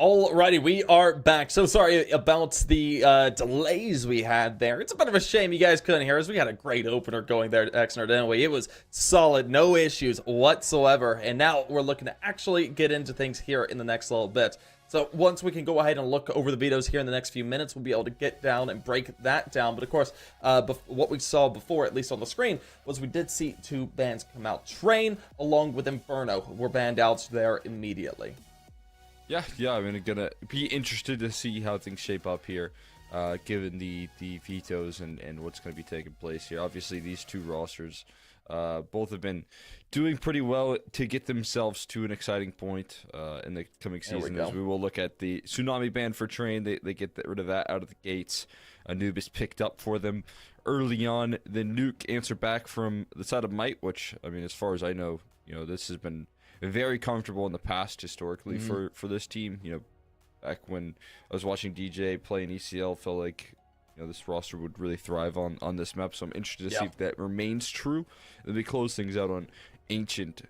Alrighty, we are back. So sorry about the delays we had there. It's a bit of a shame you guys couldn't hear us. We had a great opener going there at Exner, didn't we? It was solid, no issues whatsoever. And now we're looking to actually get into things here in the next little bit. So once we can go ahead and look over the vetoes here in the next few minutes, we'll be able to get down and break that down. But of course, what we saw before, at least on the screen, was we did see two bans come out. Train, along with Inferno, were banned out there immediately. Yeah, I'm gonna be interested to see how things shape up here, given the vetoes and what's going to be taking place here. Obviously, these two rosters, both have been doing pretty well to get themselves to an exciting point in the coming season. As we will look at the Tsunami ban for Train, they get rid of that out of the gates. Anubis picked up for them early on. Then Nuke answered back from the side of Might, which, I mean, as far as I know, this has been very comfortable in the past historically for this team. Back when I was watching DJ play in ECL, felt like this roster would really thrive on this map. So I'm interested to see if that remains true. And they close things out on Ancient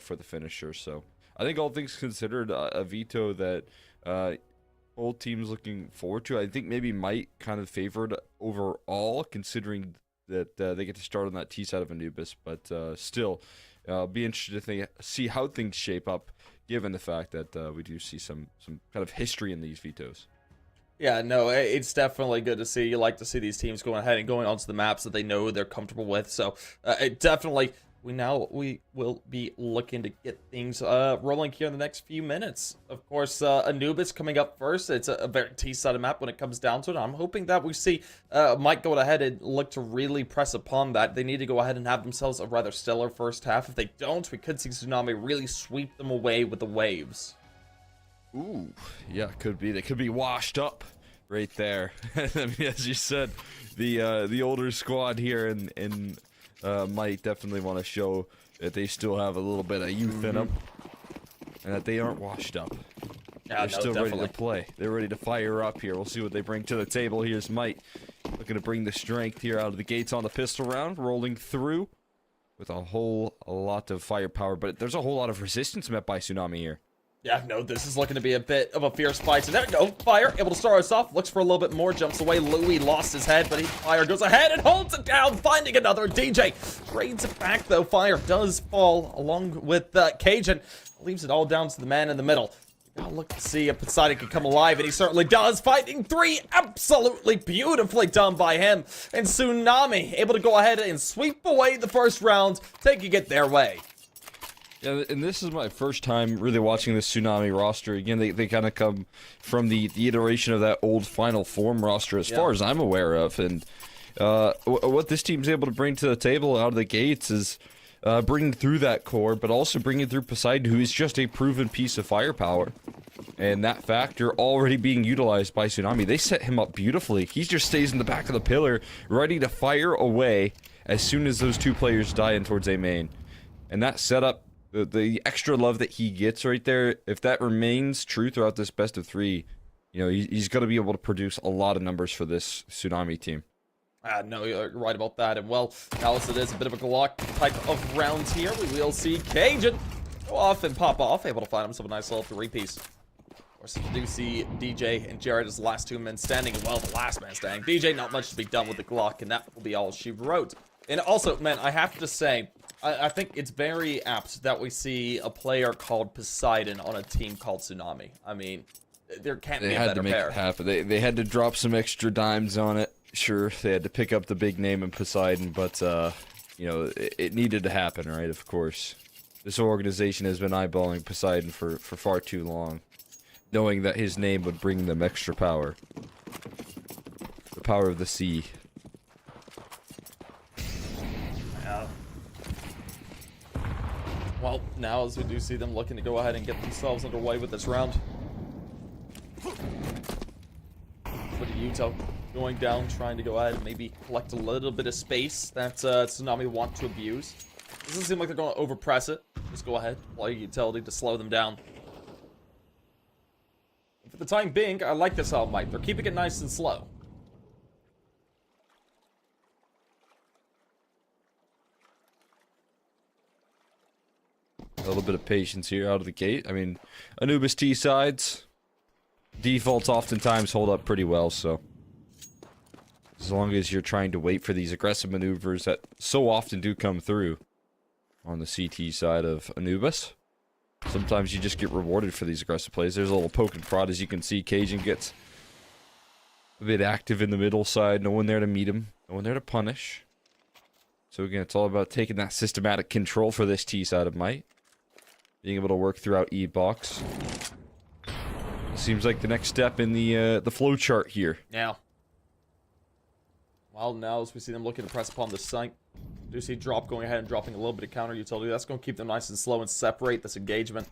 for the finisher. So I think all things considered, a veto that both teams looking forward to. I think maybe Might kind of favored overall, considering that they get to start on that T side of Anubis, but still. Be interested to see how things shape up, given the fact that we do see some kind of history in these vetoes. Yeah, no, it's definitely good to see. You like to see these teams going ahead and going onto the maps that they know they're comfortable with. So it definitely, we will be looking to get things rolling here in the next few minutes. Of course, Anubis coming up first. It's a very T-sided map when it comes down to it. I'm hoping that we see Mike go ahead and look to really press upon that. They need to go ahead and have themselves a rather stellar first half. If they don't, we could see Tsunami really sweep them away with the waves. Ooh, yeah, could be. They could be washed up right there. I mean, as you said, the older squad here in might definitely want to show that they still have a little bit of youth in them, and that they aren't washed up. Yeah, They're still ready to play. They're ready to fire up here. We'll see what they bring to the table. Here's Might, looking to bring the strength here out of the gates on the pistol round, rolling through with a lot of firepower, but there's a whole lot of resistance met by Tsunami here. Yeah, no, this is looking to be a bit of a fierce fight. So there we go. Fire, able to start us off. Looks for a little bit more. Jumps away. Louis lost his head, but Fire goes ahead and holds it down, finding another. DJ trades it back, though. Fire does fall along with Cajun. Leaves it all down to the man in the middle. Gotta look to see if Poseidon can come alive, and he certainly does. Fighting three. Absolutely beautifully done by him. And Tsunami able to go ahead and sweep away the first round, taking it their way. Yeah, and this is my first time really watching this Tsunami roster. Again, they kind of come from the iteration of that old Final Form roster, as far as I'm aware of. And what this team's able to bring to the table out of the gates is bringing through that core, but also bringing through Poseidon, who is just a proven piece of firepower. And that factor already being utilized by Tsunami. They set him up beautifully. He just stays in the back of the pillar, ready to fire away as soon as those two players die in towards A main. And that setup, the extra love that he gets right there, if that remains true throughout this best of three, he's going to be able to produce a lot of numbers for this Tsunami team. No, you're right about that. And well, now as it is a bit of a Glock type of round here, we will see Cajun go off and pop off, able to find himself a nice little three-piece. Of course, we do see DJ and Jared as the last two men standing, and well, the last man standing. DJ, not much to be done with the Glock, and that will be all she wrote. And also, man, I have to say, I think it's very apt that we see a player called Poseidon on a team called Tsunami. I mean, there can't be a better pair. They had to make it happen. They had to drop some extra dimes on it. Sure, they had to pick up the big name in Poseidon, but, it needed to happen, right? Of course. This organization has been eyeballing Poseidon for far too long, knowing that his name would bring them extra power. The power of the sea. Well, now as we do see them looking to go ahead and get themselves underway with this round. Look at Yuto going down, trying to go ahead and maybe collect a little bit of space that Tsunami want to abuse. Doesn't seem like they're going to overpress it. Just go ahead, play utility to slow them down. For the time being, I like this how Mike. They're keeping it nice and slow. A little bit of patience here out of the gate. I mean, Anubis T sides, defaults oftentimes hold up pretty well, so as long as you're trying to wait for these aggressive maneuvers that so often do come through on the CT side of Anubis, sometimes you just get rewarded for these aggressive plays. There's a little poke and prod, as you can see. Cajun gets a bit active in the middle side. No one there to meet him. No one there to punish. So again, it's all about taking that systematic control for this T side of Might. Being able to work throughout E-box. Seems like the next step in the flow chart here. Now. Well, now as we see them looking to press upon the site. Do see drop going ahead and dropping a little bit of counter utility. That's going to keep them nice and slow and separate this engagement.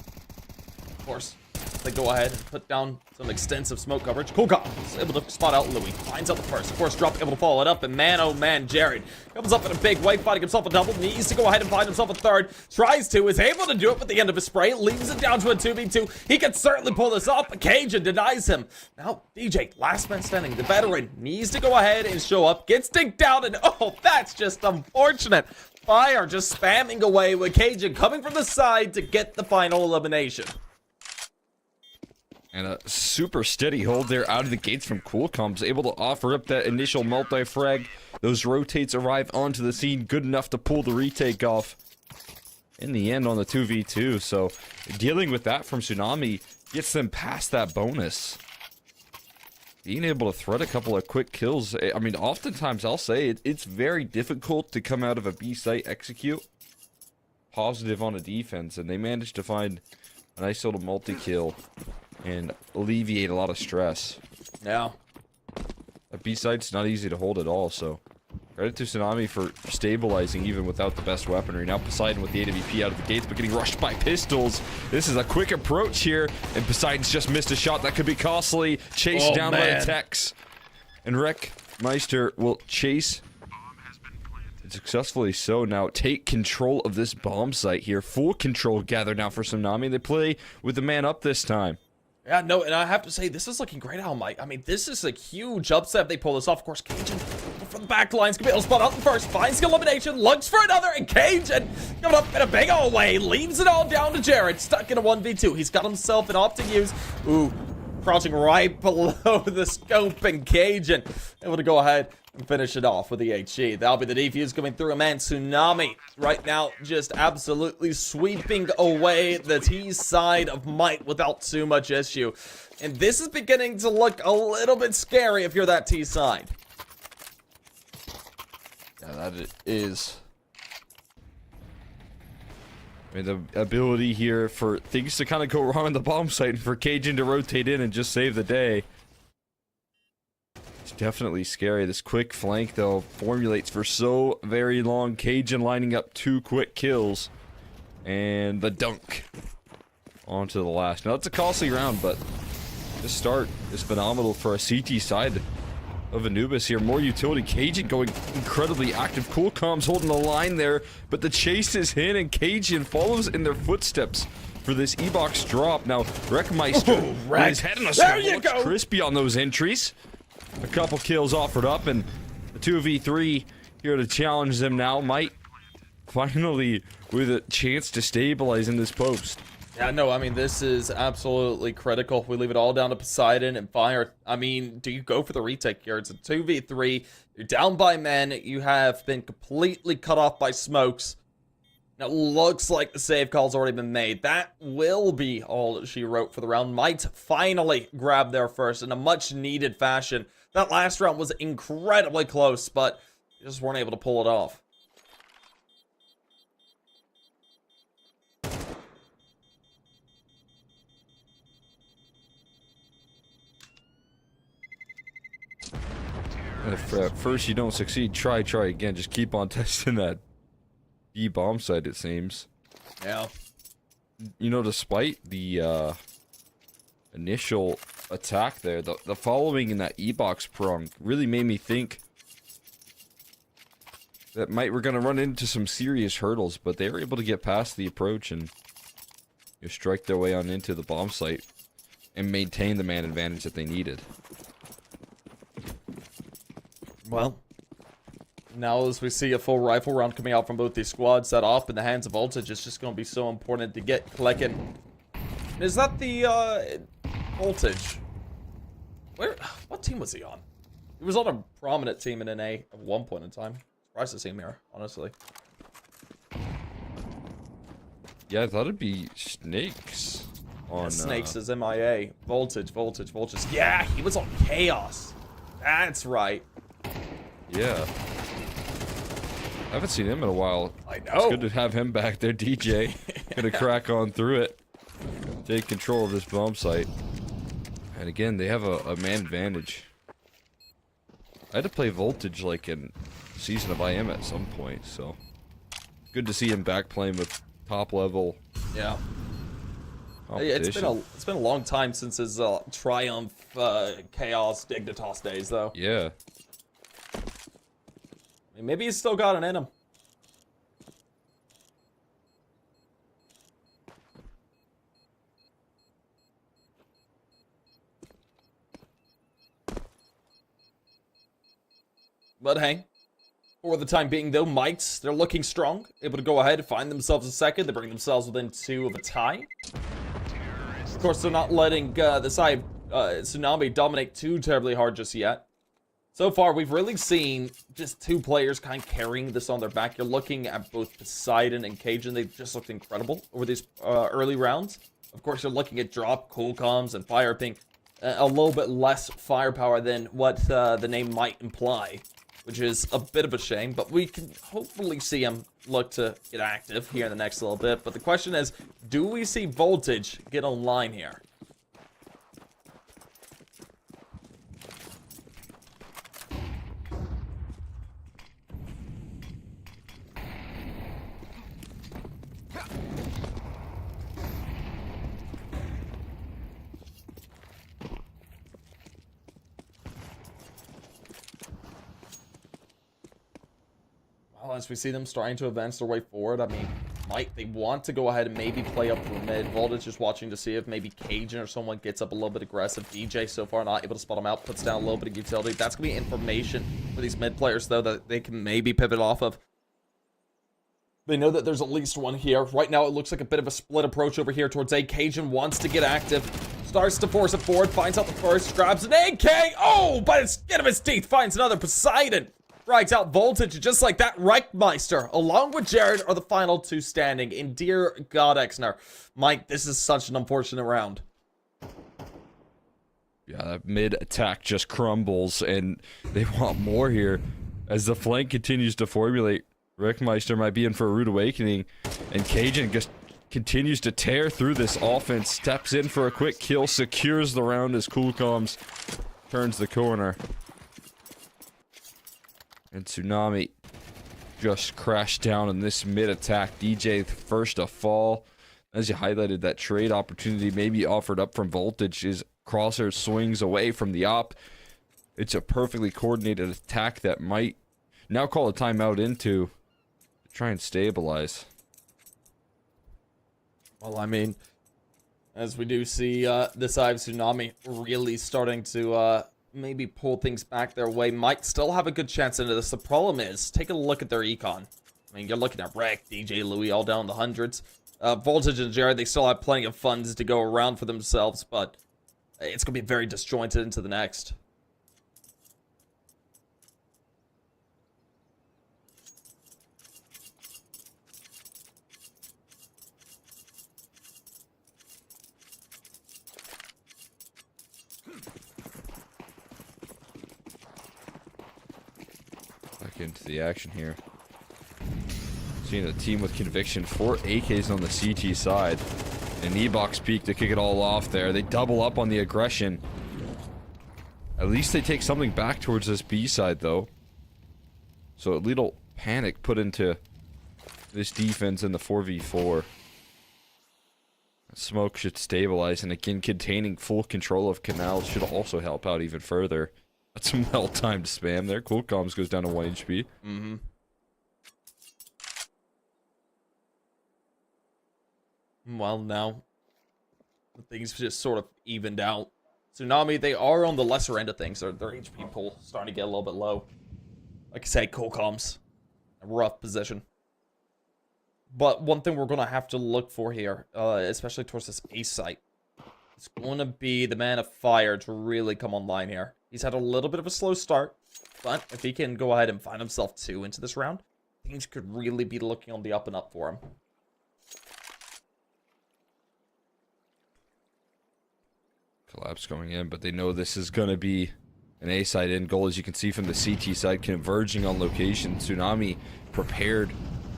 Of course, they go ahead and put down some extensive smoke coverage. Coolcom is able to spot out Louis. Finds out the first. Of course, drop able to follow it up. And man, oh man, Jared comes up in a big way, finding himself a double. Needs to go ahead and find himself a third. Tries to, is able to do it with the end of his spray. Leaves it down to a 2v2. He can certainly pull this off, but Cajun denies him. Now, DJ, last man standing, the veteran, needs to go ahead and show up. Gets digged down, and oh, that's just unfortunate. Fire just spamming away with Cajun coming from the side to get the final elimination. And a super steady hold there out of the gates from Coolcom's, able to offer up that initial multi-frag. Those rotates arrive onto the scene, good enough to pull the retake off in the end on the 2v2. So dealing with that from Tsunami gets them past that bonus. Being able to thread a couple of quick kills. I mean, oftentimes I'll say it's very difficult to come out of a B site execute positive on a defense, and they managed to find a nice little multi-kill and alleviate a lot of stress. Yeah. A B-site's not easy to hold at all, so credit to Tsunami for stabilizing even without the best weaponry. Now Poseidon with the AWP out of the gates, but getting rushed by pistols. This is a quick approach here, and Poseidon's just missed a shot that could be costly. Chased down by a Tex. And Wreck Meister will chase successfully so now take control of this bomb site here. Full control gathered now for Tsunami. They play with the man up this time. Yeah, no, and I have to say, this is looking great out, Mike. I mean, this is a huge upset if they pull this off. Of course, Cajun from the back lines can be able to spot out the first, finds the elimination, looks for another, and Cajun coming up in a big old way, leaves it all down to Jared, stuck in a 1v2. He's got himself an optic use. Ooh, crouching right below the scope, and Cajun able to go ahead and finish it off with the HE. That'll be the defuse coming through, and Tsunami right now just absolutely sweeping away the T side of Might without too much issue. And this is beginning to look a little bit scary if you're that T side. Yeah, that it is. I mean, the ability here for things to kind of go wrong on the bomb site and for Cajun to rotate in and just save the day. It's definitely scary. This quick flank, though, formulates for so very long. Cajun lining up 2 quick kills. And the dunk onto the last. Now, that's a costly round, but this start is phenomenal for a CT side of Anubis here. More utility. Cajun going incredibly active. Coolcom's holding the line there, but the chase is in, and Cajun follows in their footsteps for this E-box drop. Now, Wreckmeister with his head in a swivel, looks crispy on those entries. A couple kills offered up, and the 2v3 here to challenge them now. Might finally with a chance to stabilize in this post. Yeah, no, I mean, this is absolutely critical. We leave it all down to Poseidon and Fire. I mean, do you go for the retake here? It's a 2v3. You're down by men. You have been completely cut off by smokes. Now, it looks like the save call's already been made. That will be all that she wrote for the round. Might finally grab there first in a much-needed fashion. That last round was incredibly close, but you just weren't able to pull it off. And if at first you don't succeed, try again. Just keep on testing that B-bomb site, it seems. Yeah. You know, despite the initial attack there, the following in that E-box prong really made me think that we're going to run into some serious hurdles, but they were able to get past the approach and strike their way on into the bomb site and maintain the man advantage that they needed. Well, now as we see a full rifle round coming out from both these squads, that off in the hands of Voltage is just going to be so important to get clicking. Is that the Voltage? What team was he on? He was on a prominent team in NA at one point in time. Surprised to see him here, honestly. Yeah, I thought it'd be Snakes. On, Snakes is MIA. Voltage. Yeah, he was on Chaos. That's right. Yeah. I haven't seen him in a while. I know. It's good to have him back there, DJ. Gonna crack on through it. Take control of this bomb site. And again, they have a man advantage. I had to play Voltage like in Season of IM at some point, so good to see him back playing with top level. Yeah. It's been a long time since his Triumph Chaos Dignitas days, though. Yeah. I mean, maybe he's still got it in him. But hey, for the time being, though, Mites, they're looking strong. Able to go ahead and find themselves a second. They bring themselves within 2 of a tie. Of course, they're not letting the side Tsunami dominate too terribly hard just yet. So far, we've really seen just 2 players kind of carrying this on their back. You're looking at both Poseidon and Cajun. They've just looked incredible over these early rounds. Of course, you're looking at Drop, Coolcoms, and Fire being a little bit less firepower than what the name might imply, which is a bit of a shame, but we can hopefully see him look to get active here in the next little bit. But the question is, do we see Voltage get online here? Well, as we see them starting to advance their way forward, I mean, might they want to go ahead and maybe play up for mid? Voltage is watching to see if maybe Cajun or someone gets up a little bit aggressive. DJ so far not able to spot him out, puts down a little bit of utility. That's going to be information for these mid players, though, that they can maybe pivot off of. They know that there's at least one here. Right now, it looks like a bit of a split approach over here towards A. Cajun wants to get active. Starts to force it forward, finds out the first, grabs an AK. Oh, by the skin of his teeth, finds another Poseidon. Right out Voltage, just like that. Reichmeister, along with Jared, are the final 2 standing. And dear God, Exner, Mike, this is such an unfortunate round. Yeah, that mid attack just crumbles, and they want more here. As the flank continues to formulate, Reichmeister might be in for a rude awakening, and Cajun just continues to tear through this offense, steps in for a quick kill, secures the round as Coolcoms turns the corner. And Tsunami just crashed down in this mid-attack. DJ first to fall. As you highlighted, that trade opportunity maybe offered up from Voltage. His crosshair swings away from the op. It's a perfectly coordinated attack that might now call a timeout into to try and stabilize. Well, I mean, as we do see this side of Tsunami really starting to maybe pull things back their way, might still have a good chance into this. The problem is, take a look at their econ. I mean, you're looking at Rek, DJ, Louis, all down in the hundreds. Voltage and Jared, they still have plenty of funds to go around for themselves, but it's going to be very disjointed into the next. Back into the action here. Seeing a team with conviction. 4 AKs on the CT side. And E-Box peak to kick it all off there. They double up on the aggression. At least they take something back towards this B side, though. So a little panic put into this defense in the 4v4. Smoke should stabilize, and again, containing full control of canals should also help out even further. That's some well-timed spam there. Coolcoms goes down to 1 HP. Mm-hmm. Well, now things just sort of evened out. Tsunami, they are on the lesser end of things. Their HP pool starting to get a little bit low. Like I say, Coolcoms, a rough position. But one thing we're going to have to look for here, especially towards this ace site, is going to be the man of fire to really come online here. He's had a little bit of a slow start, but if he can go ahead and find himself 2 into this round, things could really be looking on the up and up for him. Collapse going in, but they know this is going to be an A side end goal, as you can see from the CT side, converging on location. Tsunami prepared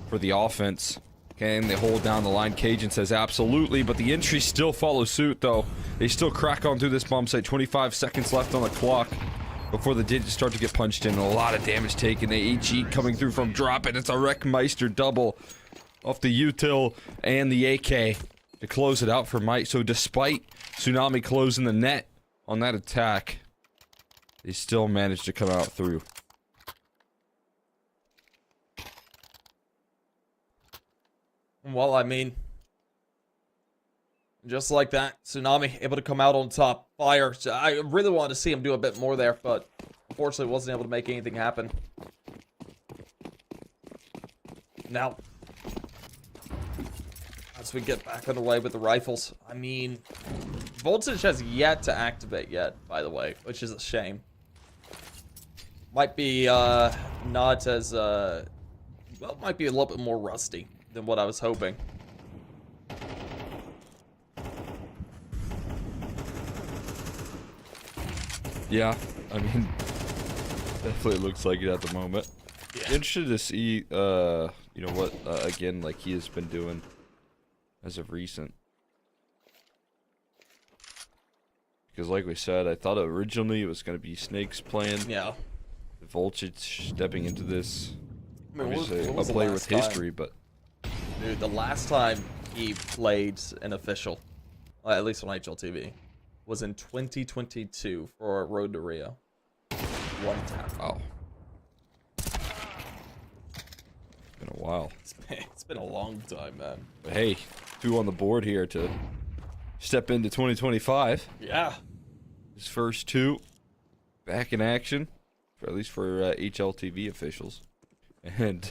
for the offense. Can they hold down the line? Cajun says absolutely, but the entry still follows suit, though. They still crack on through this bomb site. 25 seconds left on the clock before the digits start to get punched in. A lot of damage taken. The AG coming through from drop, and it's a Wreckmeister double off the util and the AK to close it out for Mike. So despite Tsunami closing the net on that attack, they still managed to come out through. Well, I mean, just like that, Tsunami able to come out on top. Fire. I really wanted to see him do a bit more there, but unfortunately wasn't able to make anything happen. Now, as we get back underway with the rifles, I mean, Voltage has yet to activate yet, by the way, which is a shame. Might be not as, well, might be a little bit more rusty than what I was hoping. Yeah, I mean, definitely looks like it at the moment. Yeah. Interested to see, you know what, again, like he has been doing as of recent. Because like we said, I thought originally it was going to be Snake's plan. Yeah. Voltage stepping into this. I mean, obviously what was a the player last with history, but... Dude, the last time he played an official, at least on HLTV, was in 2022 for Road to Rio. 1 tap. Wow. It's been a while. It's been a long time, man. But hey, 2 on the board here to step into 2025. Yeah. His first 2 back in action, for at least for HLTV officials. And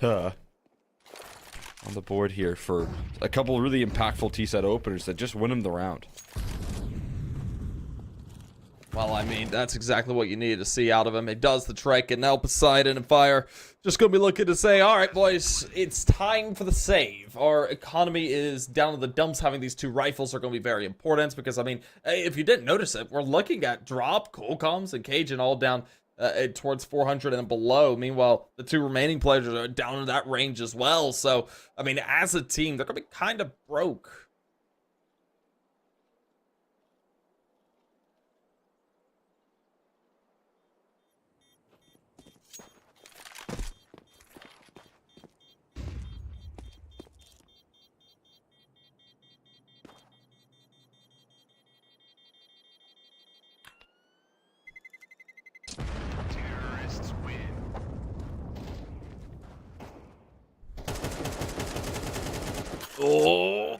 on the board here for a couple of really impactful T-set openers that just win him the round. Well, I mean, that's exactly what you needed to see out of him. It does the trick, and now Poseidon and Fire just going to be looking to say, all right, boys, it's time for the save. Our economy is down in the dumps. Having these 2 rifles are going to be very important because, I mean, if you didn't notice it, we're looking at Drop, Colcoms, and Cajun all down towards 400 and below. Meanwhile, the 2 remaining players are down in that range as well. So, I mean, as a team, they're going to be kind of broke. Oh,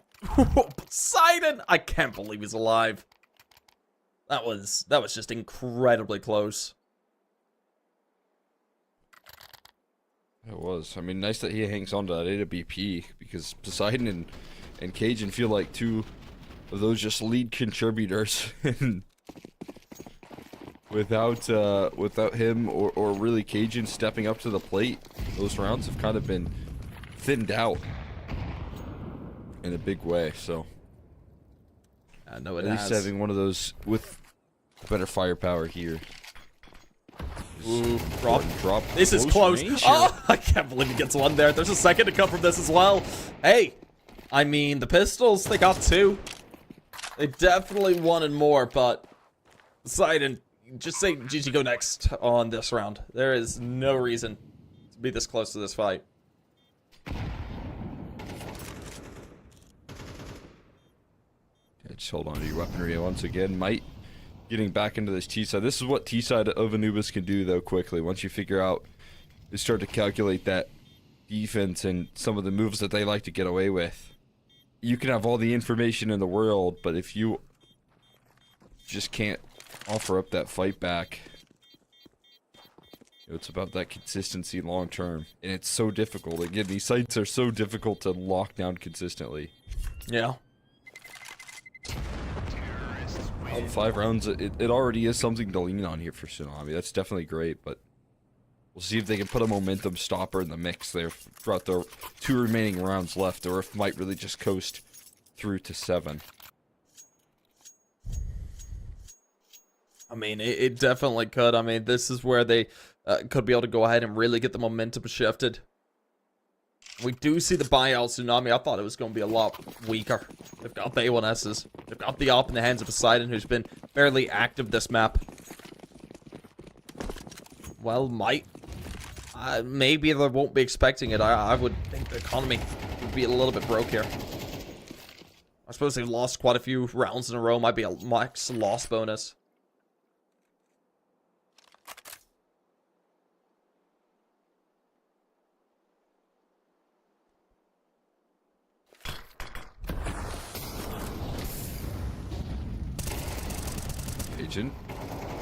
Poseidon! I can't believe he's alive. That was just incredibly close. It was. I mean, nice that he hangs on to that AWP, because Poseidon and Cajun feel like 2 of those just lead contributors. without him or really Cajun stepping up to the plate, those rounds have kind of been thinned out in a big way. So I know it at least having one of those with better firepower here. Ooh, drop. This is close. Oh, I can't believe he gets one there. There's a second to come from this as well. Hey, I mean, the pistols, they got 2. They definitely wanted more, but Poseidon, just say GG go next on this round. There is no reason to be this close to this fight. Just hold on to your weaponry once again. Might getting back into this T-side. This is what T-side of Anubis can do, though, quickly. Once you figure out, you start to calculate that defense and some of the moves that they like to get away with. You can have all the information in the world, but if you just can't offer up that fight back, it's about that consistency long term. And it's so difficult. Again, these sites are so difficult to lock down consistently. Yeah. Well, 5 rounds, it already is something to lean on here for Tsunami. That's definitely great, but we'll see if they can put a momentum stopper in the mix there throughout the 2 remaining rounds left, or if Might really just coast through to 7. I mean, it definitely could. I mean, this is where they could be able to go ahead and really get the momentum shifted. We do see the buyout Tsunami. I thought it was going to be a lot weaker. They've got the A1Ss. They've got the op in the hands of Poseidon, who's been fairly active this map. Well, Might. Maybe they won't be expecting it. I would think the economy would be a little bit broke here. I suppose they've lost quite a few rounds in a row. Might be a max loss bonus.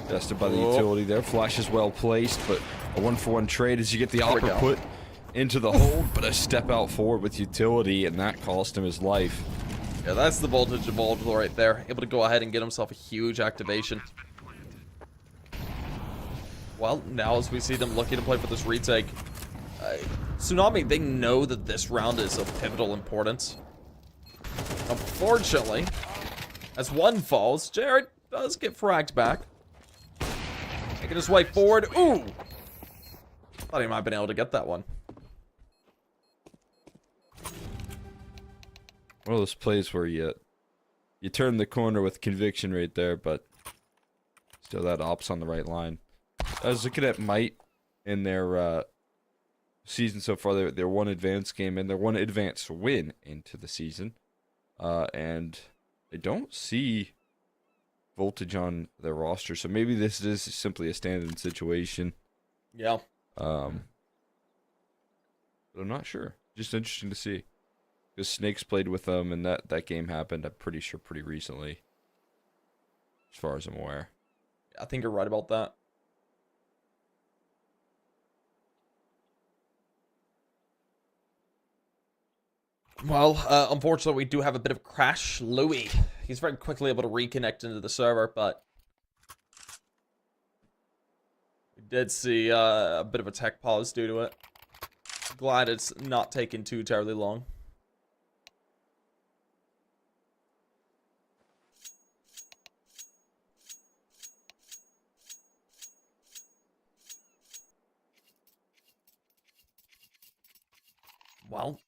Tested by the utility there. Flash is well placed, but a 1-for-1 trade as you get the Opera put into the hold, but a step out forward with utility, and that cost him his life. Yeah, that's the voltage involved right there. Able to go ahead and get himself a huge activation. Well, now as we see them looking to play for this retake, Tsunami, they know that this round is of pivotal importance. Unfortunately, as one falls, Jared does get fragged back. Making his way forward. Ooh! Thought he might have been able to get that one. One of those plays where you turn the corner with conviction right there, but still that op's on the right line. I was looking at Might in their season so far. Their one advanced game and their one advanced win into the season. And I don't see voltage on their roster, so maybe this is simply a stand-in situation. Yeah. But I'm not sure. Just interesting to see. Because Snakes played with them, and that game happened, I'm pretty sure, pretty recently. As far as I'm aware. I think you're right about that. Well, unfortunately, we do have a bit of a crash. Louis, he's very quickly able to reconnect into the server, but we did see a bit of a tech pause due to it. Glad it's not taking too terribly long. Well,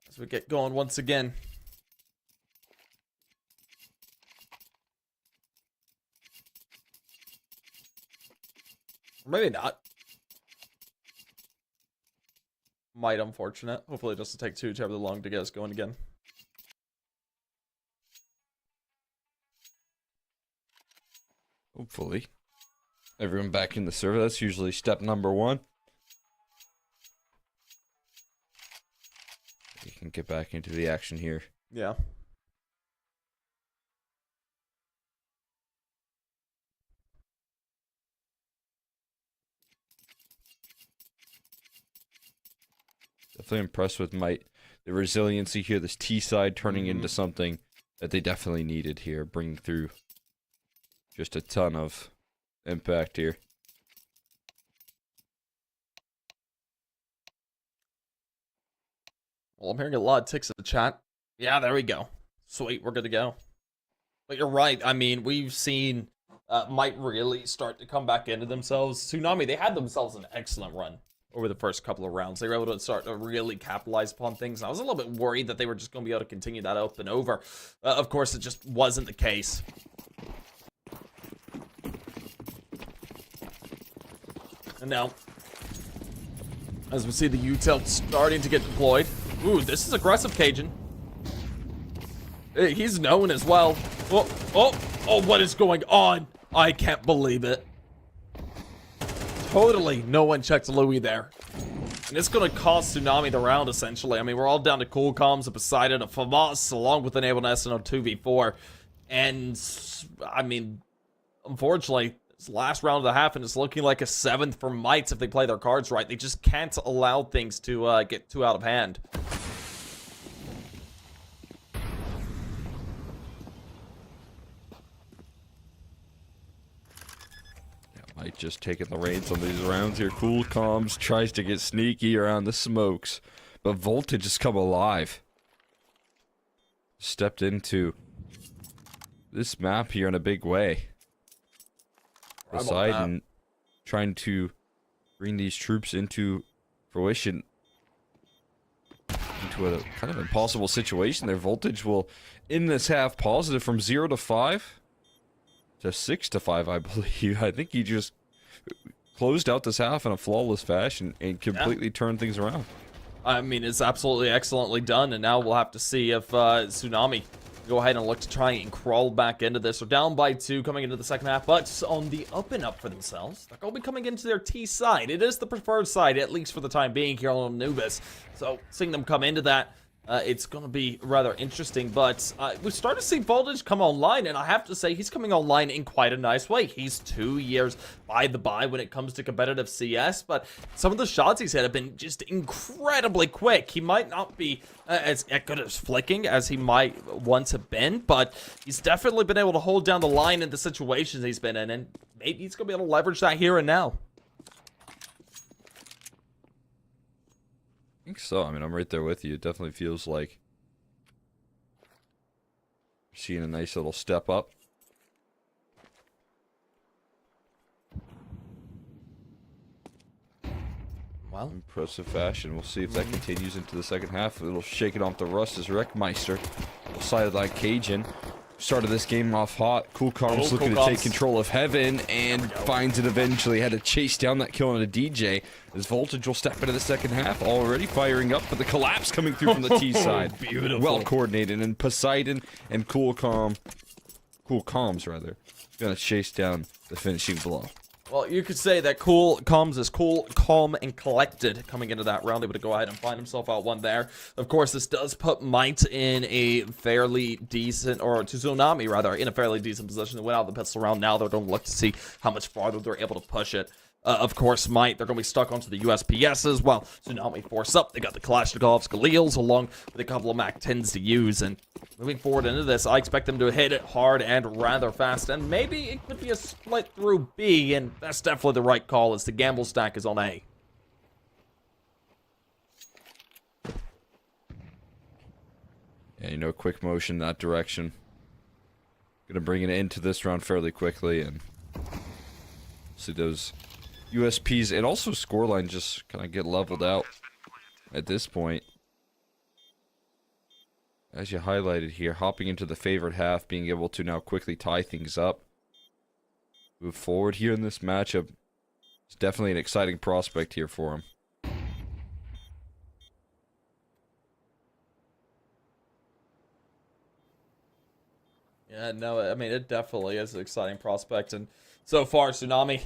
as we get going once again. Maybe not. Might, unfortunate. Hopefully it doesn't take too terribly long to get us going again. Hopefully. Everyone back in the server. That's usually step number 1. You can get back into the action here. Yeah. Definitely impressed with Might. The resiliency here, this T side turning into something that they definitely needed here, bringing through just a ton of impact here. Well, I'm hearing a lot of ticks in the chat. Yeah, there we go. Sweet, we're good to go. But you're right. I mean, we've seen Might really start to come back into themselves. Tsunami, they had themselves an excellent run over the first couple of rounds. They were able to start to really capitalize upon things. And I was a little bit worried that they were just going to be able to continue that up and over. Of course, it just wasn't the case. And now, as we see the util starting to get deployed. Ooh, this is aggressive, Cajun. Hey, he's known as well. Oh, what is going on? I can't believe it. Totally no one checked Louis there. And it's going to cost Tsunami the round, essentially. I mean, we're all down to Cool Comms, a Poseidon, a Famas, along with an A1S and a 2v4. And, I mean, unfortunately, this last round of the half, and it's looking like a 7th for Mites if they play their cards right. They just can't allow things to get too out of hand. Might just taking the reins on these rounds here. Cool Comms tries to get sneaky around the smokes, but Voltage has come alive. Stepped into this map here in a big way. Poseidon trying to bring these troops into fruition. Into a kind of impossible situation there. Voltage will end this half positive from 0 to 5 to 6 to 5, I believe. I think he just closed out this half in a flawless fashion and completely turned things around. I mean, it's absolutely excellently done, and now we'll have to see if Tsunami go ahead and look to try and crawl back into this. They're down by 2 coming into the second half, but on the up and up for themselves. They're going to be coming into their T side. It is the preferred side, at least for the time being here on Anubis. So seeing them come into that, it's going to be rather interesting, but we've started to see Voltage come online, and I have to say he's coming online in quite a nice way. He's 2 years by the by when it comes to competitive CS, but some of the shots he's hit have been just incredibly quick. He might not be as good as flicking as he might once have been, but he's definitely been able to hold down the line in the situations he's been in, and maybe he's going to be able to leverage that here and now. I think so. I mean, I'm right there with you. It definitely feels like we're seeing a nice little step up. Well, impressive fashion. We'll see if that continues into the second half. A little shaking off the rust as Wreckmeister decided that Cajun started this game off hot. Cool Comms looking to take control of Heaven and finds it eventually. Had to chase down that kill on a DJ. As Voltage will step into the second half, already firing up, but the collapse coming through from the T side. Beautiful. Well coordinated, and Poseidon and Cool Comms rather, gonna chase down the finishing blow. Well, you could say that Cool Comms is cool, calm, and collected coming into that round, able to go ahead and find himself out one there. Of course, this does put Might in a fairly decent, or Tsunami rather, in a fairly decent position. They went out the pistol round. Now they're going to look to see how much farther they're able to push it. Of course, Might, they're going to be stuck onto the USPSs. Well, Tsunami force up. They got the Kalashnikovs, Galils, along with a couple of MAC-10s to use. And moving forward into this, I expect them to hit it hard and rather fast. And maybe it could be a split through B, and that's definitely the right call as the gamble stack is on A. Yeah, you know, quick motion that direction. Gonna bring it into this round fairly quickly, and see those USPs and also scoreline just kind of get leveled out at this point. As you highlighted here, hopping into the favorite half, being able to now quickly tie things up. Move forward here in this matchup. It's definitely an exciting prospect here for him. Yeah, no, I mean, it definitely is an exciting prospect. And so far, Tsunami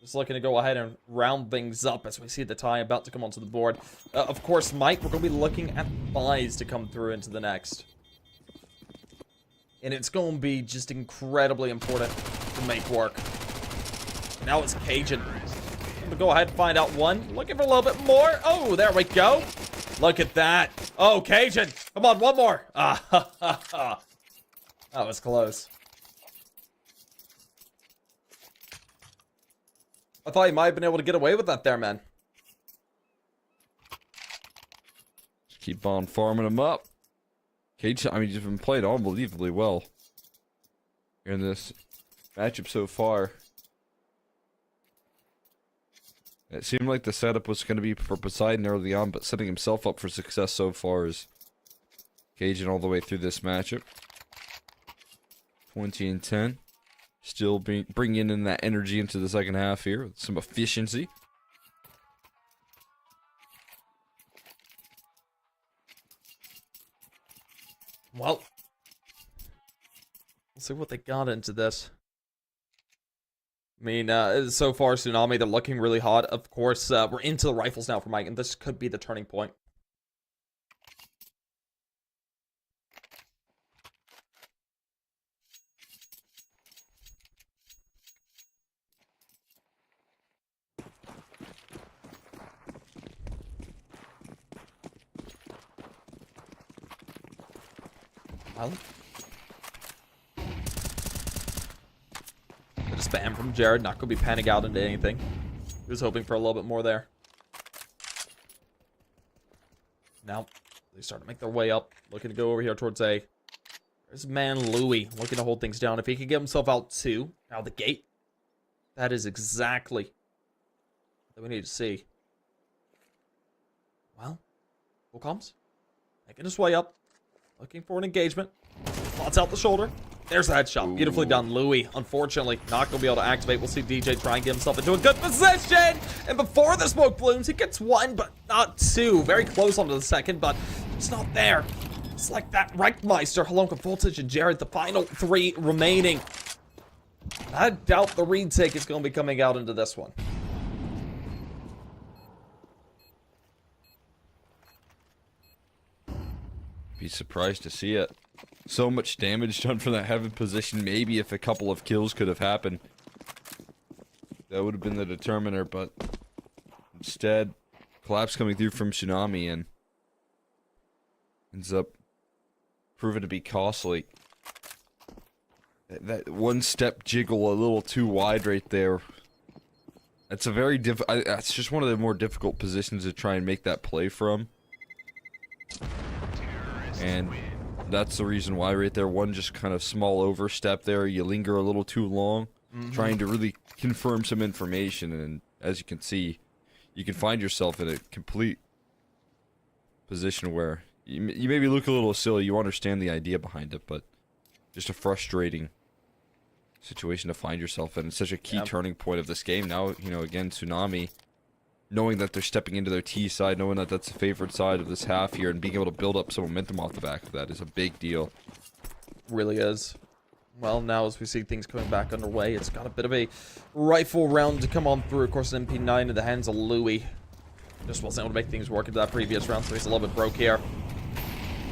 just looking to go ahead and round things up as we see the tie about to come onto the board. Of course, Mike, we're going to be looking at buys to come through into the next. And it's going to be just incredibly important to make work. Now it's Cajun. I'm going to go ahead and find out one. Looking for a little bit more. Oh, there we go. Look at that. Oh, Cajun. Come on, one more. Ah, ha, ha, ha. That was close. I thought he might have been able to get away with that there, man. Just keep on farming him up. Cage, I mean, he's been playing unbelievably well in this matchup so far. It seemed like the setup was going to be for Poseidon early on, but setting himself up for success so far is Cajun all the way through this matchup. 20 and 10. Still bringing in that energy into the second half here with some efficiency. Well, let's see what they got into this. I mean, so far, Tsunami, they're looking really hot. Of course, we're into the rifles now for Mike, and this could be the turning point. Well, they just spam from Jared. Not going to be panning out into anything. He was hoping for a little bit more there. Now, they start to make their way up. Looking to go over here towards A. There's man Louis looking to hold things down. If he could get himself out the gate, that is exactly what we need to see. Well, full comms. Making his way up. Looking for an engagement. Spots out the shoulder. There's the headshot. Beautifully done. Louis, unfortunately, not going to be able to activate. We'll see DJ try and get himself into a good position. And before the smoke blooms, he gets one, but not two. Very close onto the second, but it's not there. It's like that Reichmeister, along with Voltage and Jared, the final 3 remaining. I doubt the retake is going to be coming out into this one. Be surprised to see it. So much damage done from that heaven position. Maybe if a couple of kills could have happened, that would have been the determiner, but instead, collapse coming through from Tsunami and ends up proving to be costly. That one step jiggle a little too wide right there. That's a very that's just one of the more difficult positions to try and make that play from. And that's the reason why right there, one just kind of small overstep there. You linger a little too long, trying to really confirm some information. And as you can see, you can find yourself in a complete position where you maybe look a little silly. You understand the idea behind it, but just a frustrating situation to find yourself in. It's such a key turning point of this game. Now, you know, again, Tsunami, knowing that they're stepping into their T side, knowing that that's the favorite side of this half here, and being able to build up some momentum off the back of that is a big deal. Really is. Well, now as we see things coming back underway, it's got a bit of a rifle round to come on through. Of course, an MP9 in the hands of Louis. Just wasn't able to make things work into that previous round, so he's a little bit broke here.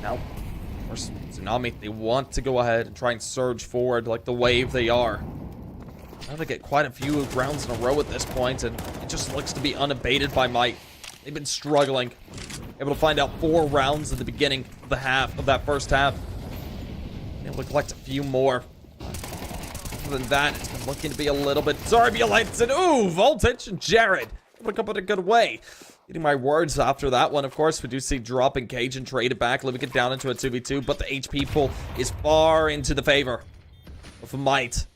Now, of course, Tsunami, they want to go ahead and try and surge forward like the wave they are. Now they get quite a few rounds in a row at this point, and it just looks to be unabated by Might. They've been struggling. Able to find out 4 rounds at the beginning of the half of that first half. Able to collect a few more. Other than that, it's been looking to be a little bit turbulent. And ooh, Voltage and Jared able to come in a good way. Eating my words after that one, of course. We do see drop engage and trade it back, leaving it down into a 2v2, but the HP pool is far into the favor of Might.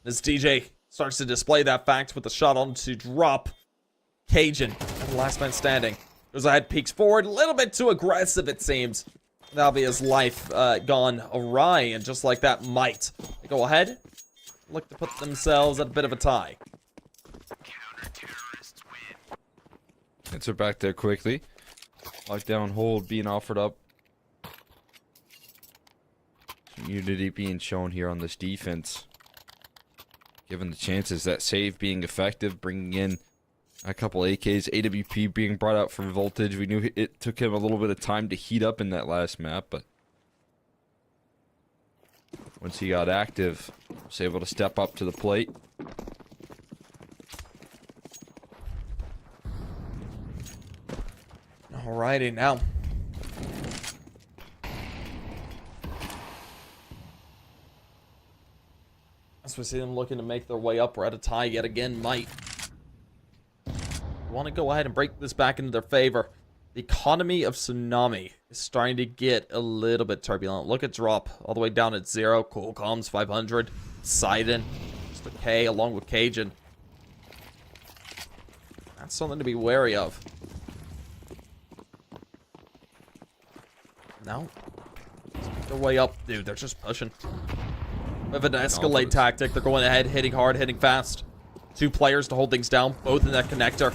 As DJ starts to display that fact with the shot on to drop Cajun, and the last man standing. Goes ahead, peeks forward, a little bit too aggressive it seems. That'll be his life gone awry, and just like that, Might go ahead, look to put themselves at a bit of a tie. Answer back there quickly. Lockdown hold being offered up. Some unity being shown here on this defense. Given the chances, that save being effective, bringing in a couple AKs, AWP being brought out from Voltage. We knew it took him a little bit of time to heat up in that last map, but once he got active, was able to step up to the plate. Alrighty, now. As we see them looking to make their way up, we're at a tie yet again. Might want to go ahead and break this back into their favor. The economy of Tsunami is starting to get a little bit turbulent. Look at drop all the way down at 0. Cool comms 500. Sidon, just a K along with Cajun. That's something to be wary of. Now, let's make their way up. Dude, they're just pushing. With an escalate tactic, they're going ahead, hitting hard, hitting fast. 2 players to hold things down, both in that connector.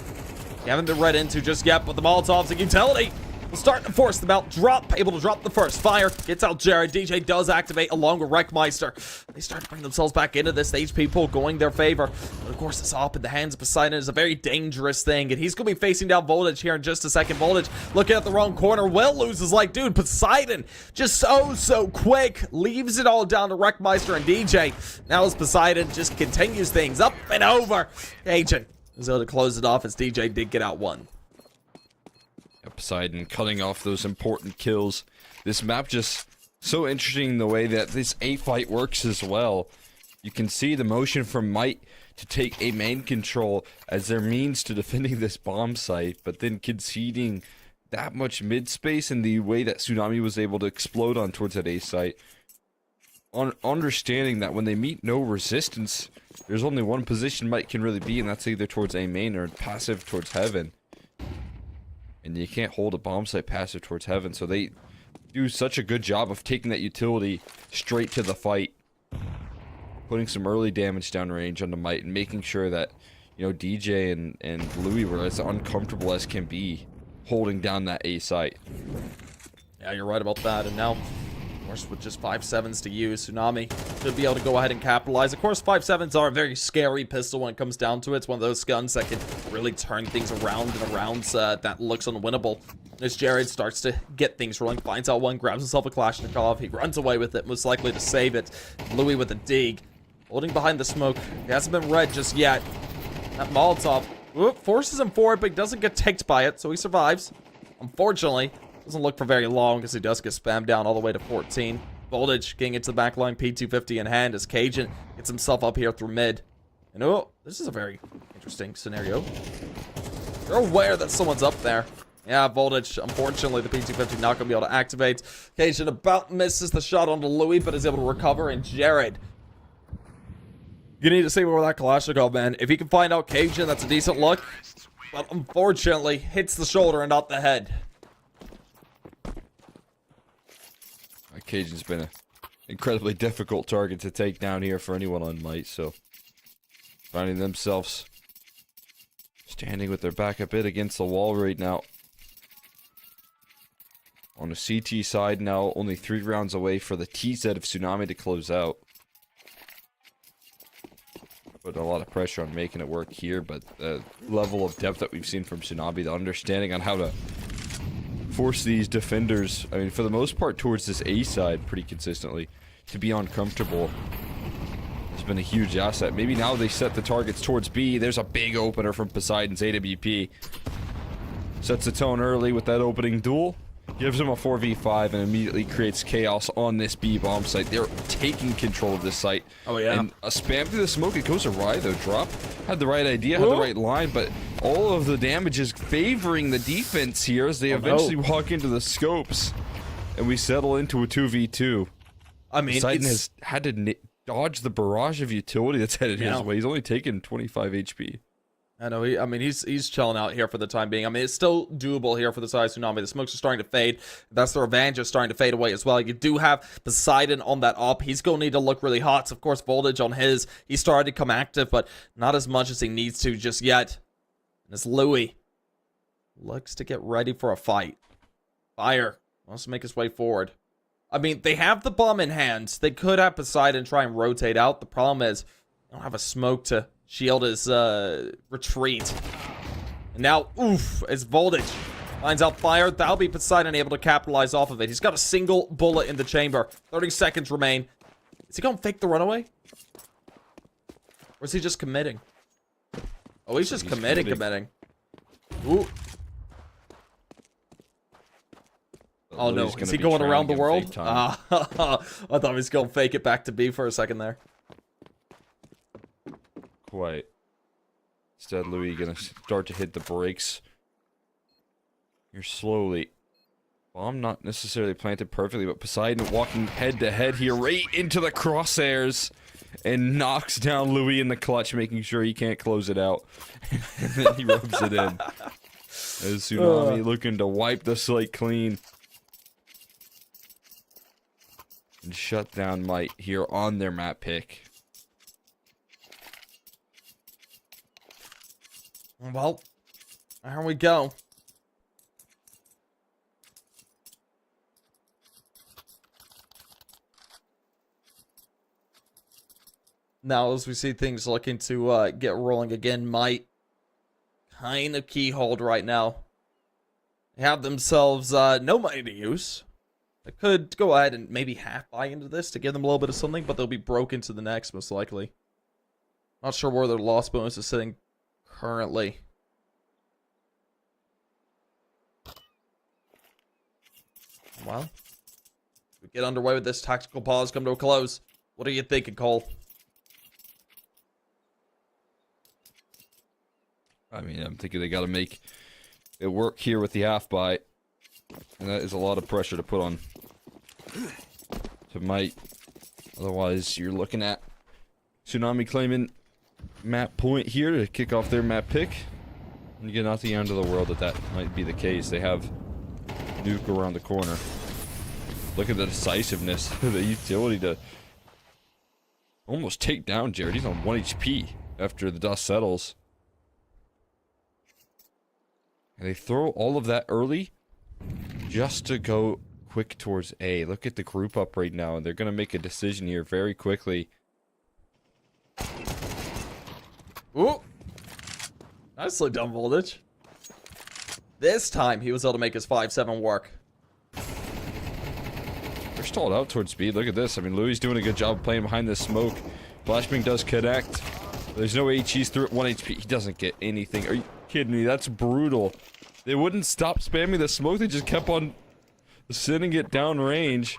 You haven't been read into just yet, but the Molotov's a utility. Will start to force them out. Drop, able to drop the first fire. Gets out Jared. DJ does activate along with Reichmeister. They start to bring themselves back into this. HP pool going their favor. But of course, this op in the hands of Poseidon is a very dangerous thing. And he's going to be facing down Voltage here in just a second. Voltage looking at the wrong corner. Will loses like, dude, Poseidon just so quick. Leaves it all down to Reichmeister and DJ. Now as Poseidon just continues things up and over. Agent is able to close it off as DJ did get out one. Poseidon cutting off those important kills. This map just so interesting the way that this A fight works as well. You can see the motion from Might to take a main control as their means to defending this bomb site, but then conceding that much mid space in the way that Tsunami was able to explode on towards that A site. Understanding that when they meet no resistance, there's only one position Mike can really be, and that's either towards A main or passive towards heaven. And you can't hold a bomb site passive towards heaven, so they do such a good job of taking that utility straight to the fight, putting some early damage downrange on the Might, and making sure that, you know, DJ and Louis were as uncomfortable as can be holding down that A site. Yeah, you're right about that. And now, of course, with just 5.7s to use, Tsunami should be able to go ahead and capitalize. Of course, 5.7s are a very scary pistol when it comes down to it. It's one of those guns that can really turn things around in a round that looks unwinnable. As Jared starts to get things rolling, finds out one, grabs himself a Kalashnikov. He runs away with it, most likely to save it. Louis with a dig, holding behind the smoke. He hasn't been read just yet. That Molotov forces him forward, but he doesn't get ticked by it, so he survives. Unfortunately, doesn't look for very long because he does get spammed down all the way to 14. Voltage getting into the back line, P250 in hand as Cajun gets himself up here through mid. And oh, this is a very interesting scenario. They're aware that someone's up there. Yeah, Voltage, unfortunately, the P250 not going to be able to activate. Cajun about misses the shot onto Louis, but is able to recover. And Jared, you need to see where that Kalashnikov, man. If he can find out Cajun, that's a decent look. But unfortunately, hits the shoulder and not the head. Cajun's been an incredibly difficult target to take down here for anyone on Might, so finding themselves standing with their back a bit against the wall right now. On the CT side now, only 3 rounds away for the T set of Tsunami to close out. Put a lot of pressure on making it work here, but the level of depth that we've seen from Tsunami, the understanding on how to force these defenders, I mean, for the most part, towards this A side pretty consistently, to be uncomfortable, has been a huge asset. Maybe now they set the targets towards B. There's a big opener from Poseidon's AWP. Sets the tone early with that opening duel. Gives him a 4v5 and immediately creates chaos on this B bomb site. They're taking control of this site. Oh, yeah. And a spam through the smoke. It goes awry, though. Drop had the right idea, had the right line, but all of the damage is favoring the defense here as they eventually walk into the scopes. And we settle into a 2v2. I mean, Poseidon has had to dodge the barrage of utility that's headed his way. He's only taken 25 HP. I know, he's chilling out here for the time being. I mean, it's still doable here for the size Tsunami. The smokes are starting to fade. That's their advantage is starting to fade away as well. You do have Poseidon on that op. He's going to need to look really hot. So, of course, Voltage on his. He started to come active, but not as much as he needs to just yet. And as Louis looks to get ready for a fight. Fire wants to make his way forward. I mean, they have the bomb in hand. They could have Poseidon try and rotate out. The problem is they don't have a smoke to shield his retreat. And now, oof, as Voltage finds out fire, that'll be Poseidon able to capitalize off of it. He's got a single bullet in the chamber. 30 seconds remain. Is he going to fake the runaway? Or is he just committing? Oh, he's just committing. Ooh. Oh no, is he going around the world? I thought he was going to fake it back to B for a second there. Quite. Instead, Louis gonna start to hit the brakes. You're slowly. Bomb not necessarily planted perfectly, but Poseidon walking head to head here, right into the crosshairs, and knocks down Louis in the clutch, making sure he can't close it out. And then he rubs it in. As Tsunami looking to wipe the slate clean. And shut down Might here on their map pick. Well, here we go. Now, as we see things looking to get rolling again, Might kind of keyhold right now. They have themselves no money to use. They could go ahead and maybe half buy into this to give them a little bit of something, but they'll be broke into the next, most likely. Not sure where their loss bonus is sitting currently. Well, we get underway with this tactical pause, come to a close. What are you thinking, Cole? I mean, I'm thinking they got to make it work here with the half buy. And that is a lot of pressure to put on to Might. Otherwise, you're looking at Tsunami claiming map point here to kick off their map pick. And you get not the end of the world that might be the case. They have Nuke around the corner. Look at the decisiveness, the utility to almost take down Jared. He's on 1 HP after the dust settles. And they throw all of that early just to go quick towards A. Look at the group up right now, and they're going to make a decision here very quickly. Ooh. Nicely done, Voltage. This time, he was able to make his 5-7 work. They're stalled out towards speed. Look at this. I mean, Louis doing a good job playing behind this smoke. Flashbang does connect. There's no HEs through at 1 HP. He doesn't get anything. Are you kidding me? That's brutal. They wouldn't stop spamming the smoke. They just kept on sending it down range.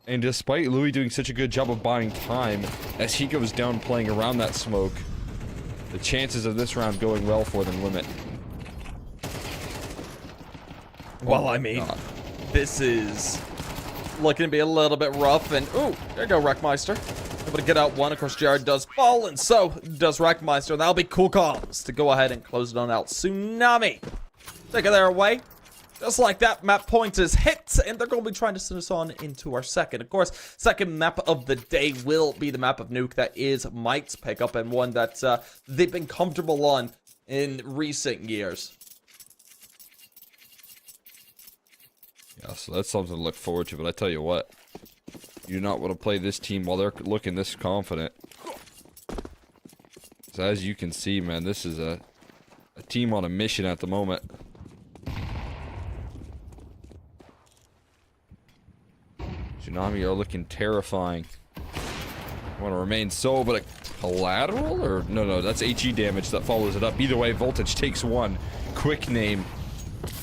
And despite Louis doing such a good job of buying time, as he goes down playing around that smoke, the chances of this round going well for them limit. Well, I mean, this is looking to be a little bit rough, and ooh, there you go, Wreckmeister. Able to get out one. Of course, Jared does fall, and so does Wreckmeister. That'll be cool calls to go ahead and close it on out. Tsunami, take it their way. Just like that, map point is hit, and they're going to be trying to send us on into our second. Of course, second map of the day will be the map of Nuke. That is Might's pickup, and one that they've been comfortable on in recent years. Yeah, so that's something to look forward to, but I tell you what, you do not want to play this team while they're looking this confident. So as you can see, man, this is a team on a mission at the moment. Tsunami are looking terrifying. Want to remain so, but a collateral? Or no, that's HE damage that follows it up. Either way, Voltage takes one. Quick name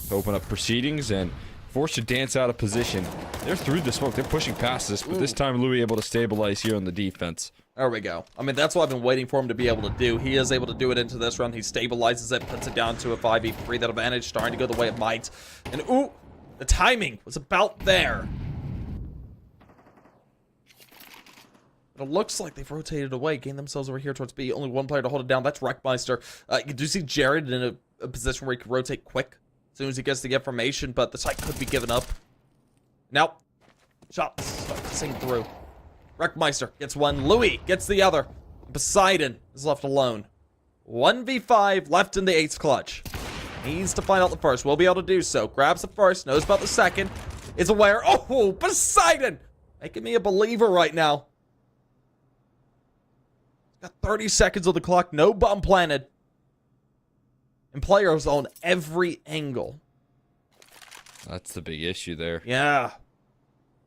to open up proceedings and forced to dance out of position. They're through the smoke. They're pushing past this, but this time Louis able to stabilize here on the defense. There we go. I mean, that's what I've been waiting for him to be able to do. He is able to do it into this run. He stabilizes it, puts it down to a 5v3. That advantage starting to go the way of Might. And ooh, the timing was about there. But it looks like they've rotated away, gained themselves over here towards B. Only one player to hold it down. That's Wreckmeister. You do see Jared in a position where he can rotate quick as soon as he gets the information, but the site could be given up. Now, shots start to sing through. Wreckmeister gets one. Louis gets the other. Poseidon is left alone. 1v5 left in the ace clutch. Needs to find out the first. Will be able to do so. Grabs the first. Knows about the second. Is aware. Oh, Poseidon! Making me a believer right now. Got 30 seconds on the clock. No bomb planted. And players on every angle. That's the big issue there. Yeah.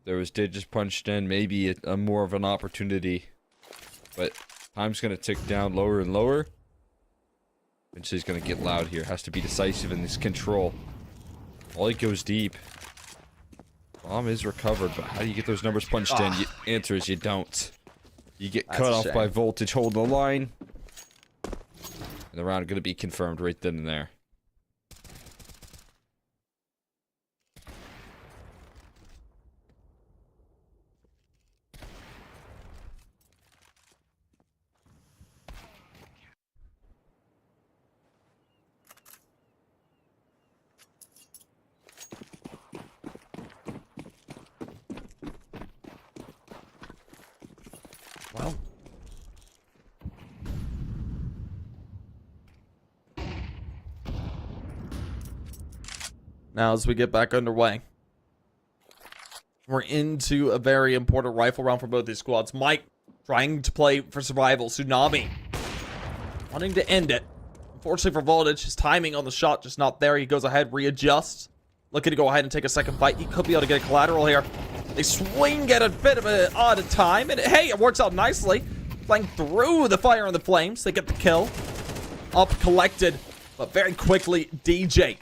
There was Digits punched in, maybe a more of an opportunity. But time's going to tick down lower and lower. And she's going to get loud here. Has to be decisive in this control. All it goes deep. Bomb is recovered, but how do you get those numbers punched in? Answer is you don't. You get cut off by Voltage, hold the line. And the round going to be confirmed right then and there. Well. Now as we get back underway, we're into a very important rifle round for both these squads. Mike trying to play for survival. Tsunami wanting to end it. Unfortunately for Voltage, his timing on the shot just not there. He goes ahead, readjusts. Looking to go ahead and take a second fight. He could be able to get a collateral here. They swing at a bit of an odd time. And hey, it works out nicely. Playing through the fire and the flames. They get the kill. Up collected. But very quickly, DJ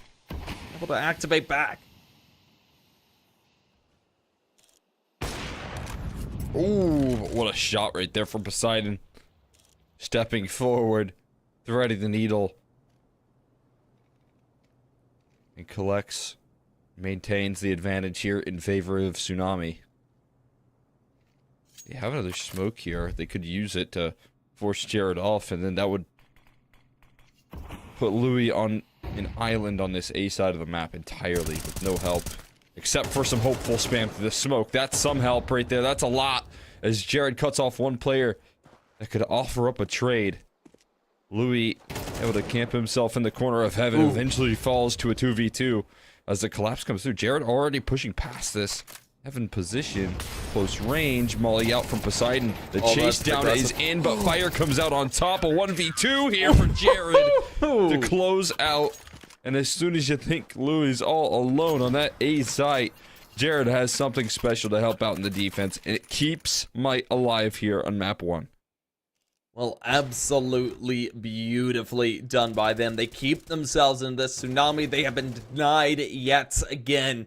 able to activate back. Ooh, what a shot right there from Poseidon. Stepping forward, threading the needle. And collects, maintains the advantage here in favor of Tsunami. They have another smoke here. They could use it to force Jared off, and then that would put Louis on an island on this A side of the map entirely with no help. Except for some hopeful spam through the smoke. That's some help right there. That's a lot. As Jared cuts off one player that could offer up a trade. Louis able to camp himself in the corner of heaven. Eventually falls to a 2v2 as the collapse comes through. Jared already pushing past this. Heaven position, close range, Molly out from Poseidon. The chase down is in, but fire comes out on top. A 1v2 here for Jared to close out. And as soon as you think Louis is all alone on that A site, Jared has something special to help out in the defense, and it keeps Might alive here on map 1. Well, absolutely beautifully done by them. They keep themselves in this Tsunami. They have been denied yet again.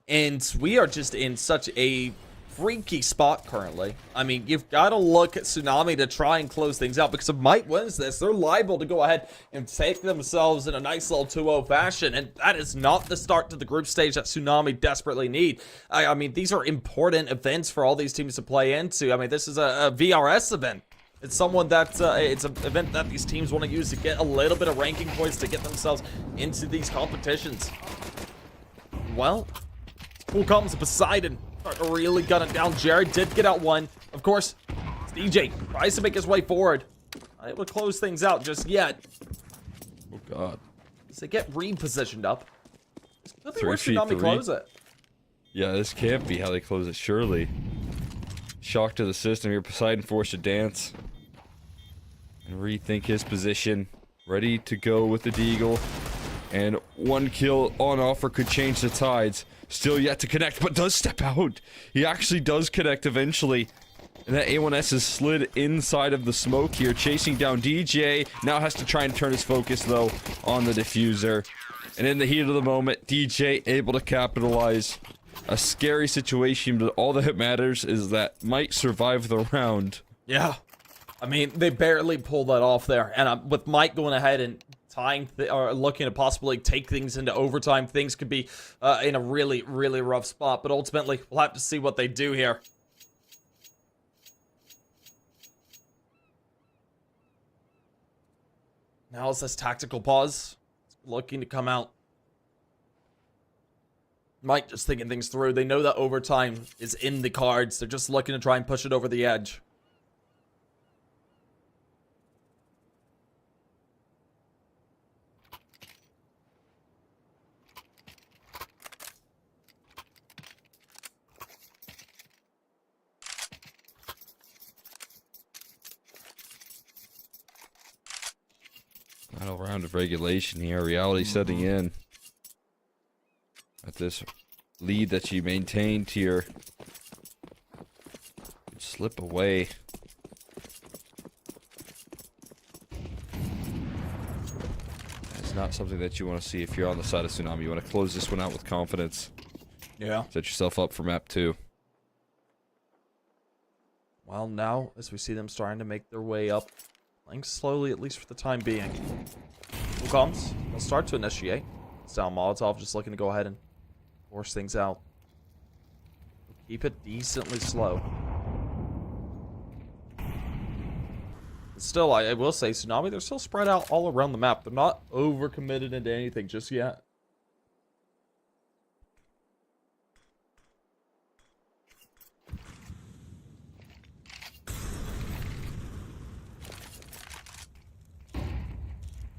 And we are just in such a freaky spot currently. I mean, you've got to look at Tsunami to try and close things out, because if Might wins this, they're liable to go ahead and take themselves in a nice little 2-0 fashion, and that is not the start to the group stage that Tsunami desperately need. I mean, these are important events for all these teams to play into. I mean, this is a VRS event. It's someone that, it's an event that these teams want to use to get a little bit of ranking points to get themselves into these competitions. Well, who comes Poseidon? Really gunning down. Jared did get out one. Of course, DJ tries to make his way forward. Not able to close things out just yet. Oh, God. As they get repositioned up. This could be 3 where feet, Tsunami 3. close it. Yeah, this can't be how they close it, surely. Shock to the system here. Poseidon forced to dance. And rethink his position. Ready to go with the Deagle. And 1 kill on offer could change the tides. Still yet to connect, but does step out. He actually does connect eventually. And that A1S is slid inside of the smoke here, chasing down DJ. Now has to try and turn his focus, though, on the diffuser. And in the heat of the moment, DJ able to capitalize. A scary situation, but all that matters is that Might survive the round. Yeah. I mean, they barely pulled that off there. And with Mike going ahead and or looking to possibly take things into overtime, things could be in a really, really rough spot. But ultimately, we'll have to see what they do here. Now is this tactical pause. It's looking to come out. Mike just thinking things through. They know that overtime is in the cards. They're just looking to try and push it over the edge. Final round of regulation here. Reality setting in. At this lead that she maintained here. Could slip away. That's not something that you want to see if you're on the side of Tsunami. You want to close this one out with confidence. Yeah. Set yourself up for map 2. Well, now, as we see them starting to make their way up, playing slowly, at least for the time being. Who comes? They'll start to initiate. It's down Molotov, just looking to go ahead and force things out. Keep it decently slow. But still, I will say, Tsunami, they're still spread out all around the map. They're not overcommitted into anything just yet.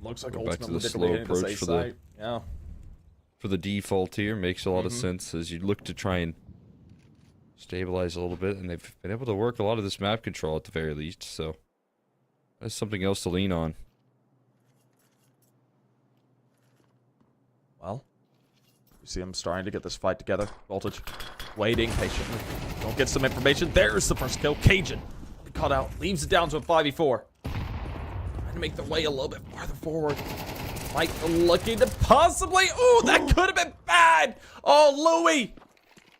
Looks like back to the ultimately slow they're going approach for the default here. Makes a lot of sense as you look to try and stabilize a little bit, and they've been able to work a lot of this map control at the very least, so that's something else to lean on. Well, you see them starting to get this fight together. Voltage waiting patiently. Don't get some information. There's the first kill. Cajun cut out, leaves it down to a 5v4. Trying to make their way a little bit farther forward. Mike looking to possibly... Ooh, that could have been bad! Oh, Louis!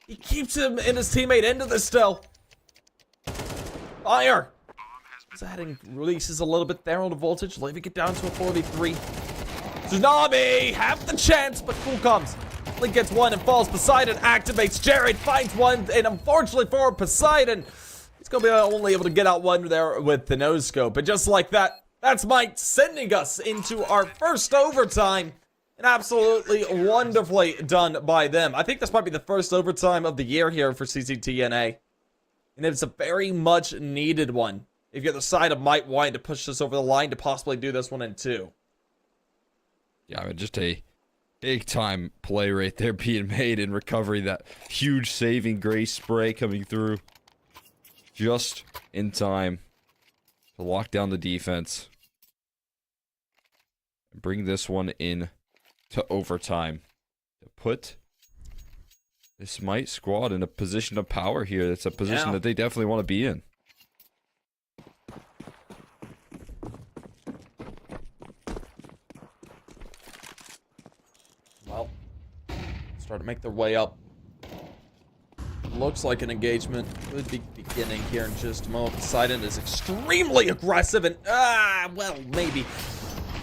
He keeps him and his teammate into this still. Fire! He's adding releases a little bit there on the Voltage, leaving it down to a 4v3. Tsunami, have the chance, but Cool comes. Link gets one and falls. Poseidon activates. Jared finds one, and unfortunately for Poseidon, he's gonna be only able to get out one there with the nose scope. And just like that, that's Mike sending us into our first overtime. And absolutely wonderfully done by them. I think this might be the first overtime of the year here for CCT-NA. And it's a very much needed one. If you're the side of Mike wanting to push this over the line to possibly do this one in 2. Yeah, I mean, just a big time play right there being made in recovery. That huge saving grace spray coming through just in time to lock down the defense. And bring this one in to overtime to put this Might squad in a position of power here. It's a position that they definitely want to be in. Well, start to make their way up. Looks like an engagement could be beginning here in just a moment. Poseidon is extremely aggressive and, well, maybe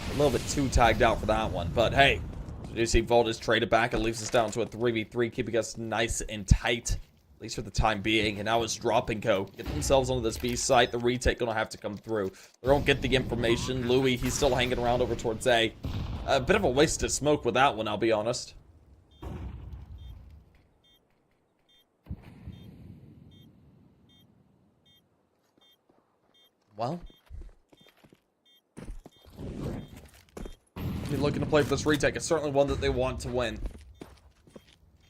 a little bit too tagged out for that one. But hey, you see Voltage traded back and leaves us down to a 3v3, keeping us nice and tight, at least for the time being. And now it's dropping go. Get themselves onto this B site. The retake gonna have to come through. They don't get the information. Louis, he's still hanging around over towards A. A bit of a waste of smoke with that one, I'll be honest. Well, be looking to play for this retake. It's certainly one that they want to win.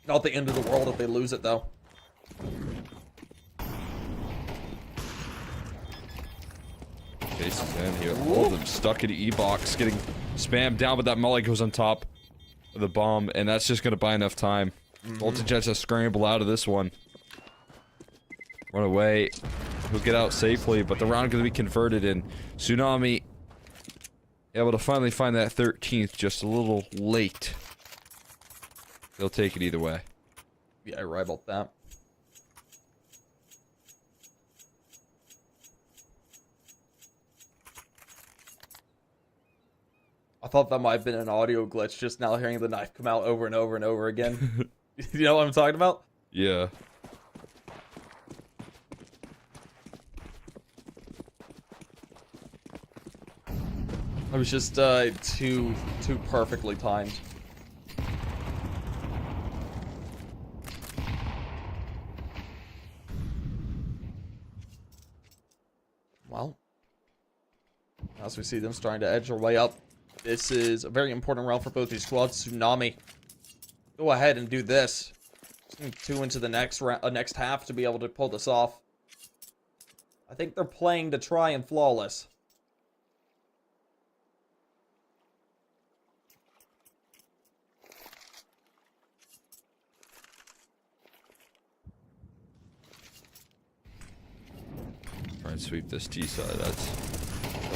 Not the end of the world if they lose it, though. Chases in here. All of them stuck in E-box, getting spammed down, but that molly goes on top of the bomb, and that's just going to buy enough time. Voltage has to scramble out of this one. Run away. He'll get out safely, but the round going to be converted in. Tsunami able to finally find that 13th just a little late. They'll take it either way. Yeah, right about that. I thought that might have been an audio glitch, just now hearing the knife come out over and over and over again. You know what I'm talking about? Yeah. It was just too perfectly timed. Well, as we see them starting to edge their way up, this is a very important round for both these squads. Tsunami, go ahead and do this. Just need 2 into the next next half to be able to pull this off. I think they're playing to try and flawless. Try and sweep this T side. That's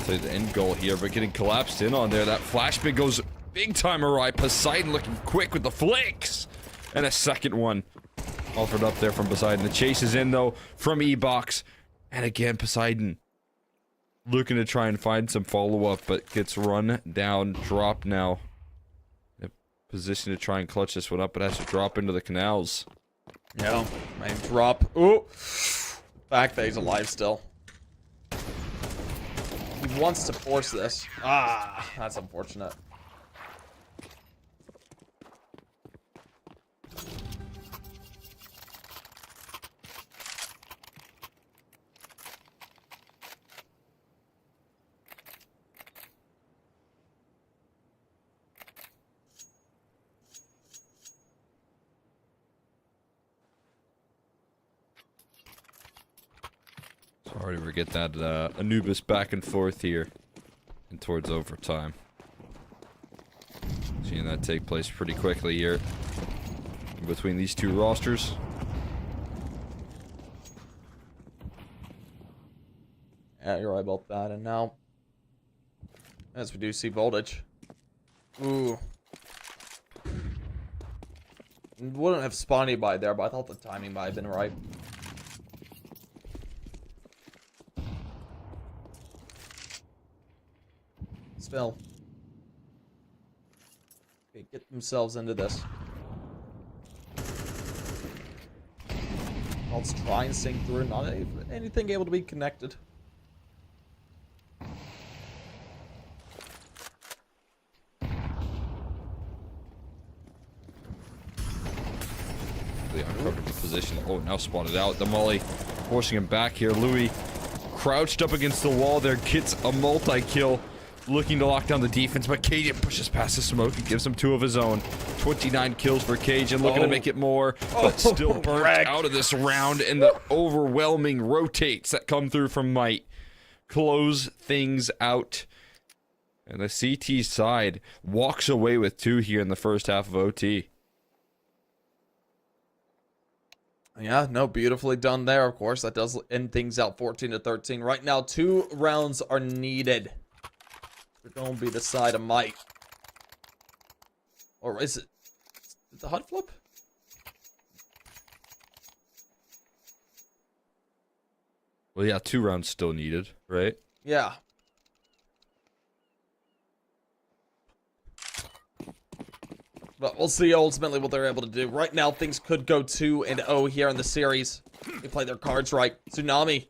the end goal here, but getting collapsed in on there. That flashbang goes big time awry. Poseidon looking quick with the flicks. And a second one offered up there from Poseidon. The chase is in though from E-box. And again, Poseidon looking to try and find some follow-up, but gets run down, dropped now. In a position to try and clutch this one up, but has to drop into the canals. Yeah, may drop. Ooh. Fact that he's alive still. He wants to force this. Ah, that's unfortunate. Sorry to get that Anubis back and forth here and towards overtime. Seeing that take place pretty quickly here between these two rosters. Yeah, you're right about that. And now, as we do see Voltage. Ooh. Wouldn't have spawned anybody there, but I thought the timing might have been right. Still. get themselves into this. Let's try and sink through. Not anything able to be connected. The uncovered position. Oh, now spotted out. The Molly forcing him back here. Louis crouched up against the wall there. Gets a multi-kill. Looking to lock down the defense, but Cajun pushes past the smoke and gives him 2 of his own. 29 kills for Cajun, looking to make it more, but still burnt out of this round, and the overwhelming rotates that come through from Might close things out. And the CT side walks away with 2 here in the first half of OT. Yeah, no, beautifully done there, of course. That does end things out 14-13. Right now, 2 rounds are needed. They're going to be the side of Might. Or is it the HUD flip? Well, yeah, 2 rounds still needed, right? Yeah. But we'll see ultimately what they're able to do. Right now, things could go 2-0 here in the series. They play their cards right. Tsunami,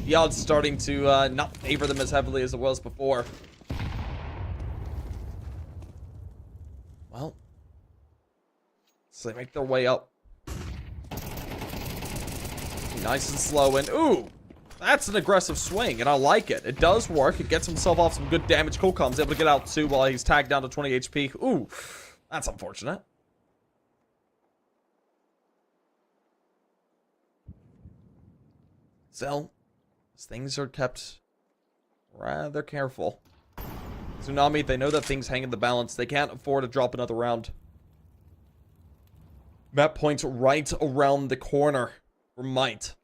the odds starting to not favor them as heavily as it was before. Well, so they make their way up. Nice and slow, and ooh, that's an aggressive swing, and I like it. It does work. It gets himself off some good damage. Kolkom's able to get out too while he's tagged down to 20 HP. Ooh, that's unfortunate. So, things are kept rather careful. Tsunami, they know that things hang in the balance. They can't afford to drop another round. Map points right around the corner for Might.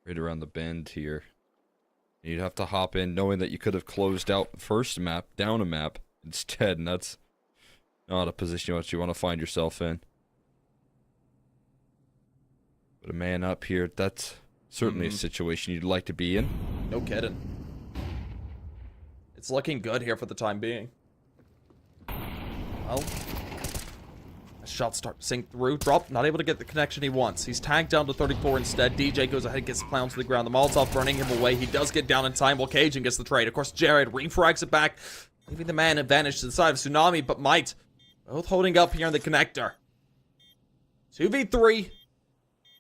Right around the bend here. You'd have to hop in knowing that you could have closed out the first map, down a map instead, and that's not a position you want to find yourself in. But a man up here, that's certainly a situation you'd like to be in. No kidding. It's looking good here for the time being. Well, shots start to sink through. Drop, not able to get the connection he wants. He's tagged down to 34 instead. DJ goes ahead and gets the clown to the ground. The Molotov burning him away. He does get down in time while Cajun gets the trade. Of course, Jared refrags it back, leaving the man advantage to the side of Tsunami, but Might both holding up here in the connector. 2v3.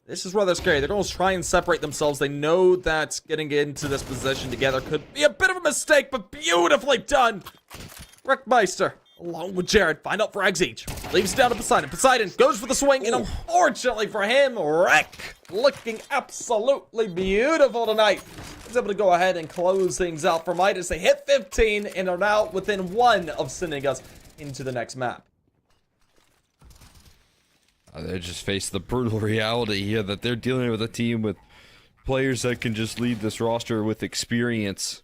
This is rather scary. They're going to try and separate themselves. They know that getting into this position together could be a bit of a mistake, but beautifully done. Wreckmeister, along with Jared, find out frags each. Leaves it down to Poseidon. Poseidon goes for the swing, and unfortunately for him, Wreck looking absolutely beautiful tonight. He's able to go ahead and close things out for Might as they hit 15 and are now within 1 of sending us into the next map. They just face the brutal reality here that they're dealing with a team with players that can just lead this roster with experience.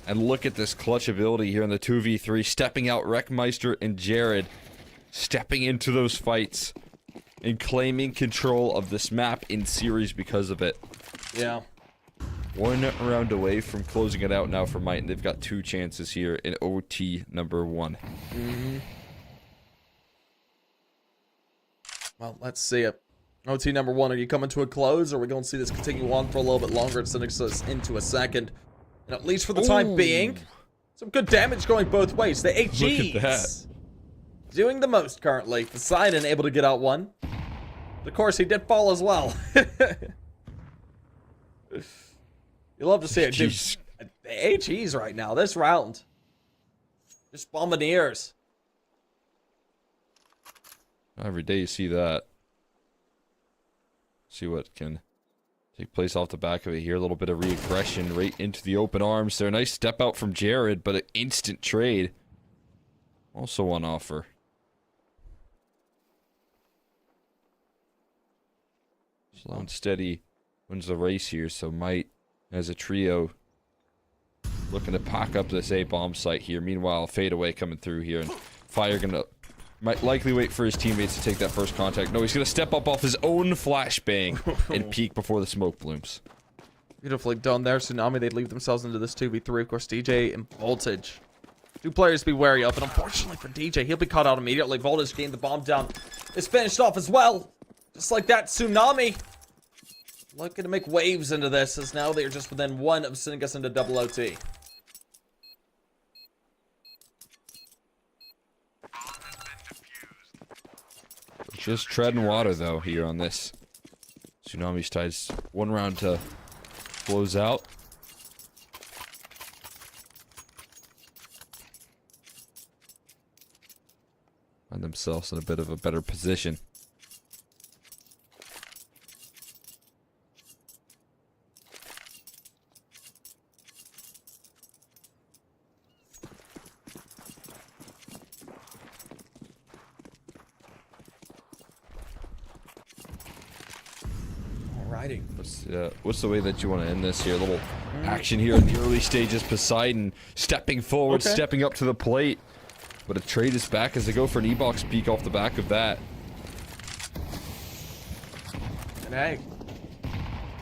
And look at this clutch ability here in the 2v3, stepping out Wreckmeister and Jared, stepping into those fights and claiming control of this map in series because of it. Yeah. 1 round away from closing it out now for Might, and they've got 2 chances here in OT number 1. Well, let's see it. OT number 1, are you coming to a close, or are we going to see this continue on for a little bit longer? It's sending us into a second. And at least for the time being, some good damage going both ways. The HEs Look at that. Doing the most currently. Poseidon able to get out 1. Of course, he did fall as well. You love to see it. Dude, the HEs right now, this round. Just bombardiers. Every day you see that. See what can take place off the back of it here. A little bit of re-aggression right into the open arms there. Nice step out from Jared, but an instant trade. Also on offer. Slow and steady wins the race here, so Might, as a trio, looking to pack up this A-bomb site here. Meanwhile, fadeaway coming through here, and Fire gonna might likely wait for his teammates to take that first contact. No, he's gonna step up off his own flashbang and peek before the smoke blooms. Beautifully done there. Tsunami, they'd leave themselves into this 2v3. Of course, DJ and Voltage. Two players to be wary of, and unfortunately for DJ, he'll be caught out immediately. Voltage gained the bomb down. It's finished off as well. Just like that, Tsunami looking to make waves into this, as now they're just within one of sending us into double OT. Just treading water, though, here on this. Tsunami's ties one round to close out. Find themselves in a bit of a better position. Alrighty. What's the way that you want to end this here? A little action here in the early stages. Poseidon stepping forward, stepping up to the plate. But a trade is back as they go for an E-box peek off the back of that. And hey,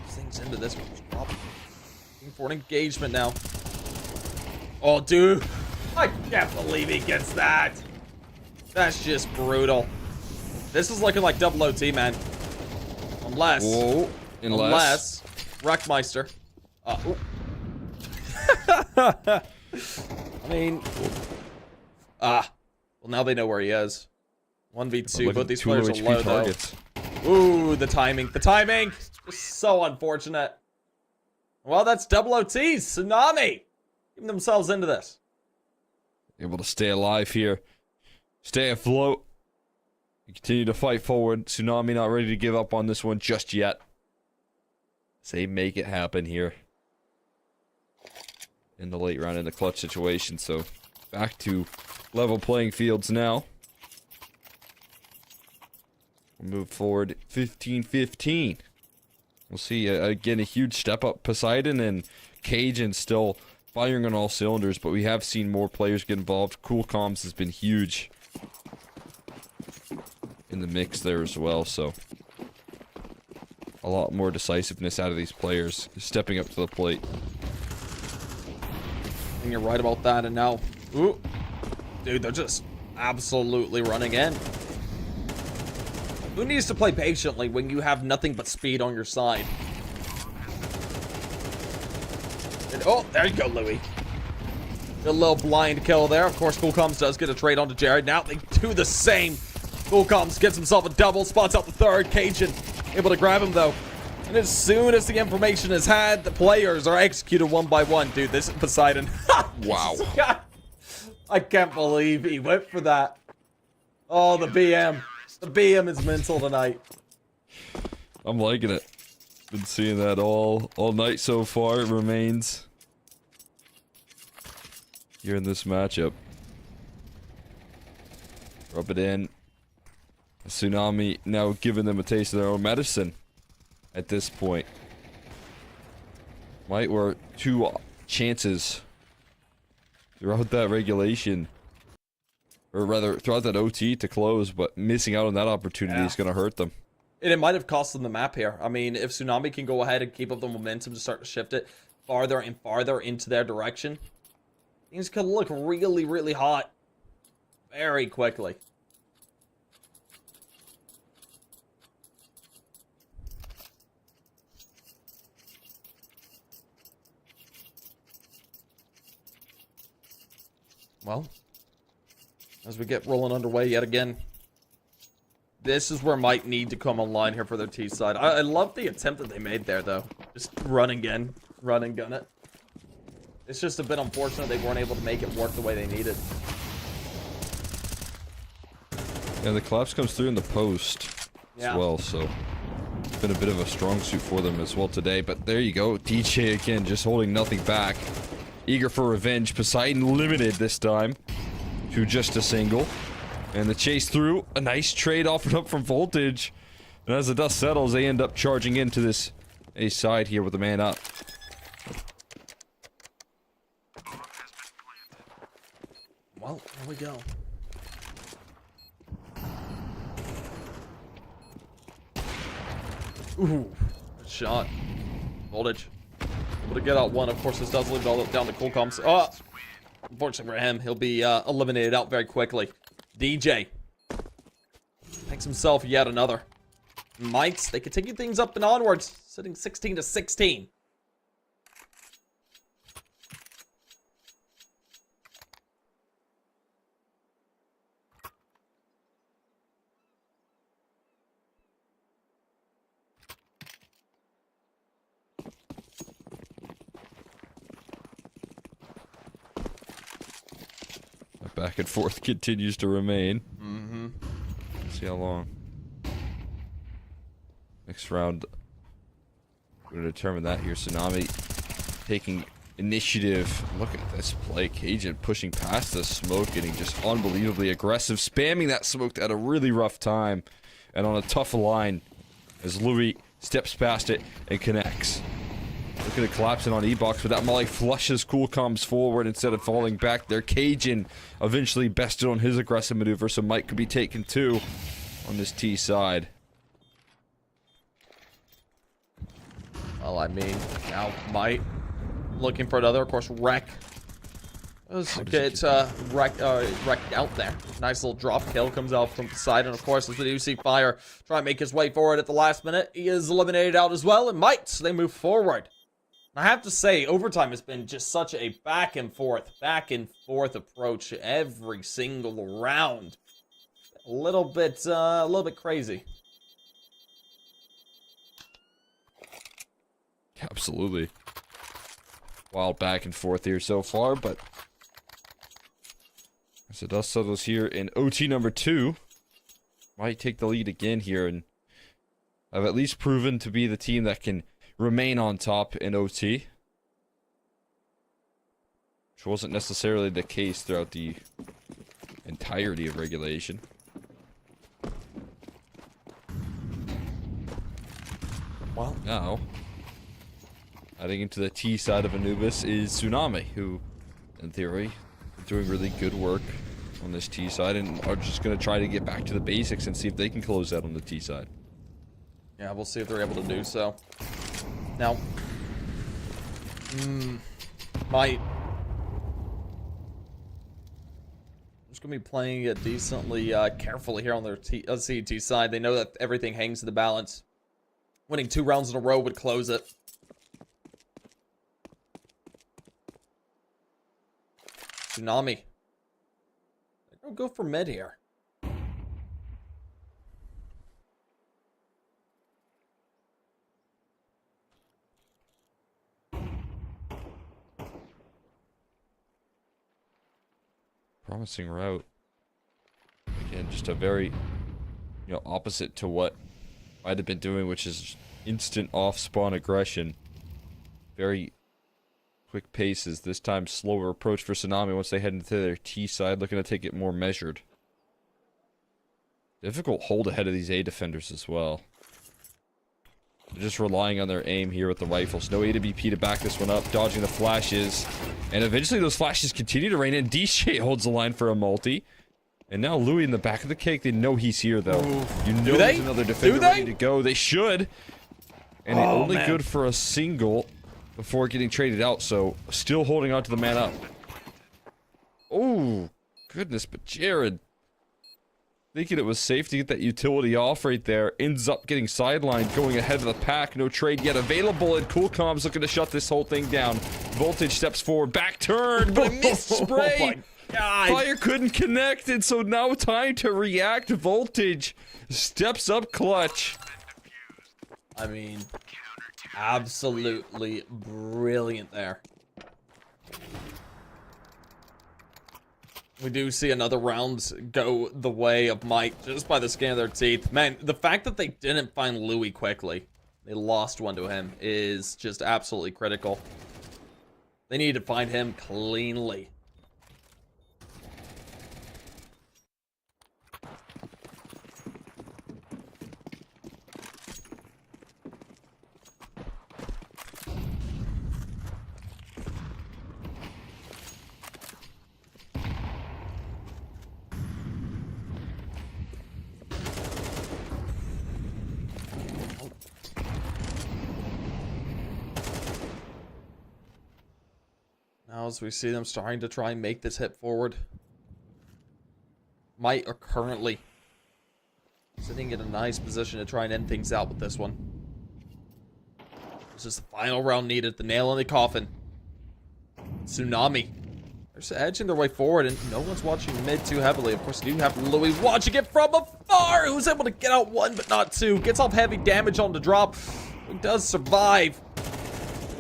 things into this one. Looking for an engagement now. Oh, dude. I can't believe he gets that. That's just brutal. This is looking like double OT, man. Unless. Whoa. Unless. Wreckmeister. I mean. Well, now they know where he is. 1v2, but these players are low, targets. Though. Ooh, the timing. The timing! Just so unfortunate. Well, that's double OTs. Tsunami! Getting themselves into this. Able to stay alive here. Stay afloat. Continue to fight forward. Tsunami not ready to give up on this one just yet. Say make it happen here. In the late round in the clutch situation, so back to level playing fields now. We'll move forward 15-15. We'll see again a huge step up. Poseidon and Cajun still firing on all cylinders, but we have seen more players get involved. Cool Comms has been huge in the mix there as well, so a lot more decisiveness out of these players stepping up to the plate. And you're right about that, and now, ooh, dude, they're just absolutely running in. Who needs to play patiently when you have nothing but speed on your side? And, oh, there you go, Louis. A little blind kill there. Of course, Cool Comms does get a trade onto Jared. Now they do the same. Cool Comms gets himself a double, spots out the third. Cajun able to grab him, though. And as soon as the information is had, the players are executed one by one. Dude, this is Poseidon. Wow. God. I can't believe he went for that. Oh, the BM. The BM is mental tonight. I'm liking it. Been seeing that all night so far. It remains here in this matchup. Rub it in. Tsunami now giving them a taste of their own medicine at this point. Might were two chances throughout that regulation, or rather throughout that OT to close, but missing out on that opportunity is going to hurt them. And it might have cost them the map here. I mean, if Tsunami can go ahead and keep up the momentum to start to shift it farther and farther into their direction, things could look really, really hot very quickly. Well, as we get rolling underway yet again, this is where might need to come online here for their T side. I love the attempt that they made there, though. Just run again, run and gun it. It's just a bit unfortunate they weren't able to make it work the way they needed. Yeah, the collapse comes through in the post as well, so it's been a bit of a strong suit for them as well today. But there you go, DJ again, just holding nothing back. Eager for revenge. Poseidon limited this time to just a single. And the chase through. A nice trade offered up from Voltage. And as the dust settles, they end up charging into this A side here with the man up. Well, here we go. Ooh, good shot. Voltage. Able to get out one. Of course, this does leave down the cool comms. Oh, unfortunately for him, he'll be eliminated out very quickly. DJ makes himself yet another. Mites, they continue things up and onwards, sitting 16 to 16. Back and forth continues to remain. Mm-hmm. Let's see how long. Next round, we're going to determine that here. Tsunami taking initiative. Look at this play. Cajun pushing past the smoke, getting just unbelievably aggressive, spamming that smoke at a really rough time and on a tough line as Louis steps past it and connects. Looking to collapse in on E-Box, but that Molly flushes Cool Comms forward instead of falling back there. Cajun eventually bested on his aggressive maneuver, so Mike could be taken too on this T side. Well, I mean, now Mike looking for another, of course, wreck. It's wrecked out there. Nice little drop kill comes out from the side, and of course, as we do see Fire try and make his way forward at the last minute, he is eliminated out as well, and Mites, they move forward. I have to say, Overtime has been just such a back and forth approach every single round. A little bit crazy. Absolutely. Wild back and forth here so far, but as the dust settles here in OT number 2, might take the lead again here, and have at least proven to be the team that can remain on top in OT, which wasn't necessarily the case throughout the entirety of regulation. Well, now, heading into the T side of Anubis is Tsunami, who, in theory, are doing really good work on this T side and are just going to try to get back to the basics and see if they can close out on the T side. Yeah, we'll see if they're able to do so. Now, might just gonna be playing it decently carefully here on their CT side. They know that everything hangs to the balance. Winning 2 rounds in a row would close it. Tsunami. They're gonna go for mid here. Promising route. Again, just a very, opposite to what I'd have been doing, which is instant off-spawn aggression. Very quick paces. This time, slower approach for Tsunami once they head into their T side, looking to take it more measured. Difficult hold ahead of these A defenders as well. They're just relying on their aim here with the rifles. No AWP to back this one up, dodging the flashes. And eventually those flashes continue to rain in. DJ holds the line for a multi. And now Louis in the back of the cake. They know he's here, though. You know there's another defender ready to go. They should. And only good for a single before getting traded out. So still holding on to the man up. Oh, goodness. But Jared, thinking it was safe to get that utility off right there, ends up getting sidelined, going ahead of the pack. No trade yet available, and Cool Comms looking to shut this whole thing down. Voltage steps forward, back turn, but a missed spray. Oh my God. Fire couldn't connect, and so now time to react. Voltage steps up clutch. I mean, absolutely brilliant there. We do see another round go the way of Mike just by the skin of their teeth. Man, the fact that they didn't find Louis quickly, they lost one to him, is just absolutely critical. They need to find him cleanly. Now as we see them starting to try and make this hit forward. Might are currently sitting in a nice position to try and end things out with this one. This is the final round needed, the nail in the coffin. Tsunami. They're edging their way forward, and no one's watching mid too heavily. Of course, you do have Louis watching it from afar, who's able to get out one, but not two. Gets off heavy damage on the drop. He does survive.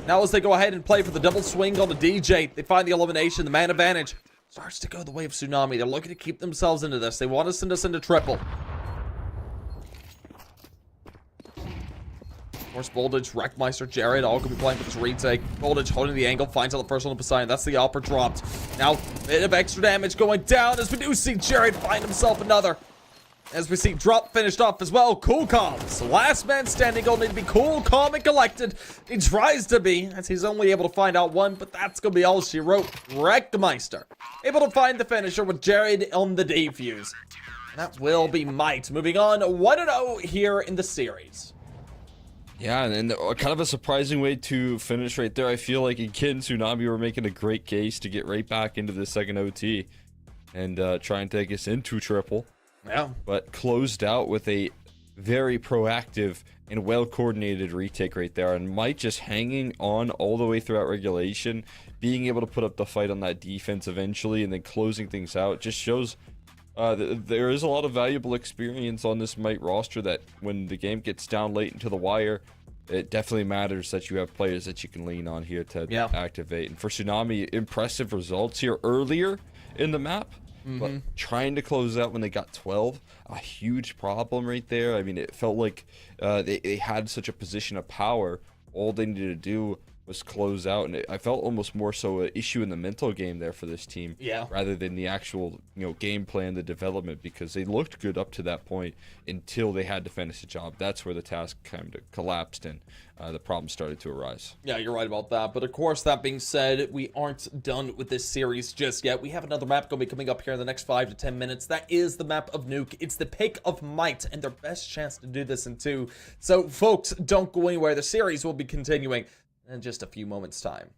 Now as they go ahead and play for the double swing on the DJ, they find the elimination, the man advantage. Starts to go the way of Tsunami. They're looking to keep themselves into this. They want to send us into triple. Of course, Voltage, Wreckmeister, Jared, all could be playing for this retake. Voltage holding the angle, finds out the first one to Poseidon. That's the upper dropped. Now, bit of extra damage going down as we do see Jared find himself another. As we see Drop finished off as well. Cool Calms. Last man standing will need to be cool, calm, and collected. He tries to be, as he's only able to find out one, but that's going to be all she wrote. Wreckmeister able to find the finisher with Jared on the defuse. That will be Might. Moving on, 1-0 here in the series. Yeah, and kind of a surprising way to finish right there. I feel like again, Tsunami were making a great case to get right back into the second OT and try and take us into triple. Yeah. But closed out with a very proactive and well-coordinated retake right there. And Might just hanging on all the way throughout regulation, being able to put up the fight on that defense eventually, and then closing things out just shows there is a lot of valuable experience on this Might roster that when the game gets down late into the wire, it definitely matters that you have players that you can lean on here to activate. And for Tsunami, impressive results here earlier in the map, but trying to close out when they got 12, a huge problem right there. I mean, it felt like they had such a position of power. All they needed to do was close out, and I felt almost more so an issue in the mental game there for this team, rather than the actual game plan, the development, because they looked good up to that point until they had to finish the job. That's where the task kind of collapsed and the problem started to arise. Yeah, you're right about that. But of course, that being said, we aren't done with this series just yet. We have another map going to be coming up here in the next 5 to 10 minutes. That is the map of Nuke. It's the pick of Might and their best chance to do this in 2. So folks, don't go anywhere. The series will be continuing in just a few moments' time.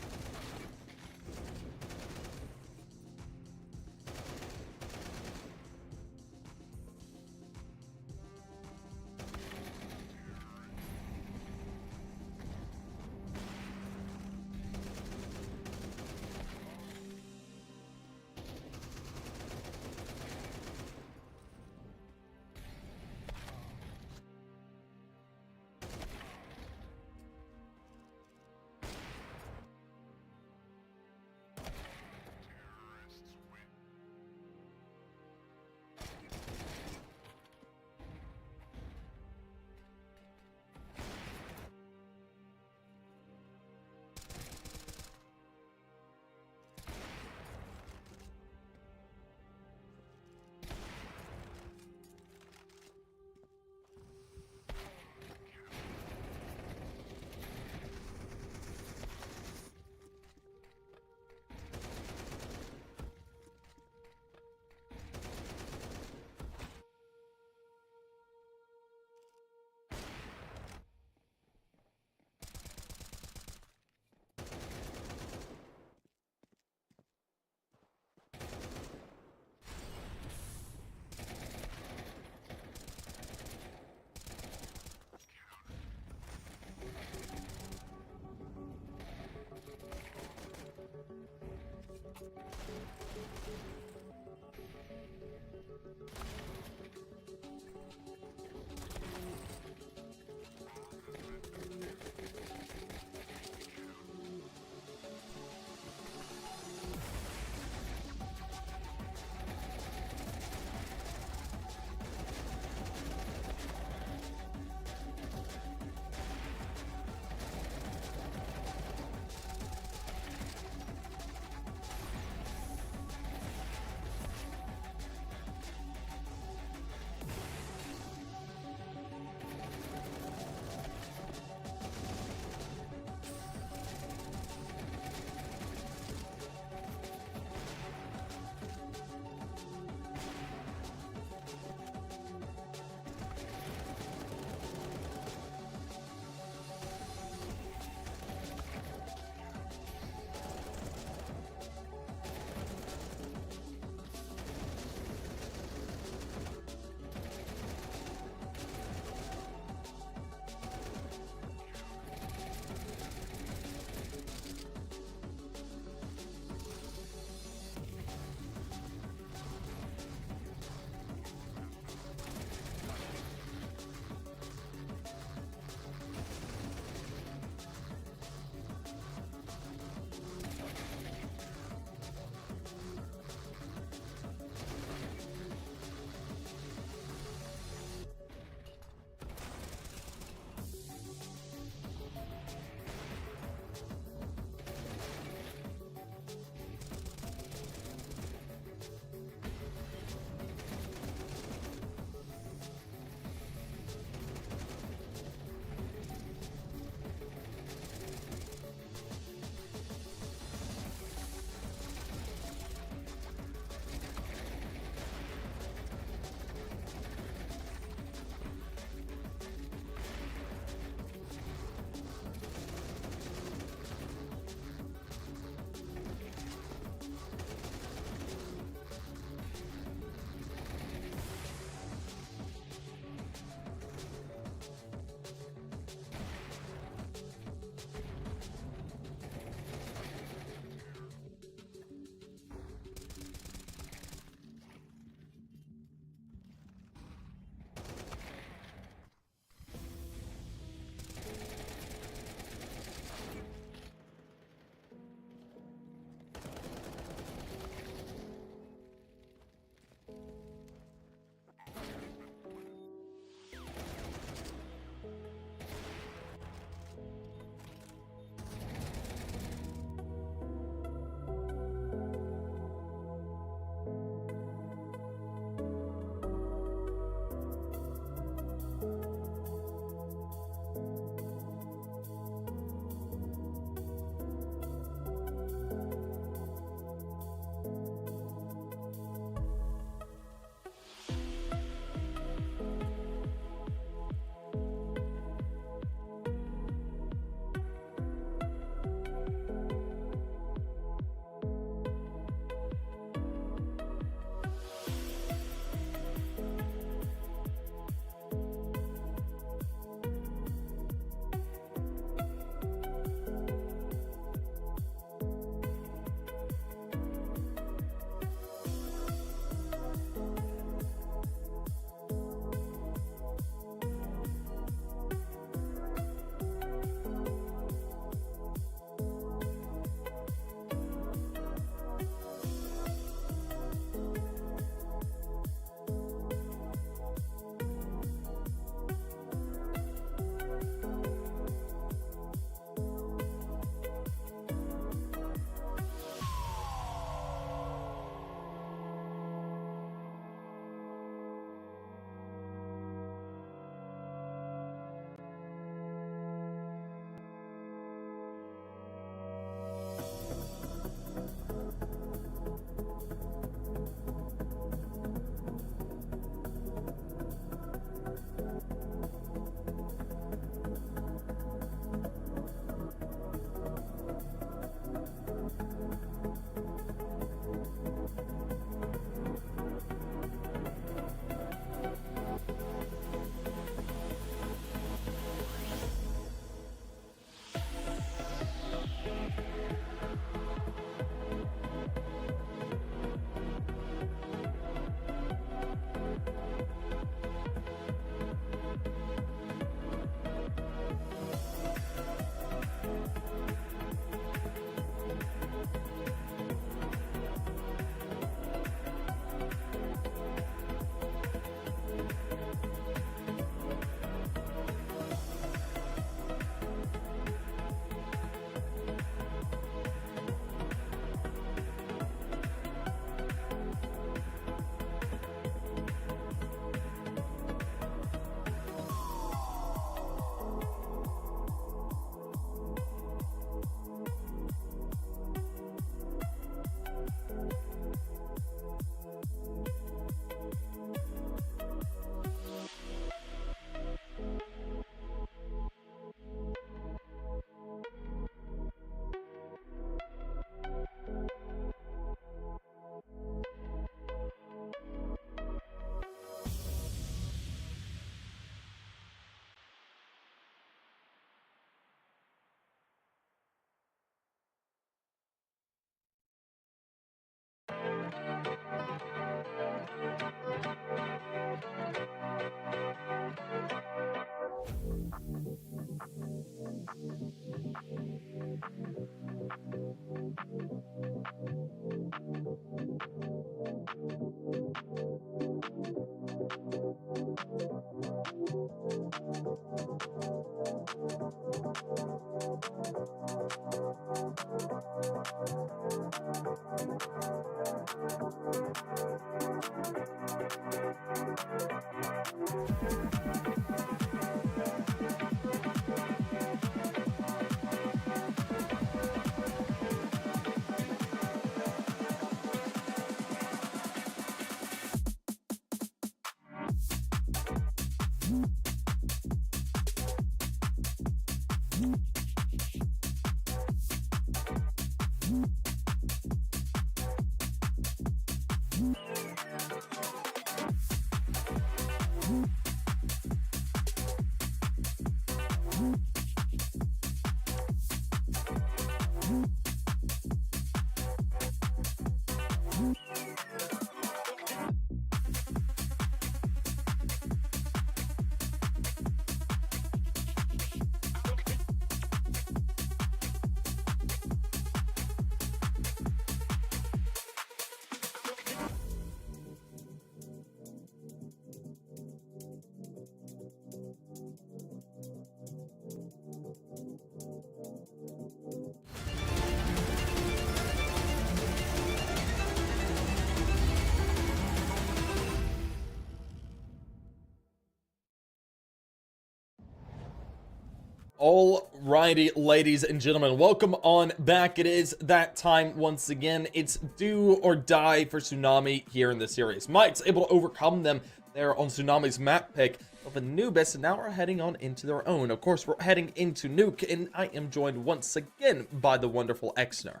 Alrighty, ladies and gentlemen, welcome on back. It is that time once again. It's do or die for Tsunami here in the series. Might's able to overcome them there on Tsunami's map pick of Anubis, and now we're heading on into their own. Of course, we're heading into Nuke, and I am joined once again by the wonderful Exner.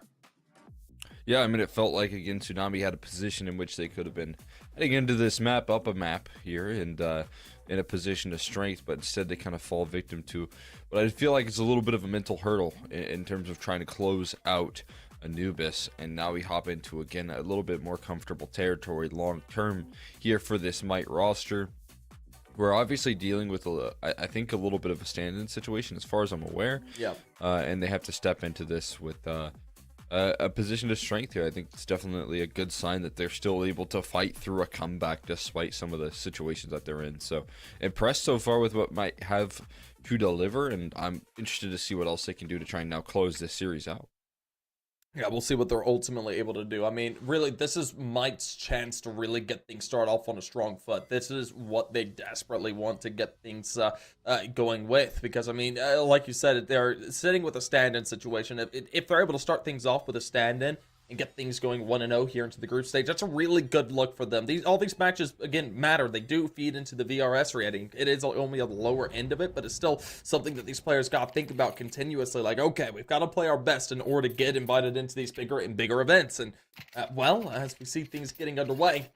Yeah, I mean, it felt like, again, Tsunami had a position in which they could have been heading into this map, up a map here, and in a position of strength, but instead they kind of fall victim to what I feel like is a little bit of a mental hurdle in terms of trying to close out Anubis, and now we hop into, again, a little bit more comfortable territory long term here for this Might roster. We're obviously dealing with, I think, a little bit of a stand-in situation as far as I'm aware. Yeah. And they have to step into this with a position of strength here. I think it's definitely a good sign that they're still able to fight through a comeback despite some of the situations that they're in. So impressed so far with what Might have to deliver, and I'm interested to see what else they can do to try and now close this series out. Yeah, we'll see what they're ultimately able to do. I mean, really, this is Might's chance to really get things started off on a strong foot. This is what they desperately want to get things going with. Because, I mean, like you said, they're sitting with a stand-in situation. If they're able to start things off with a stand-in and get things going 1-0 here into the group stage, that's a really good look for them. All these matches, again, matter. They do feed into the VRS rating. It is only on the lower end of it, but it's still something that these players got to think about continuously. Like, okay, we've got to play our best in order to get invited into these bigger and bigger events. And, well, as we see things getting underway,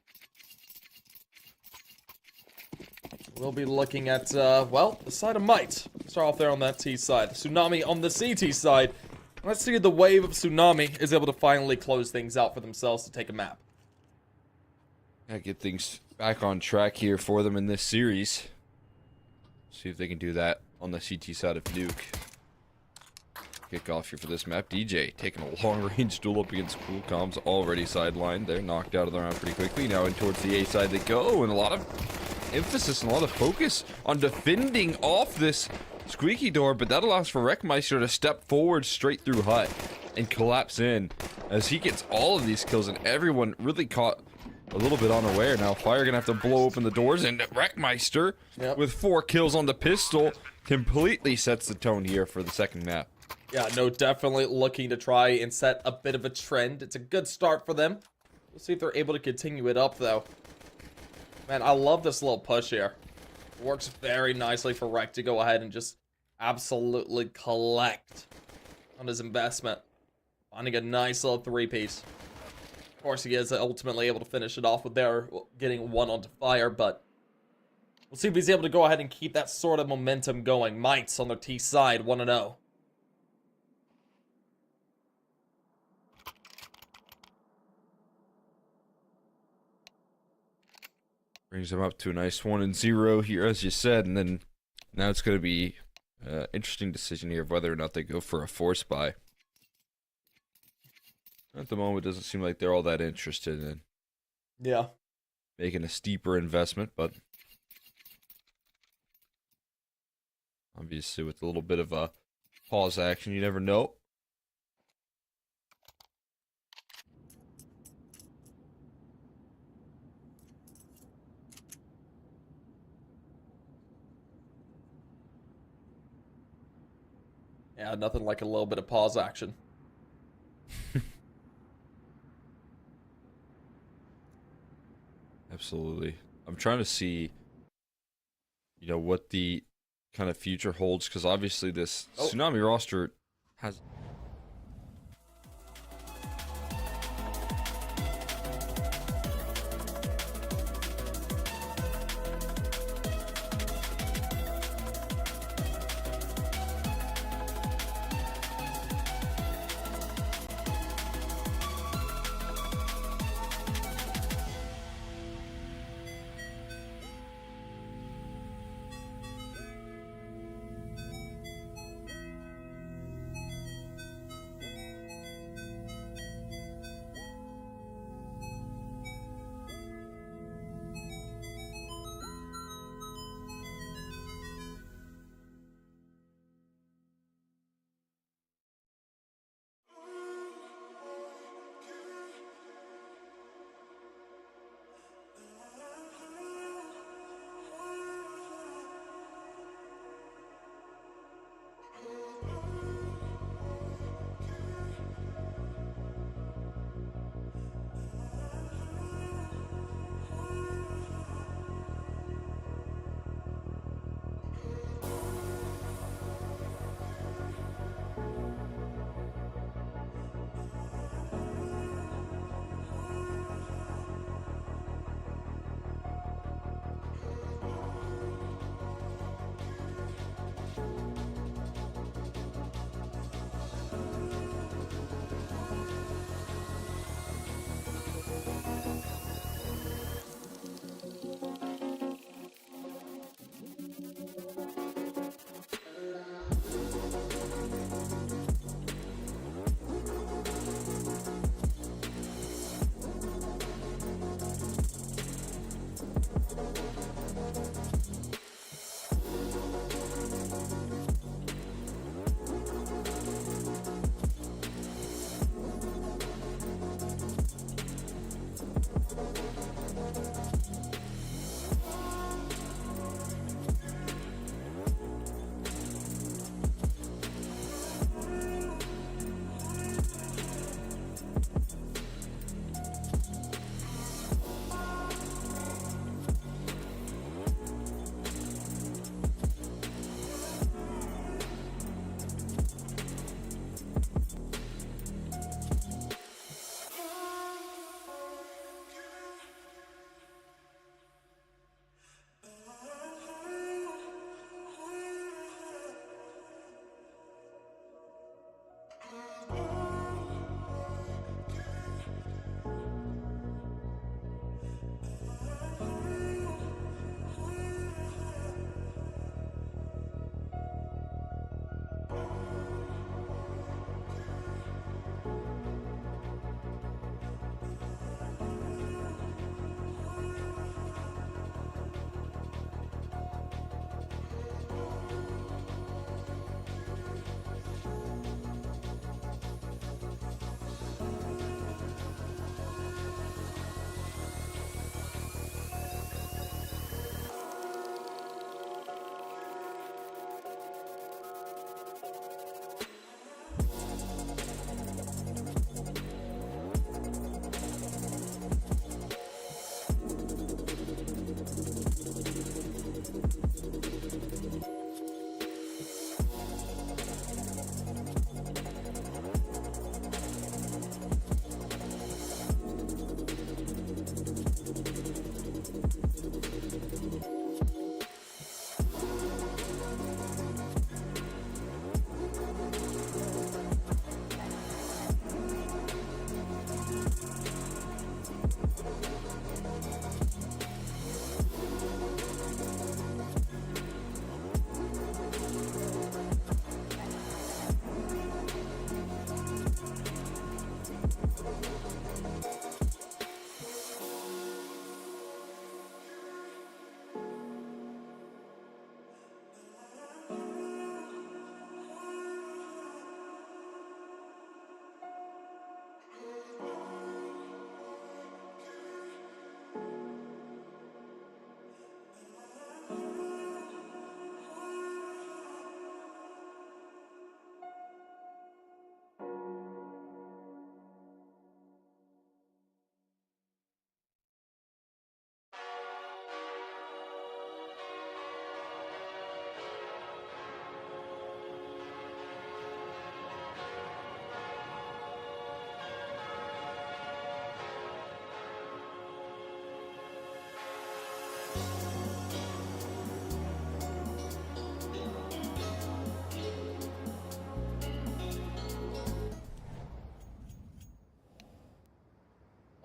we'll be looking at, well, the side of Might. Start off there on that T side. Tsunami on the CT side. Let's see if the wave of Tsunami is able to finally close things out for themselves to take a map. Yeah, get things back on track here for them in this series. See if they can do that on the CT side of Nuke. Kick off here for this map. DJ taking a long-range duel up against Cool Comms, already sidelined. They're knocked out of the round pretty quickly. Now in towards the A side they go, and a lot of emphasis and a lot of focus on defending off this squeaky door, but that allows for Wreckmeister to step forward straight through hut and collapse in as he gets all of these kills, and everyone really caught a little bit unaware. Now Fire gonna have to blow open the doors, and Wreckmeister with 4 kills on the pistol completely sets the tone here for the second map. Yeah, no, definitely looking to try and set a bit of a trend. It's a good start for them. We'll see if they're able to continue it up, though. Man, I love this little push here. Works very nicely for Wreck to go ahead and just absolutely collect on his investment. Finding a nice little 3-piece. Of course, he is ultimately able to finish it off with their getting 1 onto Fire, but we'll see if he's able to go ahead and keep that sort of momentum going. Mites on their T side, 1-0. Brings them up to a nice 1-0 here, as you said, and then now it's going to be an interesting decision here of whether or not they go for a force buy. At the moment, it doesn't seem like they're all that interested in making a steeper investment, but obviously with a little bit of a pause action, you never know. Yeah, nothing like a little bit of pause action. Absolutely. I'm trying to see, what the kind of future holds, because obviously this Tsunami roster has.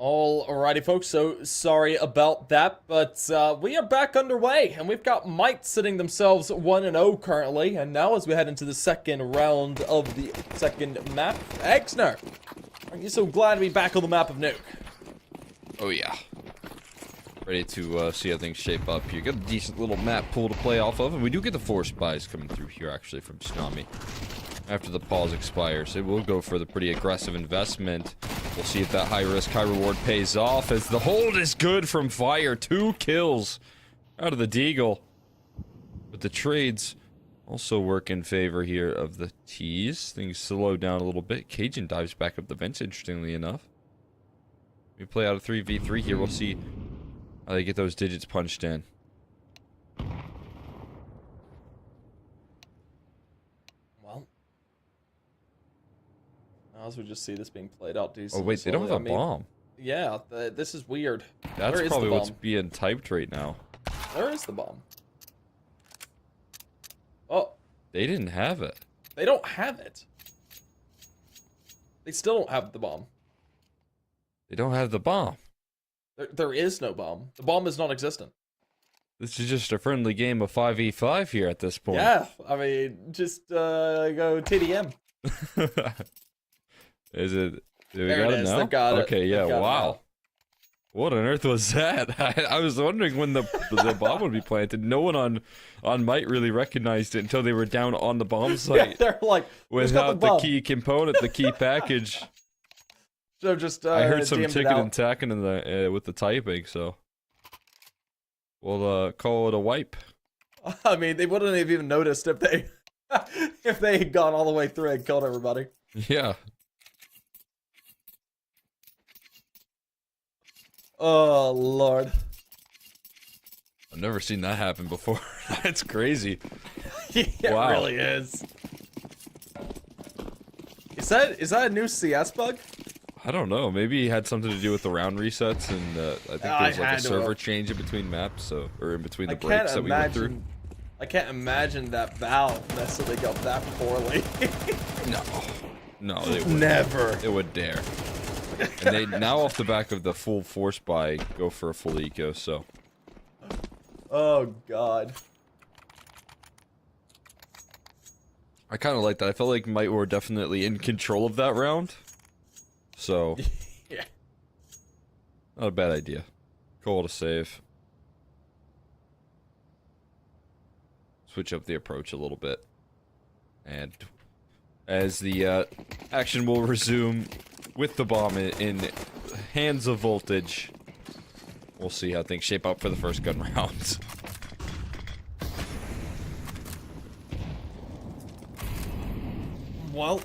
Alrighty, folks, so sorry about that, but we are back underway, and we've got Might sitting themselves 1-0 currently, and now as we head into the second round of the second map, Exner, aren't you so glad to be back on the map of Nuke? Oh yeah. Ready to see how things shape up here. Got a decent little map pool to play off of, and we do get the 4 spies coming through here, actually, from Tsunami. After the pause expires, it will go for the pretty aggressive investment. We'll see if that high risk, high reward pays off, as the hold is good from Fire. 2 kills out of the Deagle. But the trades also work in favor here of the T's. Things slow down a little bit. Cajun dives back up the vents, interestingly enough. We play out a 3v3 here. We'll see how they get those digits punched in. Well, as we just see this being played out decently. Oh wait, they don't have a bomb. Yeah, this is weird. That's probably what's being typed right now. Where is the bomb? Oh. They didn't have it. They don't have it. They still don't have the bomb. They don't have the bomb. There is no bomb. The bomb is non-existent. This is just a friendly game of 5v5 here at this point. Yeah, I mean, just go TDM. Is it? Do we there got it it is. now? They've got it. Okay, yeah, wow. What on earth was that? I was wondering when the bomb would be planted. No one on Might really recognized it until they were down on the bomb site. Yeah, they're like, without the key component, the key package. So just I heard some ticking and tacking in the with the typing, so we'll call it a wipe. I mean, they wouldn't have even noticed if they if they had gone all the way through and killed everybody. Yeah. Oh Lord. I've never seen that happen before. That's crazy. It wow. really is. Is that a new CS bug? I don't know. Maybe it had something to do with the round resets, and I think there's like a server change in between maps, so or in between the breaks that we went through. I can't imagine that Valve messed something up that poorly. No, they wouldn't. Never. They would dare. And they now off the back of the full force buy go for a full eco. So. Oh God. I kind of like that. I felt like Might were definitely in control of that round. So, yeah, not a bad idea. Call to save. Switch up the approach a little bit. And as the action will resume with the bomb in hands of Voltage, we'll see how things shape up for the first gun rounds. Well.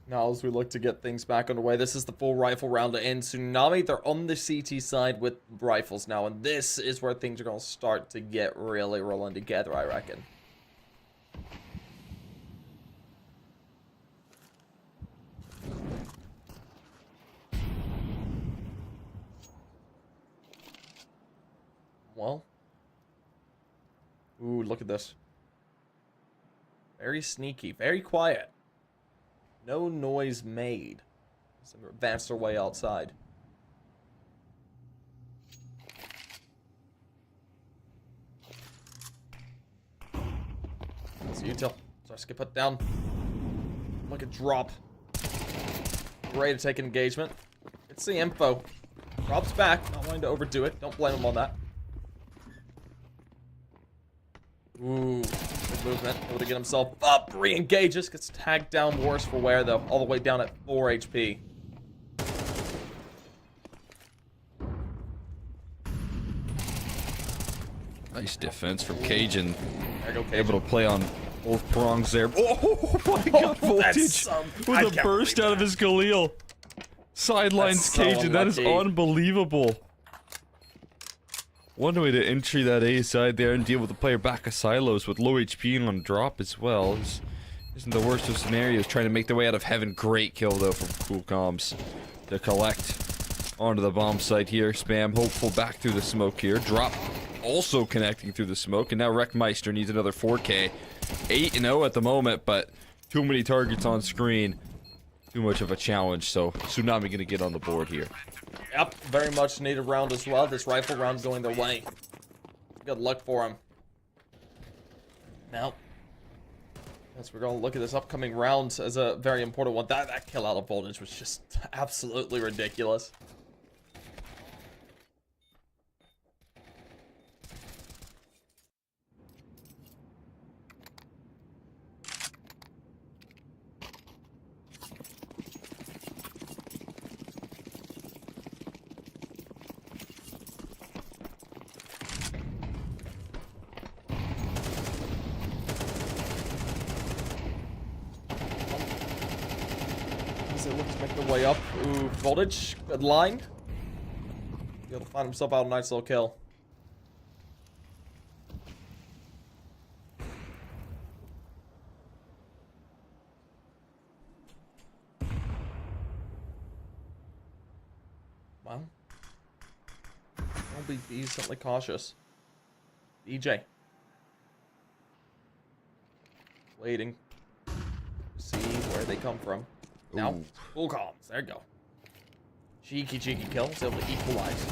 Now, as we look to get things back underway, this is the full rifle round in Tsunami. They're on the CT side with rifles now, and this is where things are going to start to get really rolling together, I reckon. Well. Ooh, look at this. Very sneaky, very quiet. No noise made. So we advanced our way outside. That's util. So I skip it down. Look at drop. Ready to take engagement. It's the info. Drop's back. Not wanting to overdo it. Don't blame him on that. Ooh, good movement. Able to get himself up, re-engages, gets tagged down worse for wear though, all the way down at 4 HP. Nice defense from Cajun. There you go, Cajun. Able to play on both prongs there. Oh my God, Voltage with a burst out of his Galil. Sidelines Cajun, that is unbelievable. One way to entry that A side there and deal with the player back of silos with low HP and on drop as well. Isn't the worst of scenarios. Trying to make their way out of heaven. Great kill though from Cool Comms to collect onto the bomb site here. Spam hopeful back through the smoke here. Drop also connecting through the smoke, and now Wreckmeister needs another 4K. 8-0 at the moment, but too many targets on screen. too much of a challenge, so Tsunami gonna get on the board here. Yep, very much needed round as well. This rifle round going their way. Good luck for him. Now, as we're going to look at this upcoming round as a very important one. That kill out of voltage was just absolutely ridiculous. They look to make their way up. Ooh, voltage. Good line. Be able to find himself out a nice little kill. Well, I'll be decently cautious. DJ. Waiting. See where they come from. Now, full comms. There you go. Cheeky kill. It's able to equalize.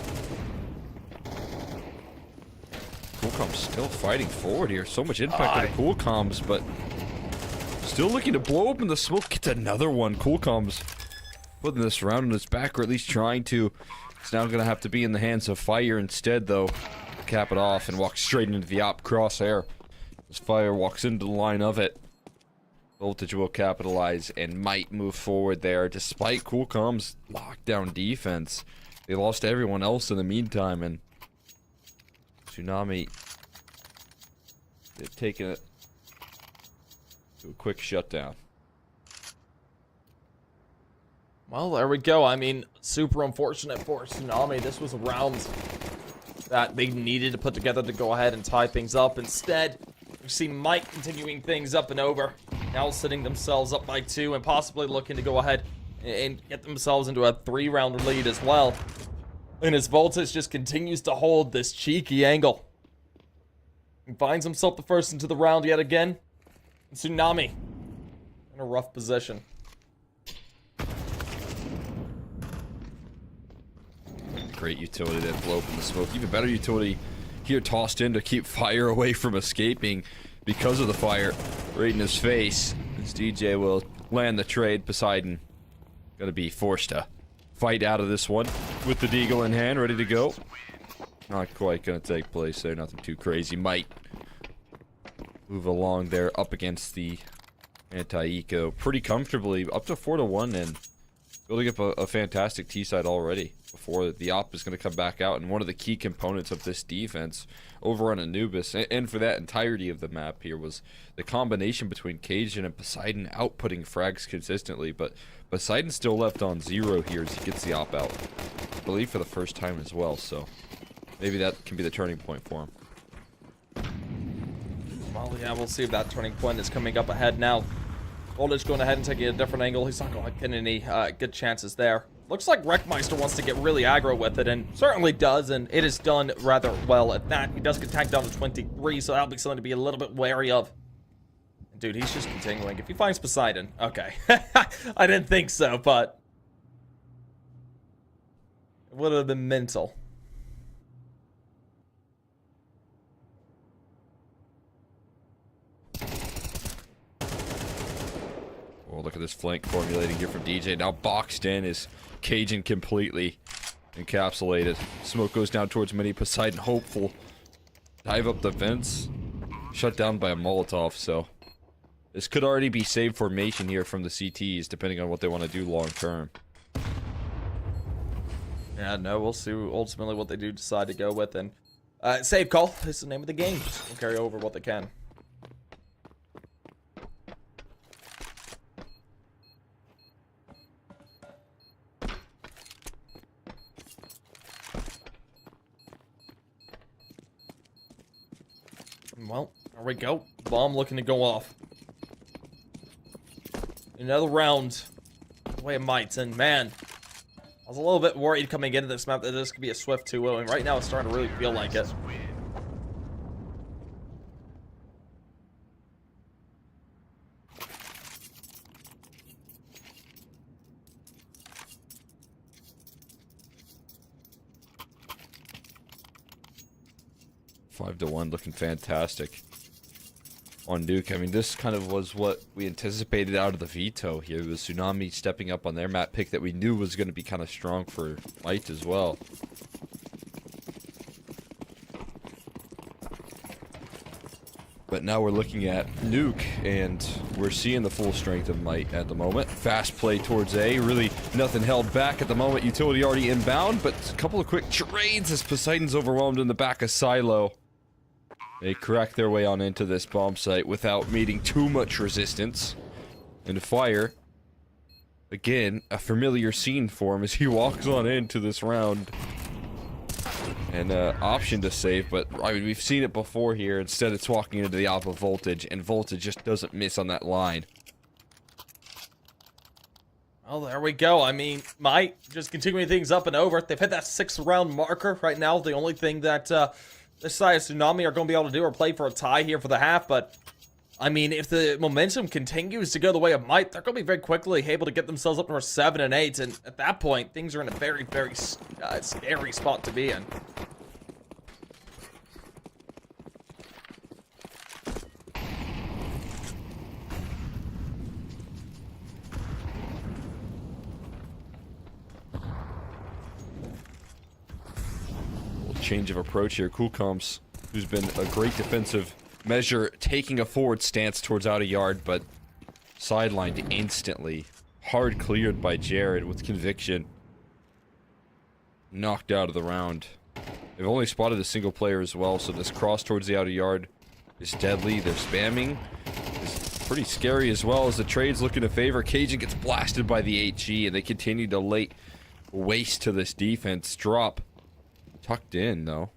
Cool Comms still fighting forward here. So much impact on the Cool Comms, but still looking to blow open the smoke. Gets another one. Cool Comms putting this round on his back, or at least trying to. It's now going to have to be in the hands of Fire instead, though. Cap it off and walk straight into the op crosshair. As Fire walks into the line of it. Voltage will capitalize and might move forward there, despite Cool Comms' lockdown defense. They lost everyone else in the meantime, and Tsunami, they've taken it to a quick shutdown. Well, there we go. I mean, super unfortunate for Tsunami. This was a round that they needed to put together to go ahead and tie things up. Instead, we see Mike continuing things up and over. Now sitting themselves up by 2 and possibly looking to go ahead and get themselves into a 3-round lead as well. And as Voltage just continues to hold this cheeky angle. He finds himself the first into the round yet again. And Tsunami in a rough position. Great utility that blow open the smoke. Even better utility here tossed in to keep Fire away from escaping because of the fire right in his face. As DJ will land the trade, Poseidon gonna be forced to fight out of this one with the deagle in hand, ready to go. Not quite gonna take place there, nothing too crazy. Might move along there up against the anti-eco pretty comfortably, up to 4-1, and building up a fantastic T-side already before the op is going to come back out. And one of the key components of this defense over on Anubis, and for that entirety of the map here, was the combination between Cajun and Poseidon outputting frags consistently. But Poseidon still left on 0 here as he gets the op out, I believe for the first time as well, so maybe that can be the turning point for him. Well, yeah, we'll see if that turning point is coming up ahead now. Voltage going ahead and taking a different angle. He's not going to get any good chances there. Looks like Wreckmeister wants to get really aggro with it, and certainly does, and it is done rather well at that. He does get tagged down to 23, so that'll be something to be a little bit wary of. Dude, he's just continuing. If he finds Poseidon, okay. I didn't think so, but it would have been mental. Oh, look at this flank formulating here from DJ. Now boxed in is Cajun completely encapsulated. Smoke goes down towards mini. Poseidon hopeful. Dive up the vents. Shut down by a Molotov, so this could already be save formation here from the CTs, depending on what they want to do long term. Yeah, no, we'll see ultimately what they do decide to go with, and save call is the name of the game. We'll carry over what they can. Well, there we go. Bomb looking to go off. Another round. The way it might. And man, I was a little bit worried coming into this map that this could be a swift 2-0. And right now it's starting to really feel like it. 5-1, looking fantastic on Nuke. I mean, this kind of was what we anticipated out of the veto here. With Tsunami stepping up on their map pick that we knew was going to be kind of strong for Might as well. But now we're looking at Nuke, and we're seeing the full strength of Might at the moment. Fast play towards A, really nothing held back at the moment. Utility already inbound, but a couple of quick trades as Poseidon's overwhelmed in the back of Silo. They crack their way on into this bomb site without meeting too much resistance. And Fire, again, a familiar scene for him as he walks on into this round. And option to save, but I mean, we've seen it before here. Instead, it's walking into the alpha Voltage, and Voltage just doesn't miss on that line. Well, there we go. I mean, Might just continuing things up and over. They've hit that 6th round marker right now. The only thing that this side of Tsunami are going to be able to do are play for a tie here for the half, but I mean, if the momentum continues to go the way of Might, they're going to be very quickly able to get themselves up to 7 and 8, and at that point, things are in a very, very scary spot to be in. Change of approach here. Coolcoms, who's been a great defensive measure, taking a forward stance towards out of yard, but sidelined instantly. Hard cleared by Jared with conviction. Knocked out of the round. They've only spotted a single player as well, so this cross towards the outer yard is deadly. They're spamming. It's pretty scary as well as the trade's looking to favor. Cajun gets blasted by the HE, and they continue to late waste to this defense. Drop. Tucked in, though.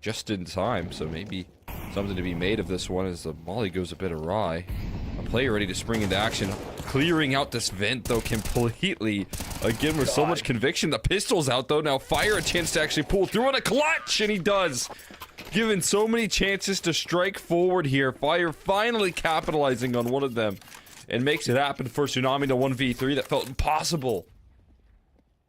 Just in time, so maybe something to be made of this one as the molly goes a bit awry. A player ready to spring into action. Clearing out this vent, though, completely. Again, with so much conviction. The pistol's out, though. Now Fire a chance to actually pull through in a clutch, and he does. Given so many chances to strike forward here. Fire finally capitalizing on one of them. And makes it happen for Tsunami to 1v3 that felt impossible.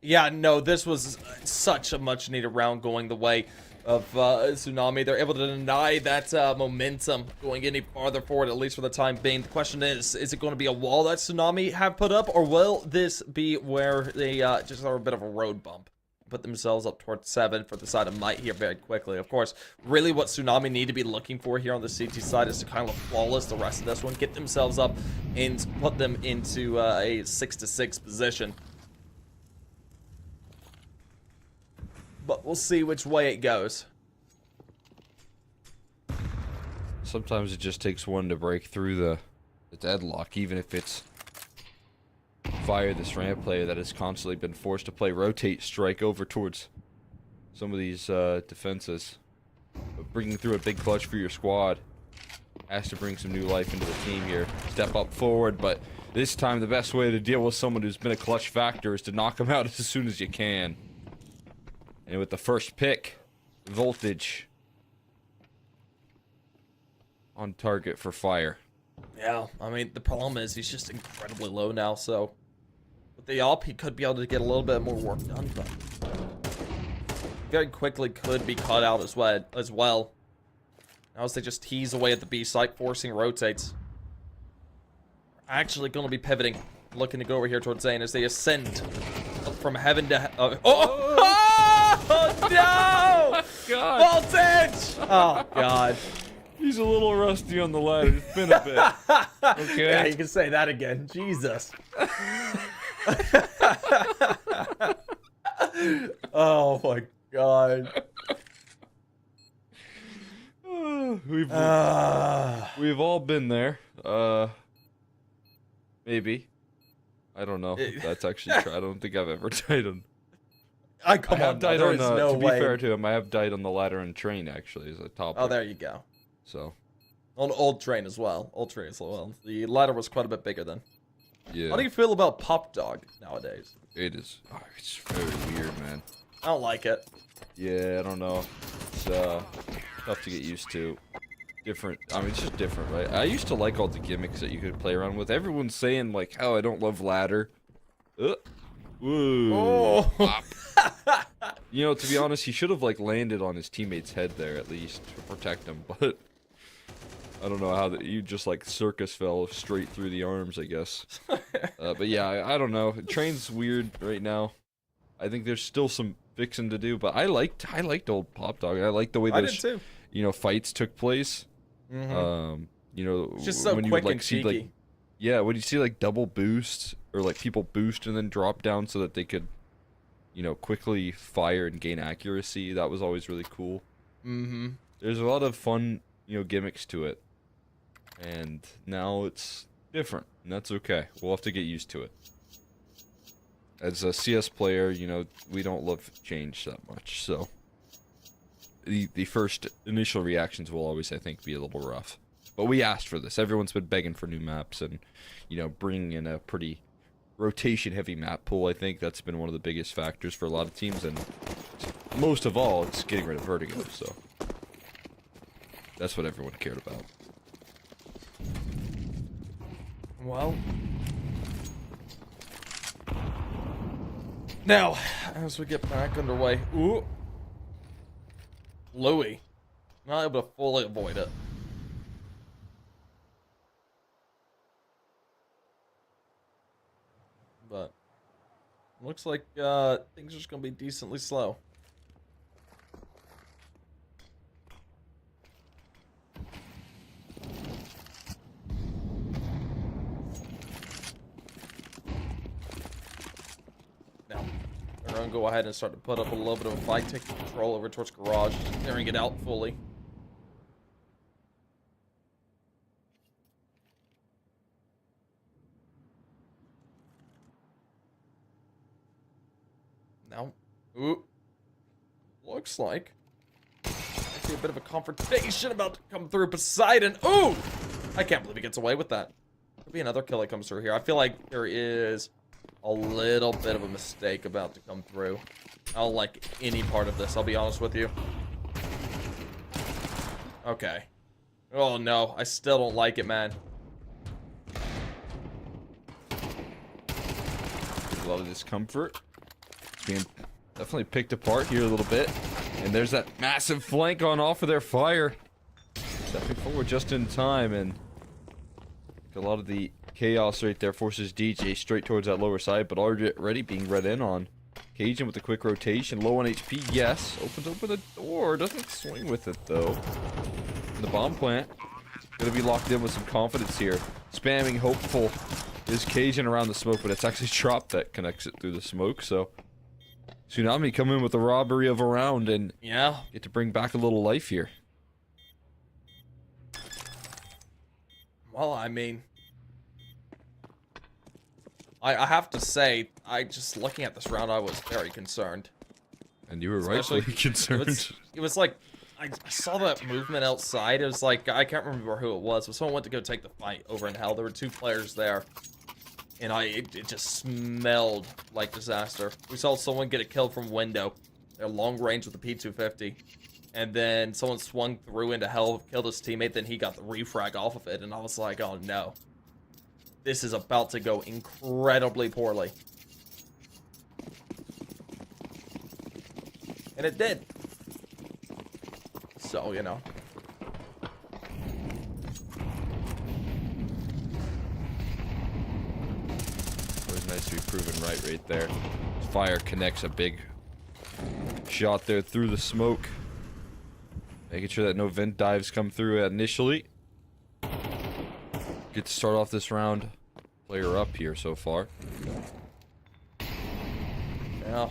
Yeah, no, this was such a much-needed round going the way of Tsunami. They're able to deny that momentum going any farther forward, at least for the time being. The question is it going to be a wall that Tsunami have put up, or will this be where they just throw a bit of a road bump? Put themselves up towards 7 for the side of Might here very quickly. Of course, really what Tsunami need to be looking for here on the CT side is to kind of flawless the rest of this one, get themselves up and put them into a 6-6 position. But we'll see which way it goes. Sometimes it just takes one to break through the deadlock, even if it's Fire, this ramp player that has constantly been forced to play rotate strike over towards some of these defenses. But bringing through a big clutch for your squad has to bring some new life into the team here. Step up forward, but this time the best way to deal with someone who's been a clutch factor is to knock them out as soon as you can. And with the first pick, Voltage on target for Fire. Yeah, I mean, the problem is he's just incredibly low now, so with the AWP, he could be able to get a little bit more work done, but very quickly could be caught out as well. Now as they just tease away at the B site, forcing rotates. Actually going to be pivoting, looking to go over here towards Zane as they ascend from heaven to Oh no! God. Voltage! Oh god. He's a little rusty on the ladder. It's been a bit. Okay. Yeah, you can say that again. Jesus. Oh my god. We've all been there. Maybe. I don't know. That's actually true. I don't think I've ever died on. I have died on. No to be way. fair to him, I have died on the ladder and train actually as a top. Oh, there you go. So. On old train as well. Old train as well. The ladder was quite a bit bigger then. Yeah. How do you feel about Pop Dog nowadays? It is. Oh, it's very weird, man. I don't like it. Yeah, I don't know. It's tough to get used to. Different. I mean, it's just different, right? I used to like all the gimmicks that you could play around with. Everyone's saying like, "Oh, I don't love ladder." Woo. Oh. You know, to be honest, he should have like landed on his teammate's head there at least to protect him, but I don't know how that you just like circus fell straight through the arms, I guess. But yeah, I don't know. Train's weird right now. I think there's still some fixing to do, but I liked old Pop Dog. I liked the way those too. You know, fights took place. Mm-hmm. You know, It's just so when you quick would like and see cheeky. like yeah, when you see like double boosts or like people boost and then drop down so that they could, you know, quickly fire and gain accuracy, that was always really cool. Mm-hmm. There's a lot of fun, you know, gimmicks to it. And now it's different, and that's okay. We'll have to get used to it. As a CS player, you know, we don't love change that much, so the first initial reactions will always, I think, be a little rough. But we asked for this. Everyone's been begging for new maps and, you know, bringing in a pretty rotation-heavy map pool. I think that's been one of the biggest factors for a lot of teams, and most of all, it's getting rid of Vertigo, so that's what everyone cared about. Well, now, as we get back underway, ooh, Louis, not able to fully avoid it. But, looks like things are just going to be decently slow. Now, they're going to go ahead and start to put up a little bit of a fight, take control over towards Garage, clearing it out fully. Now, ooh, looks like I see a bit of a confrontation about to come through. Poseidon, ooh, I can't believe he gets away with that. Could be another kill that comes through here. I feel like there is a little bit of a mistake about to come through. I don't like any part of this, I'll be honest with you. Okay. Oh no, I still don't like it, man. A lot of discomfort. It's being definitely picked apart here a little bit. And there's that massive flank on off of their fire. Stepping forward just in time, and a lot of the chaos right there forces DJ straight towards that lower side, but already being read in on. Cajun with a quick rotation, low on HP, yes. Opens open the door, doesn't swing with it though. And the bomb plant, gonna be locked in with some confidence here. Spamming hopeful is Cajun around the smoke, but it's actually Trop that connects it through the smoke, so Tsunami come in with the robbery of a round and Yeah. get to bring back a little life here. Well, I mean, I have to say, just looking at this round, I was very concerned. And you were rightfully concerned. It was like, I saw that movement outside. It was like, I can't remember who it was, but someone went to go take the fight over in hell. There were two players there. And it just smelled like disaster. We saw someone get a kill from window at long range with the P250. And then someone swung through into hell, killed his teammate, then he got the refrag off of it. And I was like, oh no. This is about to go incredibly poorly. And it did. So, you know. Always nice to be proven right there. Fire connects a big shot there through the smoke. Making sure that no vent dives come through initially. Get to start off this round. Player up here so far. Yeah.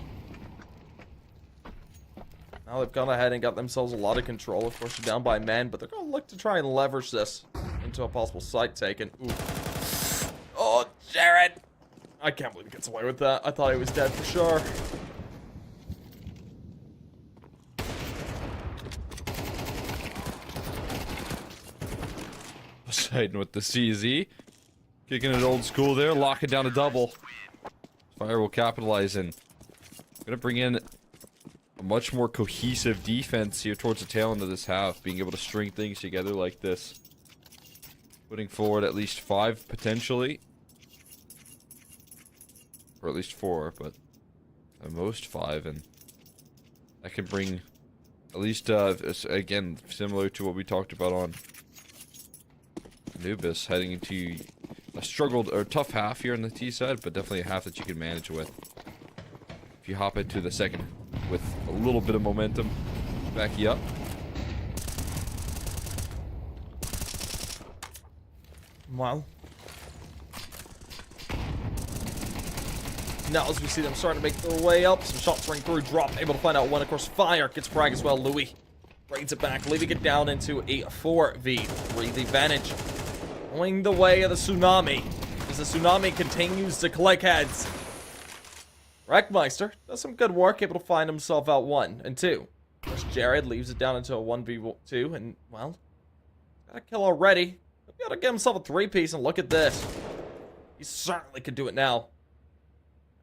Now they've gone ahead and got themselves a lot of control. Of course, they're down by men, but they're going to look to try and leverage this into a possible site taken. Ooh. Oh, Jared! I can't believe he gets away with that. I thought he was dead for sure. Poseidon with the CZ. Kicking it old school there, locking down a double. Fire will capitalize and gonna bring in a much more cohesive defense here towards the tail end of this half, being able to string things together like this. Putting forward at least 5 potentially. Or at least 4, but at most 5, and that can bring, at least, again, similar to what we talked about on Anubis, heading into a struggled or tough half here on the T side, but definitely a half that you can manage with. If you hop into the second with a little bit of momentum, back you up. Well, now as we see them starting to make their way up, some shots ring through, drop, able to find out one. Of course, fire gets frag as well. Louis brings it back, leaving it down into a 4v3. The advantage going the way of the Tsunami as the Tsunami continues to collect heads. Wreckmeister does some good work, able to find himself out 1 and 2. Of course, Jared leaves it down into a 1v2, and, well, got a kill already. He'll be able to get himself a 3-piece, and look at this. He certainly could do it now.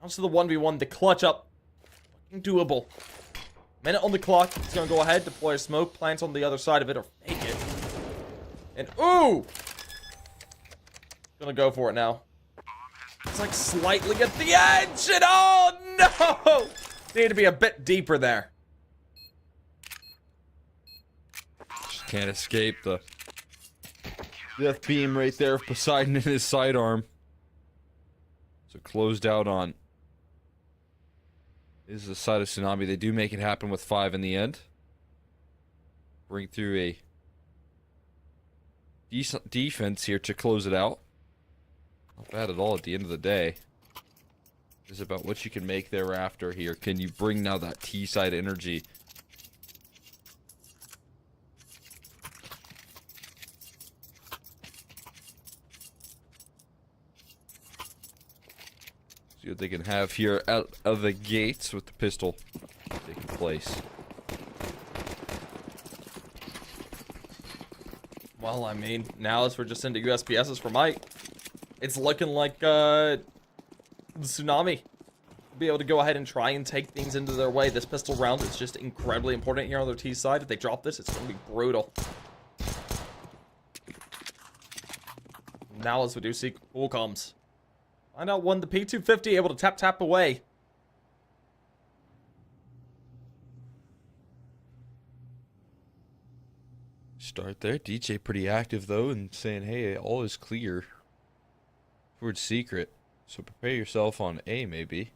Down to the 1v1, the clutch up. Looking doable. Minute on the clock. He's going to go ahead, deploy a smoke, plant on the other side of it, or fake it. And, ooh! Gonna go for it now. It's like slightly at the edge, and oh no! Need to be a bit deeper there. Just can't escape the death beam right there of Poseidon in his sidearm. So closed out on. This is the side of Tsunami. They do make it happen with 5 in the end. Bring through a decent defense here to close it out. Not bad at all at the end of the day. It's about what you can make thereafter here. Can you bring now that T-side energy? See what they can have here out of the gates with the pistol taking place. Well, I mean, now as we're just into USPSs for Mike, it's looking like the Tsunami will be able to go ahead and try and take things into their way. This pistol round is just incredibly important here on their T side. If they drop this, it's going to be brutal. Now as we do see cool comes. Find out when the P250 able to tap away. Start there. DJ pretty active though and saying, hey, all is clear. Towards secret. So prepare yourself on A maybe.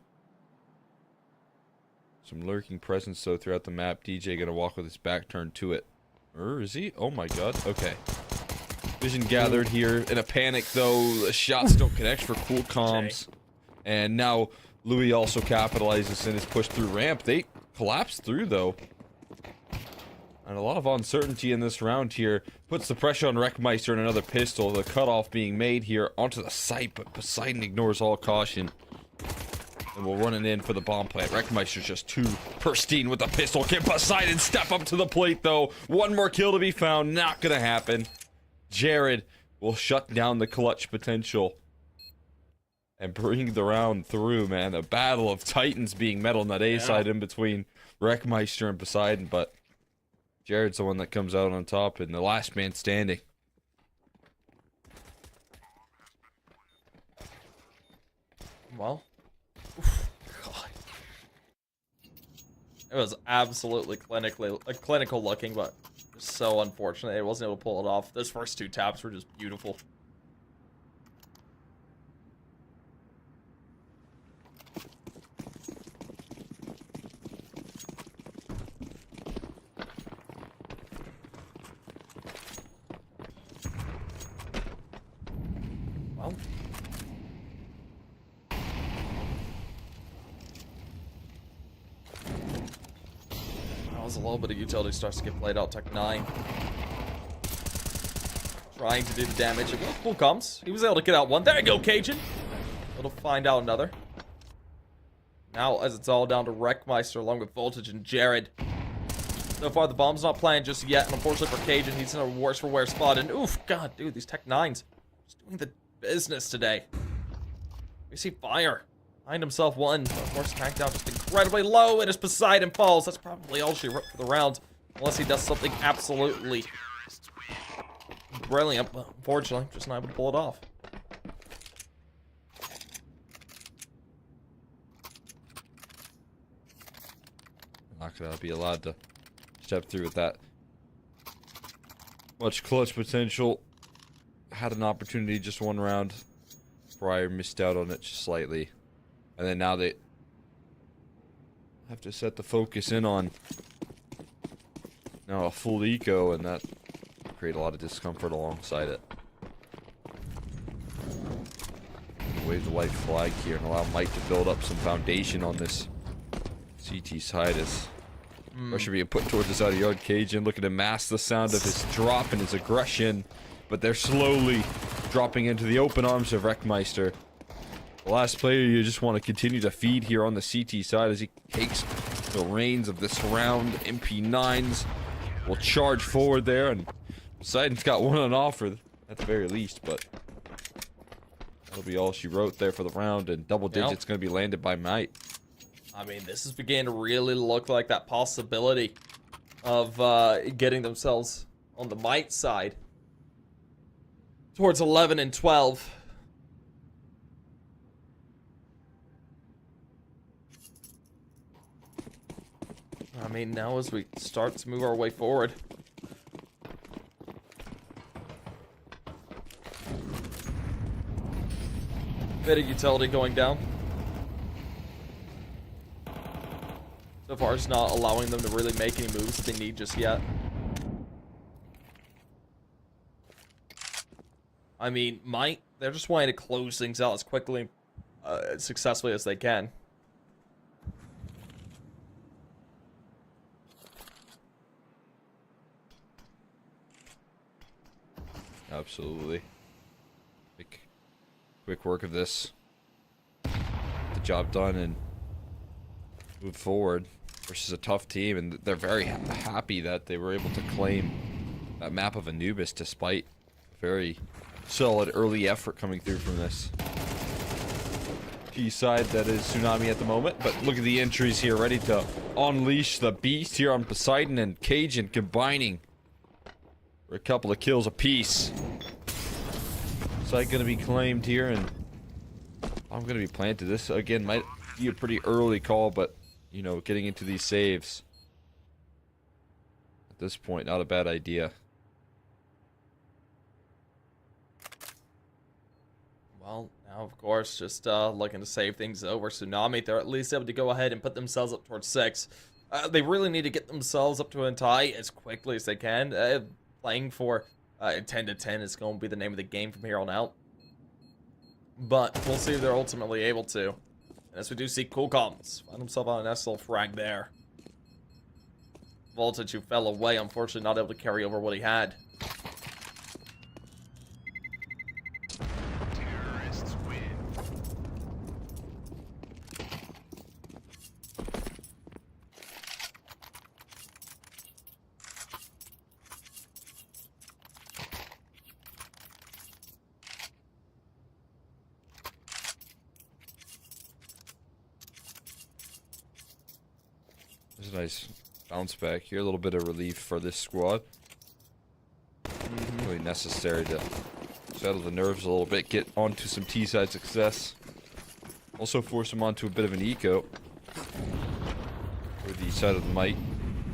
Some lurking presence though throughout the map. DJ gonna walk with his back turned to it. Or is he? Oh my god. Okay. Vision gathered here. In a panic though. The shots don't connect for cool comms. And now Louis also capitalizes in his push through ramp. They collapse through though. And a lot of uncertainty in this round here. Puts the pressure on Wreckmeister and another pistol. The cutoff being made here onto the site, but Poseidon ignores all caution. And we'll run it in for the bomb plant. Wreckmeister's just too pristine with the pistol. Can Poseidon step up to the plate though? One more kill to be found. Not gonna happen. Jared will shut down the clutch potential. And bring the round through, man. A battle of titans being metal in that A side in between Wreckmeister and Poseidon, but Jared's the one that comes out on top and the last man standing. Well, oof, God. It was absolutely clinical looking, but so unfortunate it wasn't able to pull it off. Those first 2 taps were just beautiful. Well, as a little bit of utility starts to get played out. Tech 9 trying to do the damage. Cool comes. He was able to get out 1. There you go, Cajun. Able to find out another. Now, as it's all down to Wreckmeister along with Voltage and Jared. So far, the bomb's not planned just yet, and unfortunately for Cajun, he's in a worse for wear spot. And oof, god, dude, these Tech 9s just doing the business today. We see fire. Find himself 1. Of course, tank down just incredibly low, and as Poseidon falls, that's probably all she wrote for the round. Unless he does something absolutely brilliant, but unfortunately, just not able to pull it off. Not not gonna be allowed to step through with that. Much clutch potential. Had an opportunity just one round. Prior missed out on it just slightly. And then now they have to set the focus in on now a full eco, and that create a lot of discomfort alongside it. Wave the white flag here and allow Mike to build up some foundation on this CT side as pressure being put towards his out-of-yard cage, and looking to mask the sound of his drop and his aggression, but they're slowly dropping into the open arms of Wreckmeister. The last player you just want to continue to feed here on the CT side as he takes the reins of this round. MP9s will charge forward there, and Poseidon's got one on offer at the very least, but that'll be all she wrote there for the round, and double digits going to be landed by Might. I mean, this is beginning to really look like that possibility of getting themselves on the Might side towards 11 and 12. I mean, now as we start to move our way forward. Bit of utility going down. So far, it's not allowing them to really make any moves that they need just yet. I mean, they're just wanting to close things out as quickly, successfully as they can. Absolutely. Quick work of this. Get the job done and move forward versus a tough team, and they're very happy that they were able to claim that map of Anubis despite a very solid early effort coming through from this G side that is Tsunami at the moment. But look at the entries here, ready to unleash the beast here on Poseidon and Cajun combining for a couple of kills apiece. Site gonna be claimed here, and I'm gonna be planted. This again might be a pretty early call, but you know, getting into these saves at this point, not a bad idea. Well, now of course, just looking to save things over. Tsunami, they're at least able to go ahead and put themselves up towards 6. They really need to get themselves up to a tie as quickly as they can. Playing for 10 to 10 is going to be the name of the game from here on out. But we'll see if they're ultimately able to. And as we do see, Cool Comms found himself on an nice little frag there. Voltage, who fell away, unfortunately not able to carry over what he had. Terrorists win. There's a nice bounce back here, a little bit of relief for this squad. Really necessary to settle the nerves a little bit, get onto some T-side success. Also force them onto a bit of an eco for the side of the Might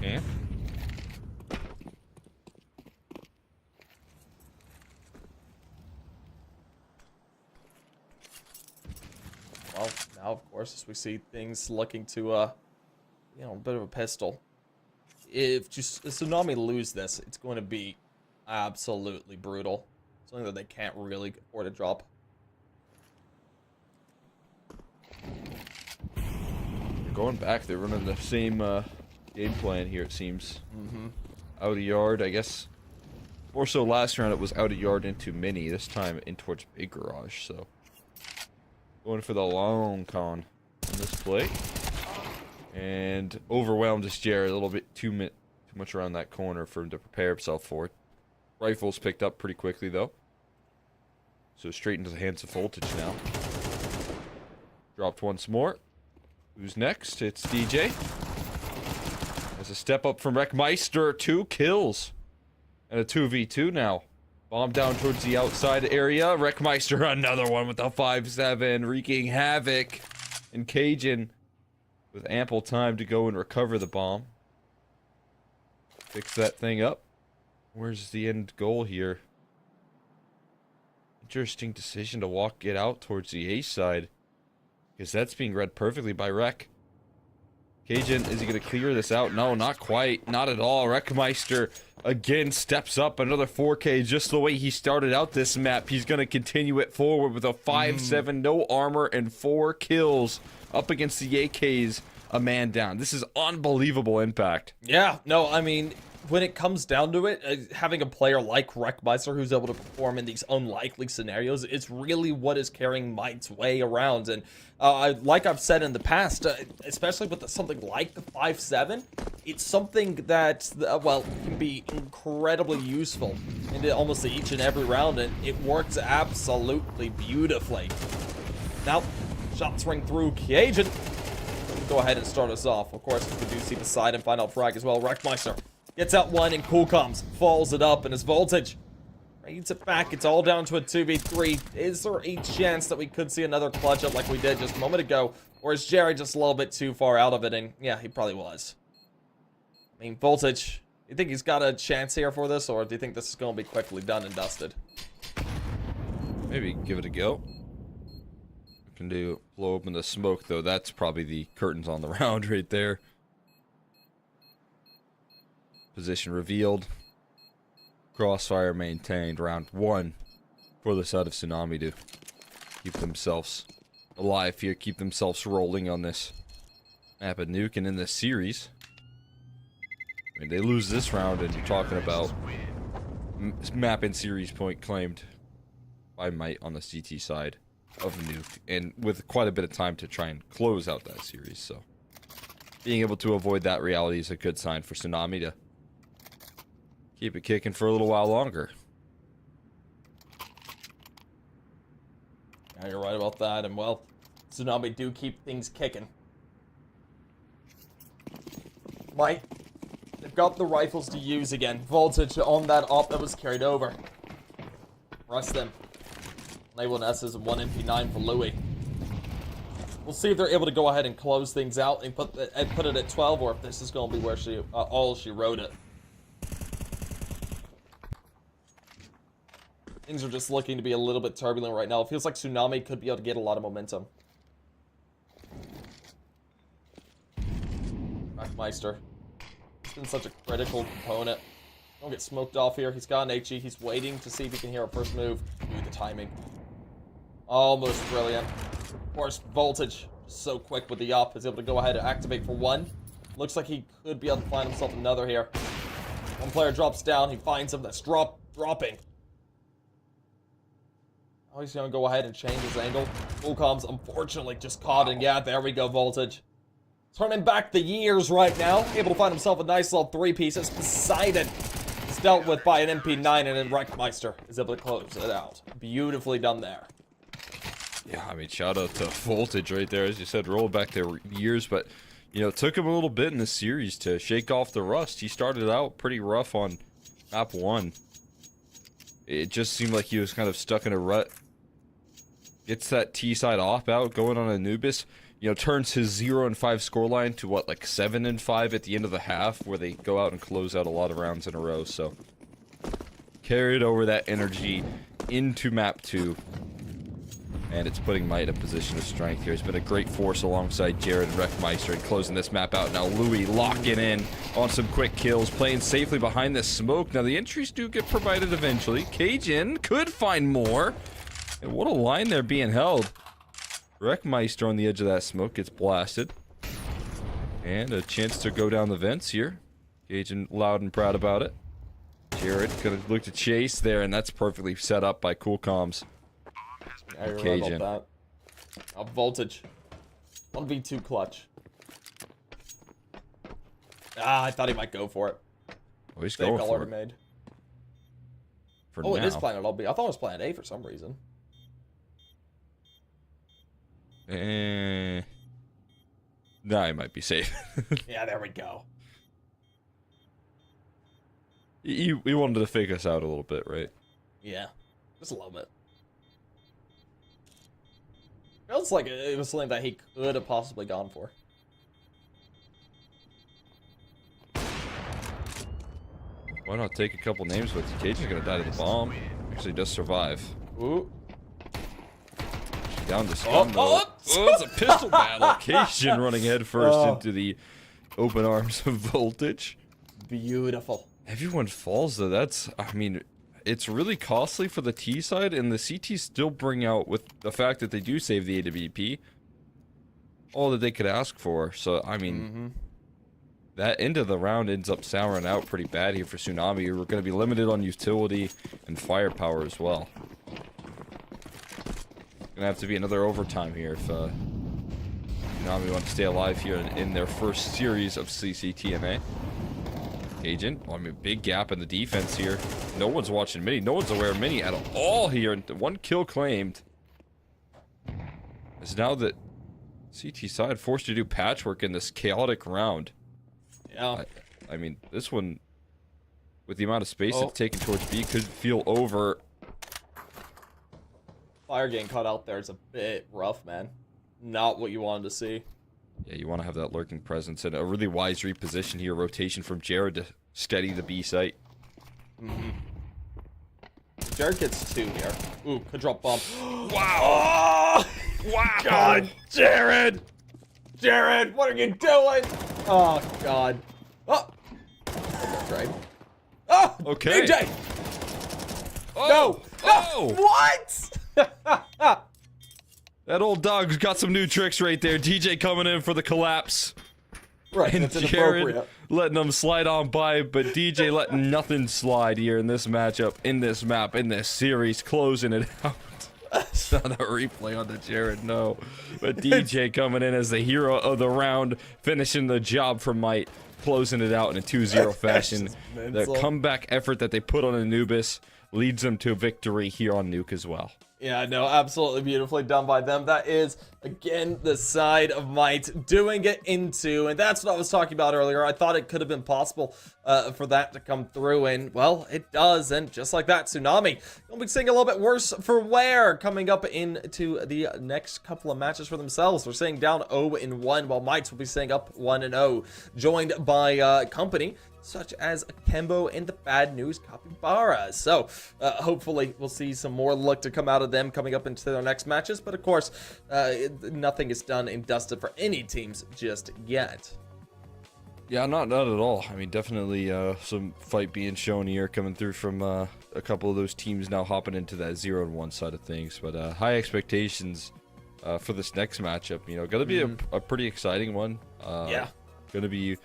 camp. Well, now of course, as we see things looking to, you know, a bit of a pistol. If just Tsunami lose this, it's going to be absolutely brutal. Something that they can't really afford to drop. They're going back. They're running the same game plan here, it seems. Out of yard, I guess. More so last round, it was out of yard into mini. This time, in towards big garage. So, going for the long con on this play. And overwhelmed this Jared a little bit too much around that corner for him to prepare himself for it. Rifles picked up pretty quickly though. So straight into the hands of Voltage now. Dropped once more. Who's next? It's DJ. There's a step up from Wreckmeister. 2 kills. And a 2v2 now. Bomb down towards the outside area. Wreckmeister, another one with the 5-7, wreaking havoc. And Cajun with ample time to go and recover the bomb. Fix that thing up. Where's the end goal here? Interesting decision to walk it out towards the A side, because that's being read perfectly by Rek. Cajun, is he going to clear this out? No, not quite. Not at all. Wreckmeister again steps up another 4K just the way he started out this map. He's going to continue it forward with a 5-7, no armor, and 4 kills up against the AKs, a man down. This is unbelievable impact. Yeah, no, I mean, when it comes down to it, having a player like Wreckmeister who's able to perform in these unlikely scenarios, it's really what is carrying Might's way around. And like I've said in the past, especially with something like the 5-7, it's something that, well, can be incredibly useful in almost each and every round, and it works absolutely beautifully. Now, shots ring through. Cajun, go ahead and start us off. Of course, we do see the side and find out frag as well. Wreckmeister gets out one, and Coolcoms follows it up, and his voltage reads it back. It's all down to a 2v3. Is there a chance that we could see another clutch up like we did just a moment ago? Or is Jerry just a little bit too far out of it? And yeah, he probably was. I mean, voltage, you think he's got a chance here for this, or do you think this is going to be quickly done and dusted? Maybe give it a go. We can blow open the smoke, though. That's probably the curtains on the round right there. Position revealed. Crossfire maintained. Round 1 for the side of Tsunami to keep themselves alive here, keep themselves rolling on this map of Nuke and in this series. I mean, they lose this round, and you're talking about map and series point claimed by Might on the CT side of Nuke, and with quite a bit of time to try and close out that series. So being able to avoid that reality is a good sign for Tsunami to keep it kicking for a little while longer. Yeah, you're right about that, and well, Tsunami do keep things kicking. Might, they've got the rifles to use again. Voltage on that op that was carried over. Rest them. Enabling S's and 1 MP9 for Louis. We'll see if they're able to go ahead and close things out and put it at 12, or if this is going to be where all she wrote it. Things are just looking to be a little bit turbulent right now. It feels like Tsunami could be able to get a lot of momentum. Wreckmeister. He's been such a critical component. Don't get smoked off here. He's got an HE. He's waiting to see if he can hear a first move. Ooh, the timing. Almost brilliant. Of course, Voltage, so quick with the up, is able to go ahead and activate for 1. Looks like he could be able to find himself another here. One player drops down. He finds him. That's dropping. Oh, he's going to go ahead and change his angle. Coolcoms, unfortunately, just caught, and yeah, there we go, Voltage. Turning back the years right now. Able to find himself a nice little 3-piece. Poseidon is dealt with by an MP9, and then Wreckmeister is able to close it out. Beautifully done there. Yeah, I mean, shout out to Voltage right there. As you said, rolled back their years, but, you know, it took him a little bit in the series to shake off the rust. He started out pretty rough on map 1. It just seemed like he was kind of stuck in a rut. Gets that T-side op out, going on Anubis. You know, turns his 0-5 scoreline to, what, like 7-5 at the end of the half, where they go out and close out a lot of rounds in a row. So, carried over that energy into map 2. And it's putting Might in a position of strength here. He's been a great force alongside Jared and Wreckmeister in closing this map out. Now Louis locking in on some quick kills, playing safely behind this smoke. Now the entries do get provided eventually. Cajun could find more. And what a line there being held. Wreckmeister on the edge of that smoke gets blasted. And a chance to go down the vents here. Cajun loud and proud about it. Jared gonna look to chase there, and that's perfectly set up by Coolcoms. Yeah, you're right about that. Voltage. 1v2 clutch. Ah, I thought he might go for it. Oh, he's going for it. Made. For oh, now. it is Planet B. I thought it was Planet A for some reason. Nah, he might be safe. Yeah, there we go. He wanted to fake us out a little bit, right? Yeah, just a little bit. Feels like it was something that he could have possibly gone for. Why not take a couple names with you? Cajun's gonna die to the bomb. Actually, does survive. Ooh. Down to scum, though. It's a pistol battle. Cajun running head first into the open arms of Voltage. Beautiful. Everyone falls, though. That's, I mean, it's really costly for the T side, and the CT still bring out, with the fact that they do save the AWP, all that they could ask for. So, I mean, that end of the round ends up souring out pretty bad here for Tsunami. We're going to be limited on utility and firepower as well. Gonna have to be another overtime here if Tsunami want to stay alive here in their first series of CCT-MA. Agent, well, I mean, big gap in the defense here. No one's watching Mini. No one's aware of Mini at all here. And one kill claimed. Is now the CT side forced to do patchwork in this chaotic round. Yeah. I mean, this one, with the amount of space it's taken towards B, could feel over. Fire getting caught out there is a bit rough, man. Not what you wanted to see. Yeah, you want to have that lurking presence and a really wise reposition here. Rotation from Jared to steady the B site. Jared gets 2 here. Ooh, could drop bomb. Wow! Oh! Wow! God, Jared! Jared, what are you doing? Oh, God. Oh! That's right. Oh! Okay. DJ! Oh! No! No! What? That old dog's got some new tricks right there. DJ coming in for the collapse. Right, And that's Jared inappropriate. letting them slide on by, but DJ letting nothing slide here in this matchup, in this map, in this series, closing it out. It's not a replay on the Jared, no. But DJ coming in as the hero of the round, finishing the job for Might, closing it out in a 2-0 fashion. The comeback effort that they put on Anubis leads them to victory here on Nuke as well. Yeah, no, absolutely beautifully done by them. That is, again, the side of Might doing it into, and that's what I was talking about earlier. I thought it could have been possible for that to come through, and, well, it does, and just like that, Tsunami gonna be seeing a little bit worse for wear coming up into the next couple of matches for themselves. We're seeing down 0-1, while Mites will be staying up 1-0, joined by company such as Akembo and the Bad News Capybara. So hopefully we'll see some more luck to come out of them coming up into their next matches. But of course, nothing is done and dusted for any teams just yet. Yeah, not at all. I mean, definitely some fight being shown here coming through from a couple of those teams now hopping into that 0-1 side of things. But high expectations for this next matchup. You know, going to be a pretty exciting one. Yeah. Going to be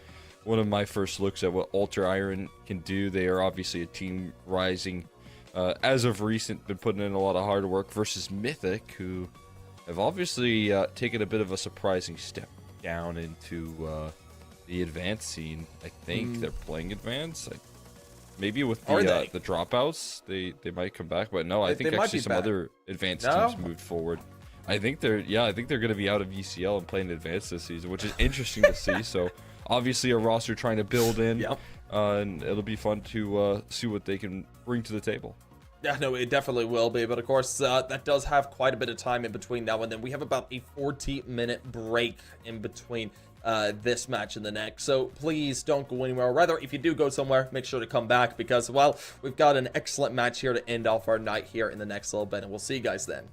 one of my first looks at what Ultra Iron can do. They are obviously a team rising. As of recent, been putting in a lot of hard work versus Mythic, who have obviously taken a bit of a surprising step down into the advanced scene. I think they're playing advanced. Maybe with the dropouts, they might come back. But no, I think actually some other advanced teams moved forward. I think they're going to be out of UCL and playing advanced this season, which is interesting to see. So obviously a roster trying to build in, and it'll be fun to see what they can bring to the table. Yeah, no, it definitely will be, but of course, that does have quite a bit of time in between now and then. We have about a 40-minute break in between this match and the next, so please don't go anywhere. Or rather, if you do go somewhere, make sure to come back because, well, we've got an excellent match here to end off our night here in the next little bit, and we'll see you guys then.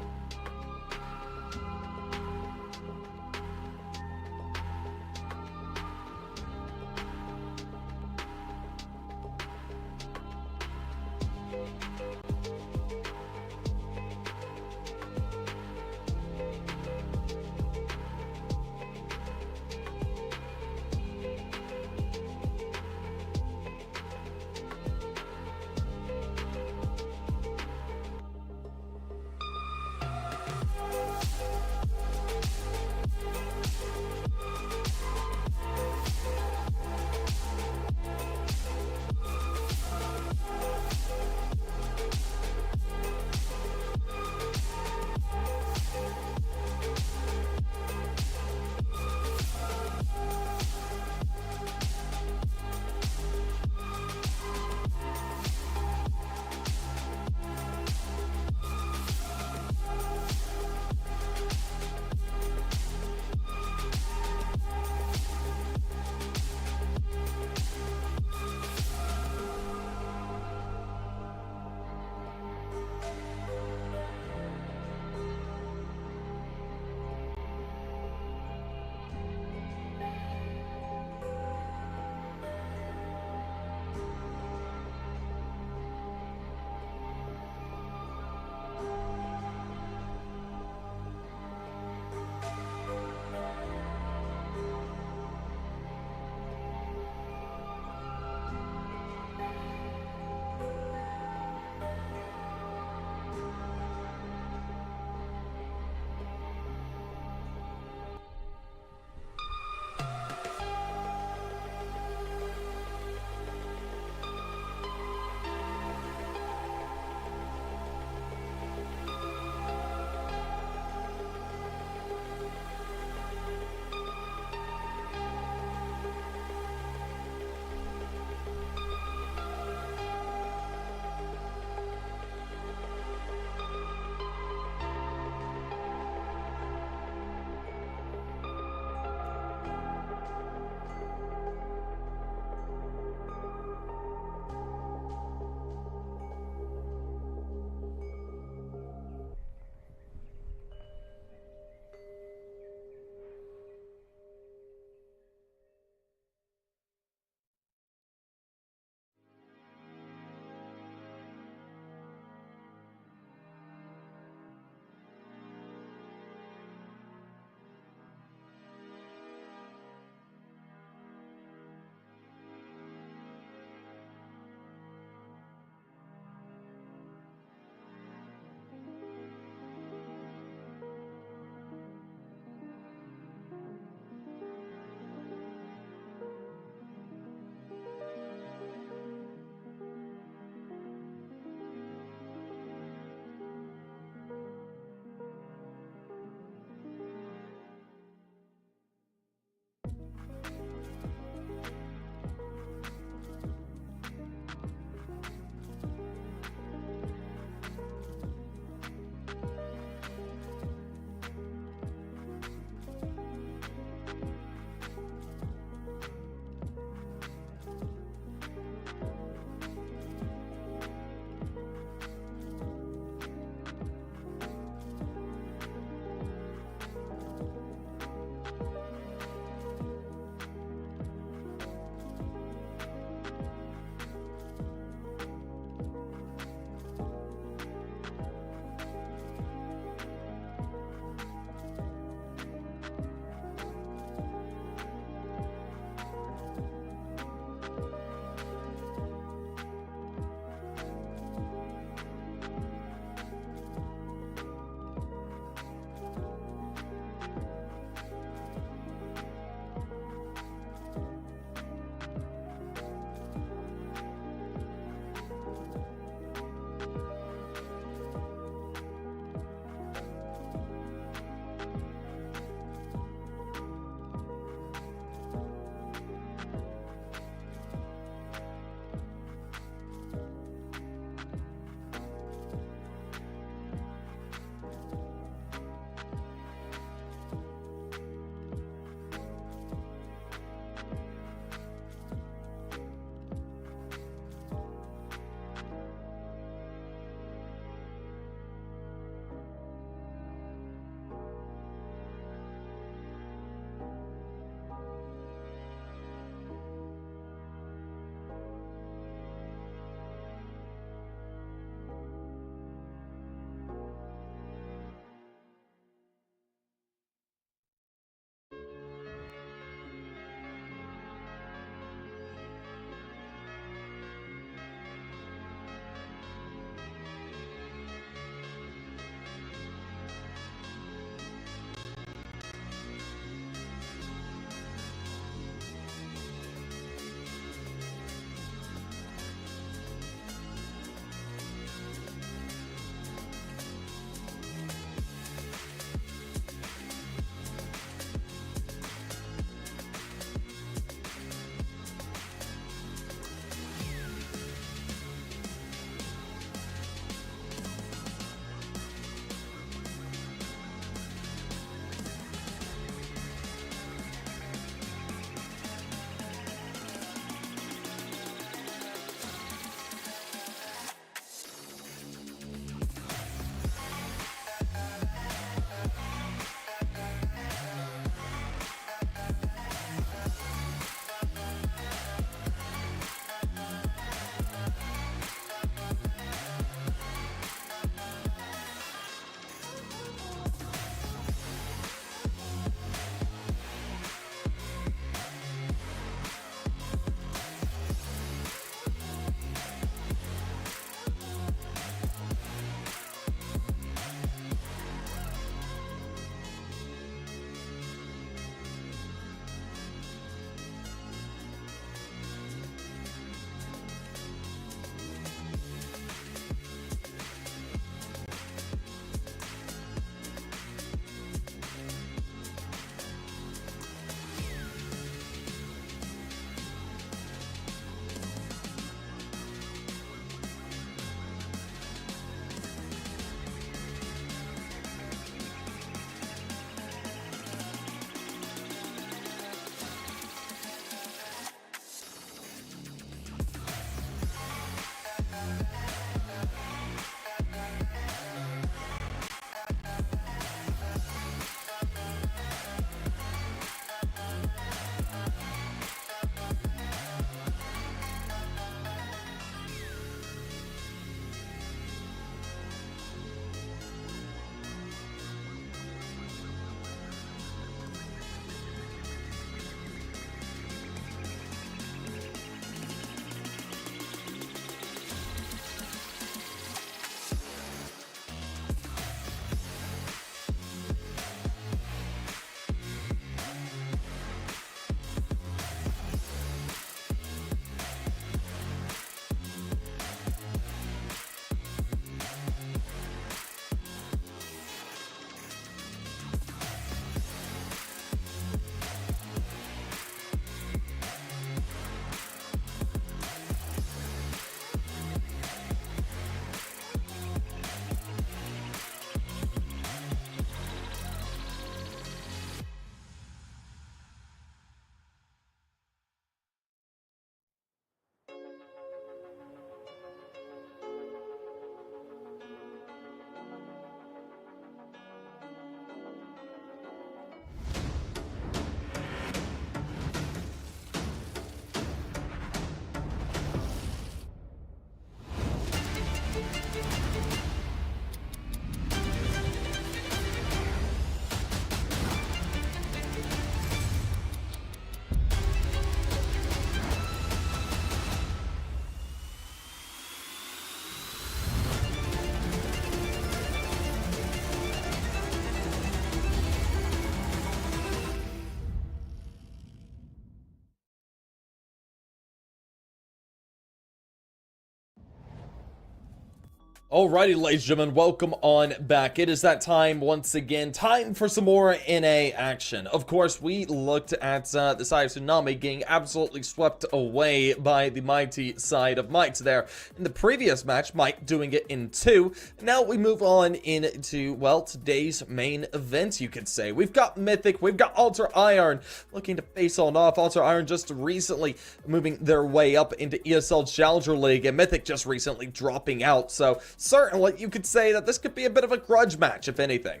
Alrighty, ladies and gentlemen, welcome on back. It is that time once again. Time for some more NA action. Of course, we looked at the side of Tsunami getting absolutely swept away by the mighty side of Might there. In the previous match, Might doing it in 2. Now we move on into, well, today's main event, you could say. We've got Mythic, we've got Alter Iron looking to face on off. Alter Iron just recently moving their way up into ESL Challenger League, and Mythic just recently dropping out. So certainly, you could say that this could be a bit of a grudge match, if anything.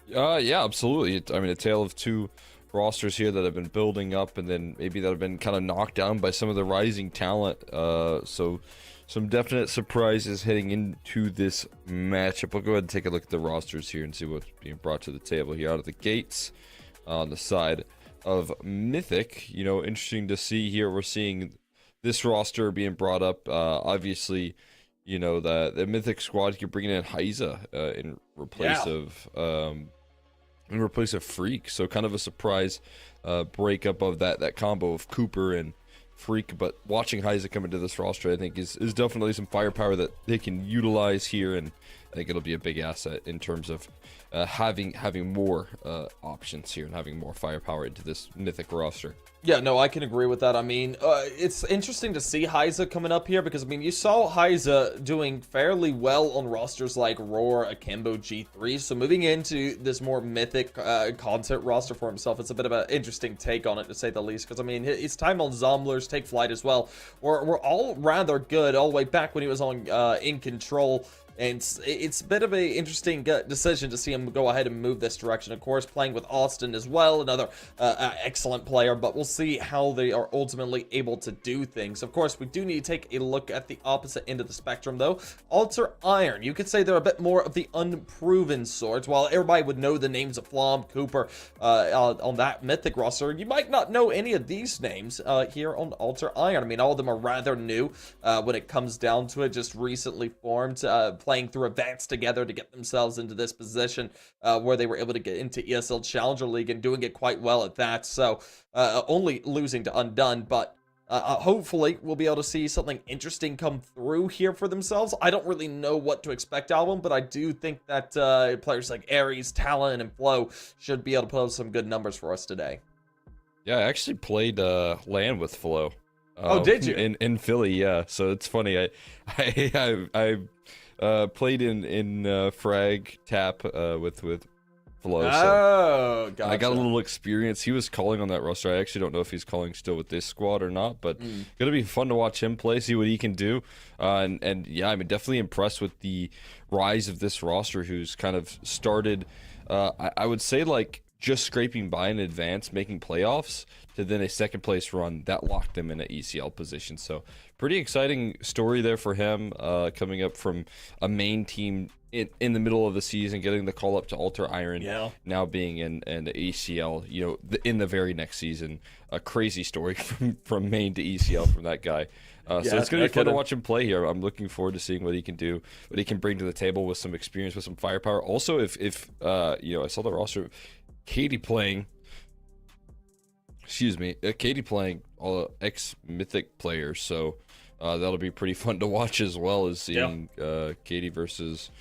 Yeah, absolutely. I mean, a tale of two rosters here that have been building up, and then maybe that have been kind of knocked down by some of the rising talent. So some definite surprises heading into this matchup. We'll go ahead and take a look at the rosters here and see what's being brought to the table here out of the gates on the side of Mythic. You know, interesting to see here. We're seeing this roster being brought up. Obviously, you know, the Mythic squad, you're bringing in Heiza in replace of Freak. So kind of a surprise breakup of that combo of Cooper and Freak. But watching Heiza come into this roster, I think is definitely some firepower that they can utilize here, and I think it'll be a big asset in terms of having more options here and having more firepower into this Mythic roster. Yeah, no, I can agree with that. I mean, it's interesting to see Heiza coming up here because, I mean, you saw Heiza doing fairly well on rosters like Roar, Akimbo, G3. So moving into this more Mythic content roster for himself, it's a bit of an interesting take on it, to say the least. Because, I mean, his time on Zomblers, Take Flight as well, were all rather good all the way back when he was on In Control. And it's a bit of an interesting decision to see him go ahead and move this direction. Of course, playing with Austin as well, another excellent player, but we'll see how they are ultimately able to do things. Of course, we do need to take a look at the opposite end of the spectrum, though. Alter Iron, you could say they're a bit more of the unproven sort. While everybody would know the names of Flom, Cooper on that Mythic roster, you might not know any of these names here on Alter Iron. I mean, all of them are rather new when it comes down to it, just recently formed, playing through events together to get themselves into this position where they were able to get into ESL Challenger League and doing it quite well at that. So only losing to Undone, but hopefully we'll be able to see something interesting come through here for themselves. I don't really know what to expect out of them, but I do think that players like Ares, Talon, and Flo should be able to put up some good numbers for us today. Yeah, I actually played LAN with Flo. Oh, did you? In Philly, yeah. So it's funny. I played in Frag Tap with Flo. Oh, gotcha. I got a little experience. He was calling on that roster. I actually don't know if he's calling still with this squad or not, but gonna be fun to watch him play, see what he can do. And yeah, I mean, definitely impressed with the rise of this roster, who's kind of started, I would say, like, just scraping by in advance, making playoffs, to then a second place run that locked them in an ECL position. So pretty exciting story there for him, coming up from a main team in the middle of the season, getting the call up to Alter Iron, now being in the ACL, you know, in the very next season. A crazy story from main to ECL from that guy. So it's going to be fun to watch him play here. I'm looking forward to seeing what he can do, what he can bring to the table with some experience, with some firepower. Also, if you know, I saw the roster, Katie playing all ex-Mythic players, so that'll be pretty fun to watch, as well as seeing Katie versus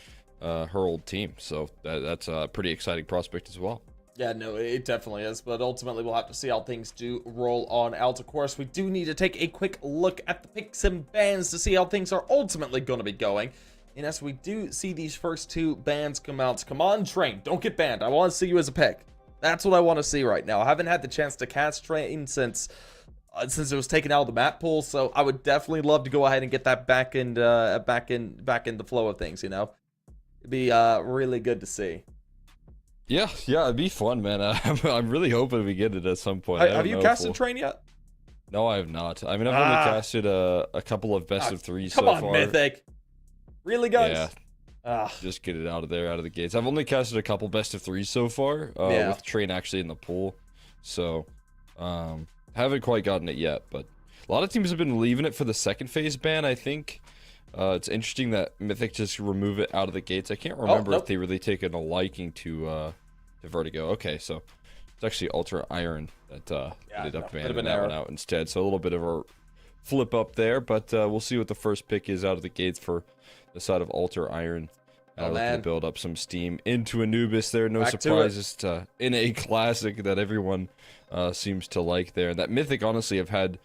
her old team. So that's a pretty exciting prospect as well. Yeah, no, it definitely is, but ultimately we'll have to see how things do roll on out. Of course, we do need to take a quick look at the picks and bans to see how things are ultimately going to be going. And as we do see these first two bans come out, come on, Train, don't get banned. I want to see you as a pick. That's what I want to see right now. I haven't had the chance to cast Train since it was taken out of the map pool, so I would definitely love to go ahead and get that back in the flow of things. You know, it'd be really good to see. Yeah, it'd be fun, man. I'm really hoping we get it at some point. Have you casted Train yet? No, I have not. I mean, I've only casted a couple of best of threes so far. Come on, Mythic. Really, guys? Yeah. Just get it out of the gates. I've only casted a couple best of threes so far, with Train actually in the pool. So, haven't quite gotten it yet, but a lot of teams have been leaving it for the second phase ban, I think. It's interesting that Mythic just remove it out of the gates. I can't remember if they really taken a liking to Vertigo. Okay, so it's actually Alter Iron that ended up banning that one out instead. So a little bit of a flip up there, but we'll see what the first pick is out of the gates for the side of Alter Iron. Looking to build up some steam into Anubis there. No surprises in a classic that everyone seems to like there. That Mythic, honestly, have had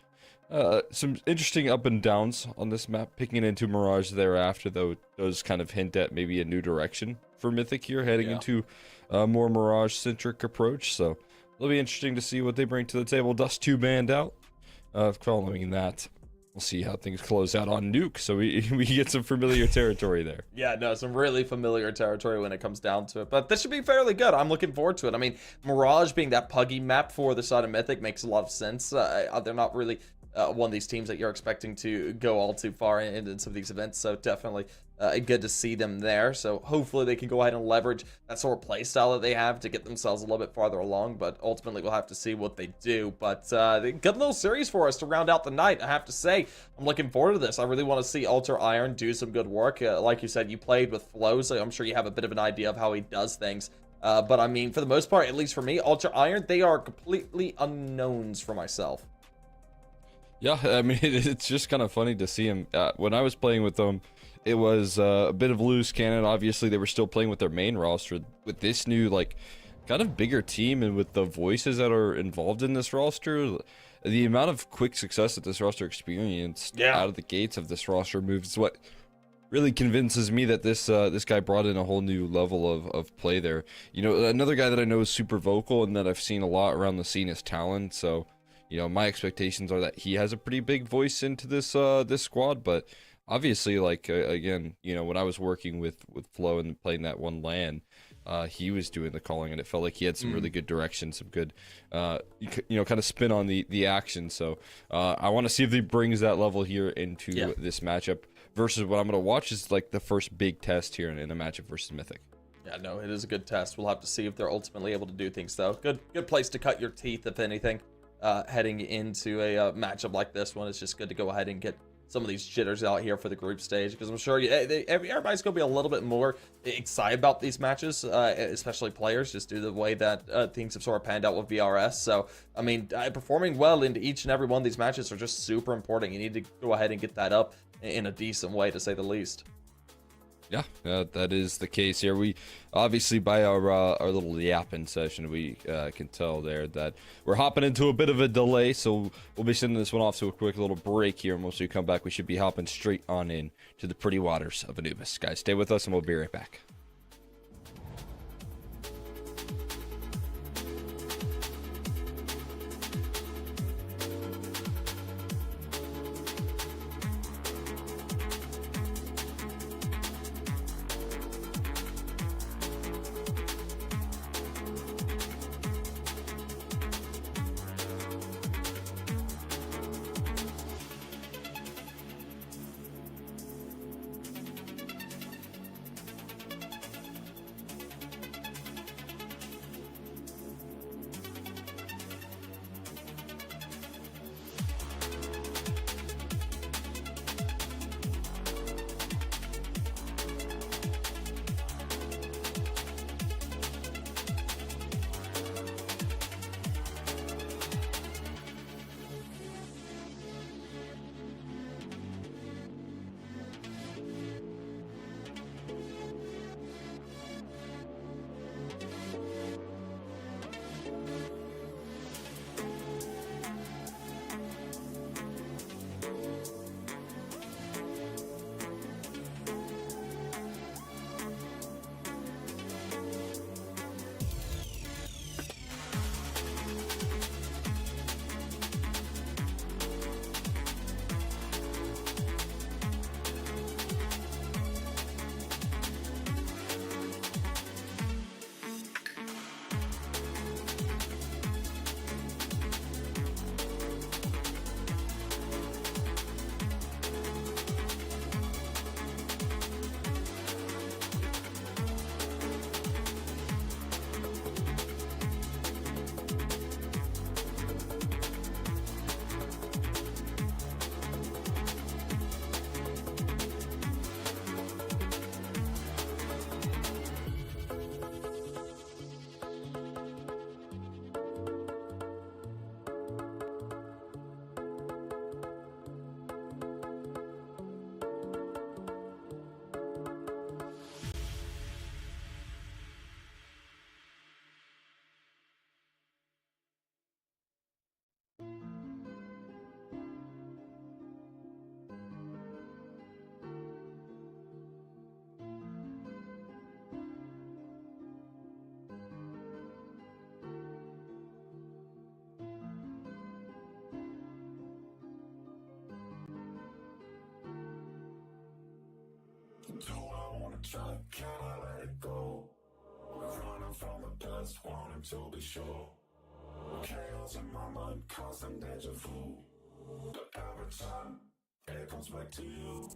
some interesting up and downs on this map. Picking it into Mirage thereafter, though, does kind of hint at maybe a new direction for Mythic here, heading into a more Mirage-centric approach. So it'll be interesting to see what they bring to the table. Dust 2 banned out. Following that, we'll see how things close out on Nuke, so we get some familiar territory there. Yeah, no, some really familiar territory when it comes down to it. But this should be fairly good. I'm looking forward to it. I mean, Mirage being that puggy map for the side of Mythic makes a lot of sense. They're not really one of these teams that you're expecting to go all too far in some of these events, so definitely good to see them there. So hopefully they can go ahead and leverage that sort of play style that they have to get themselves a little bit farther along, but ultimately we'll have to see what they do. But good little series for us to round out the night. I have to say, I'm looking forward to this. I really want to see Alter Iron do some good work. Like you said, you played with Flo, so I'm sure you have a bit of an idea of how he does things. But I mean, for the most part, at least for me, Alter Iron, they are completely unknowns for myself. Yeah, I mean, it's just kind of funny to see him. When I was playing with them, it was a bit of loose cannon. Obviously, they were still playing with their main roster. With this new, like, kind of bigger team and with the voices that are involved in this roster, the amount of quick success that this roster experienced out of the gates of this roster moves is what really convinces me that this guy brought in a whole new level of play there. You know, another guy that I know is super vocal and that I've seen a lot around the scene is Talon, so you know, my expectations are that he has a pretty big voice into this this squad. But obviously, like again, you know, when I was working with Flo and playing that one LAN, he was doing the calling, and it felt like he had some really good direction, some good, you know, kind of spin on the action. So I want to see if he brings that level here into this matchup versus what I'm going to watch is like the first big test here in a matchup versus Mythic. Yeah, no, it is a good test. We'll have to see if they're ultimately able to do things, though. Good place to cut your teeth, if anything. Heading into a matchup like this one, it's just good to go ahead and get some of these jitters out here for the group stage, because I'm sure everybody's going to be a little bit more excited about these matches, especially players, just due to the way that things have sort of panned out with VRS. So, I mean, performing well into each and every one of these matches are just super important. You need to go ahead and get that up in a decent way, to say the least. Yeah, that is the case here. We obviously, by our little yapping session, we can tell there that we're hopping into a bit of a delay, so we'll be sending this one off to a quick little break here, and once we come back, we should be hopping straight on in to the pretty waters of Anubis. Guys, stay with us, and we'll be right back. Do I wanna try? Can I let it go? We're running from the past, wanting to be sure. Chaos in my mind, constant deja vu. But every time, it comes back to you.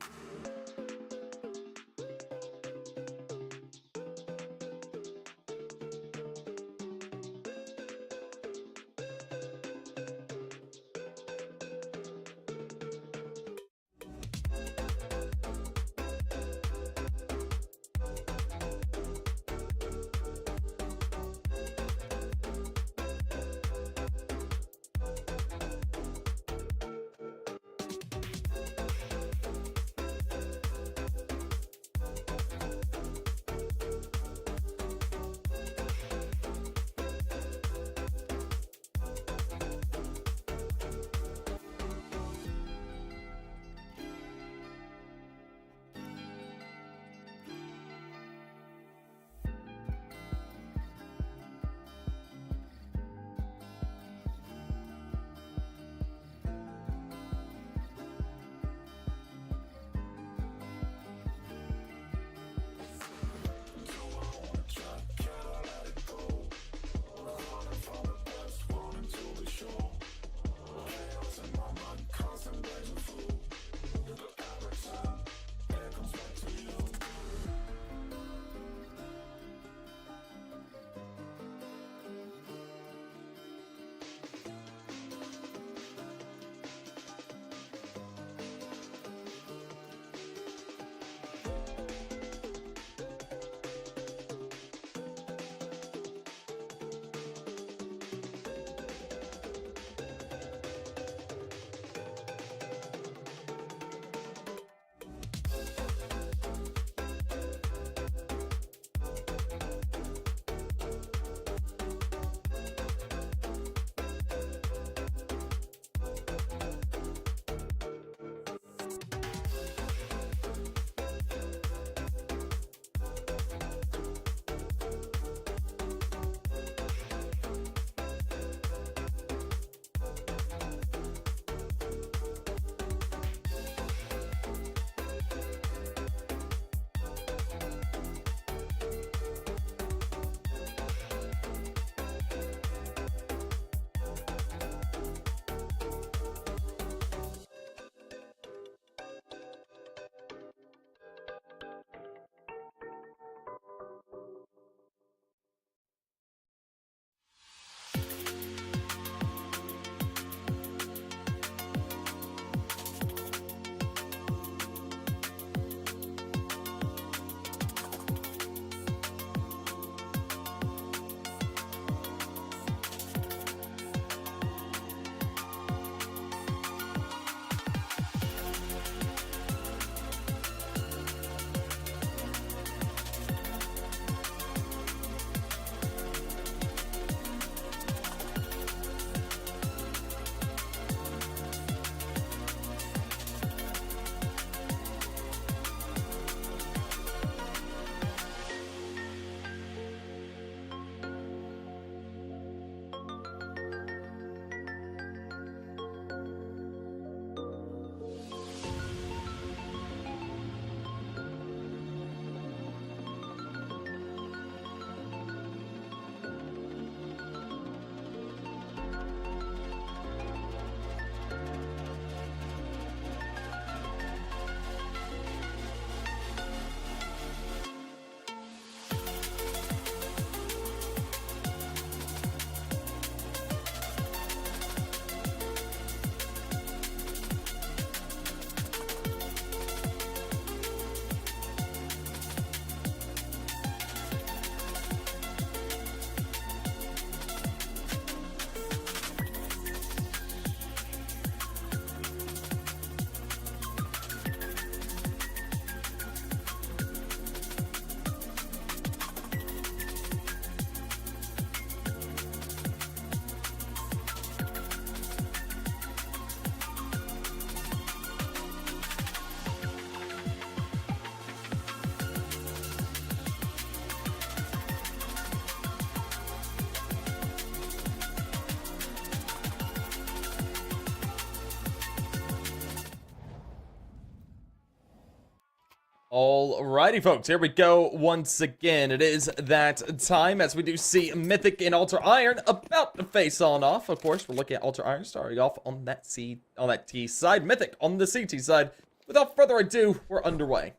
Alrighty, folks, here we go once again. It is that time as we do see Mythic and Ultra Iron about to face on off. Of course, we're looking at Ultra Iron starting off on that T side, Mythic on the CT side. Without further ado, we're underway.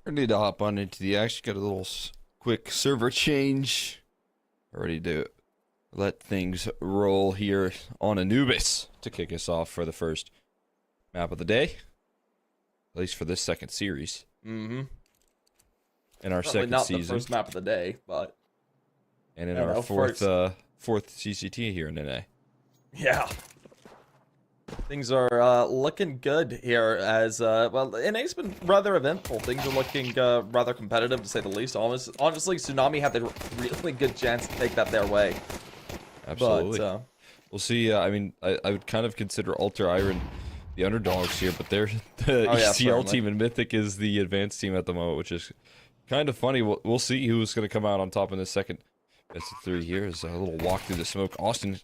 I need to hop on into the action. Got a little quick server change. Ready to let things roll here on Anubis to kick us off for the first map of the day. At least for this second series. Mm-hmm. In our Probably second not season. the first map of the day, but... And in our fourth CCT here in NA. Yeah. Things are looking good here as, well, NA's been rather eventful. Things are looking rather competitive, to say the least. Honestly, Tsunami had a really good chance to take that their way. Absolutely. But, we'll see. I mean, I would kind of consider Ultra Iron the underdogs here, but they're the ECL certainly. team, and Mythic is the advanced team at the moment, which is kind of funny. We'll see who's going to come out on top in the second best of 3 here. Is a little walk through the smoke. Austin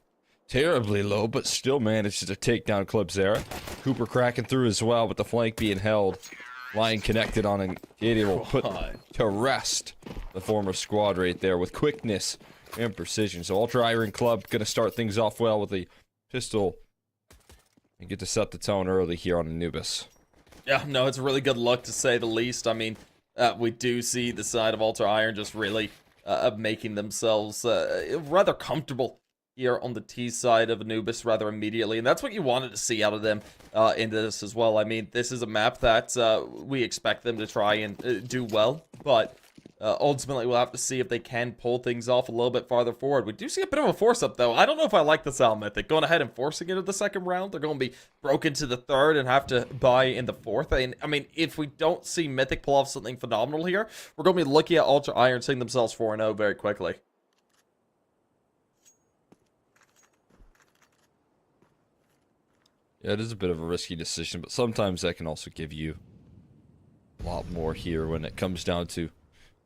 terribly low, but still manages to take down Clipzera. Cooper cracking through as well, but the flank being held. Lion connected on and able to put to rest the former squad right there with quickness and precision. So Ultra Iron Club going to start things off well with a pistol and get to set the tone early here on Anubis. yeah, no, it's a really good look, to say the least. I mean, we do see the side of Ultra Iron just really making themselves rather comfortable here on the T side of Anubis rather immediately, and that's what you wanted to see out of them in this as well. I mean, this is a map that we expect them to try and do well, but ultimately we'll have to see if they can pull things off a little bit farther forward. We do see a bit of a force-up, though. I don't know if I like this out Mythic. Going ahead and forcing it in the second round, they're going to be broken to the third and have to buy in the fourth. And, I mean, if we don't see Mythic pull off something phenomenal here, we're going to be looking at Ultra Iron seeing themselves 4-0 very quickly. Yeah, it is a bit of a risky decision, but sometimes that can also give you a lot more here when it comes down to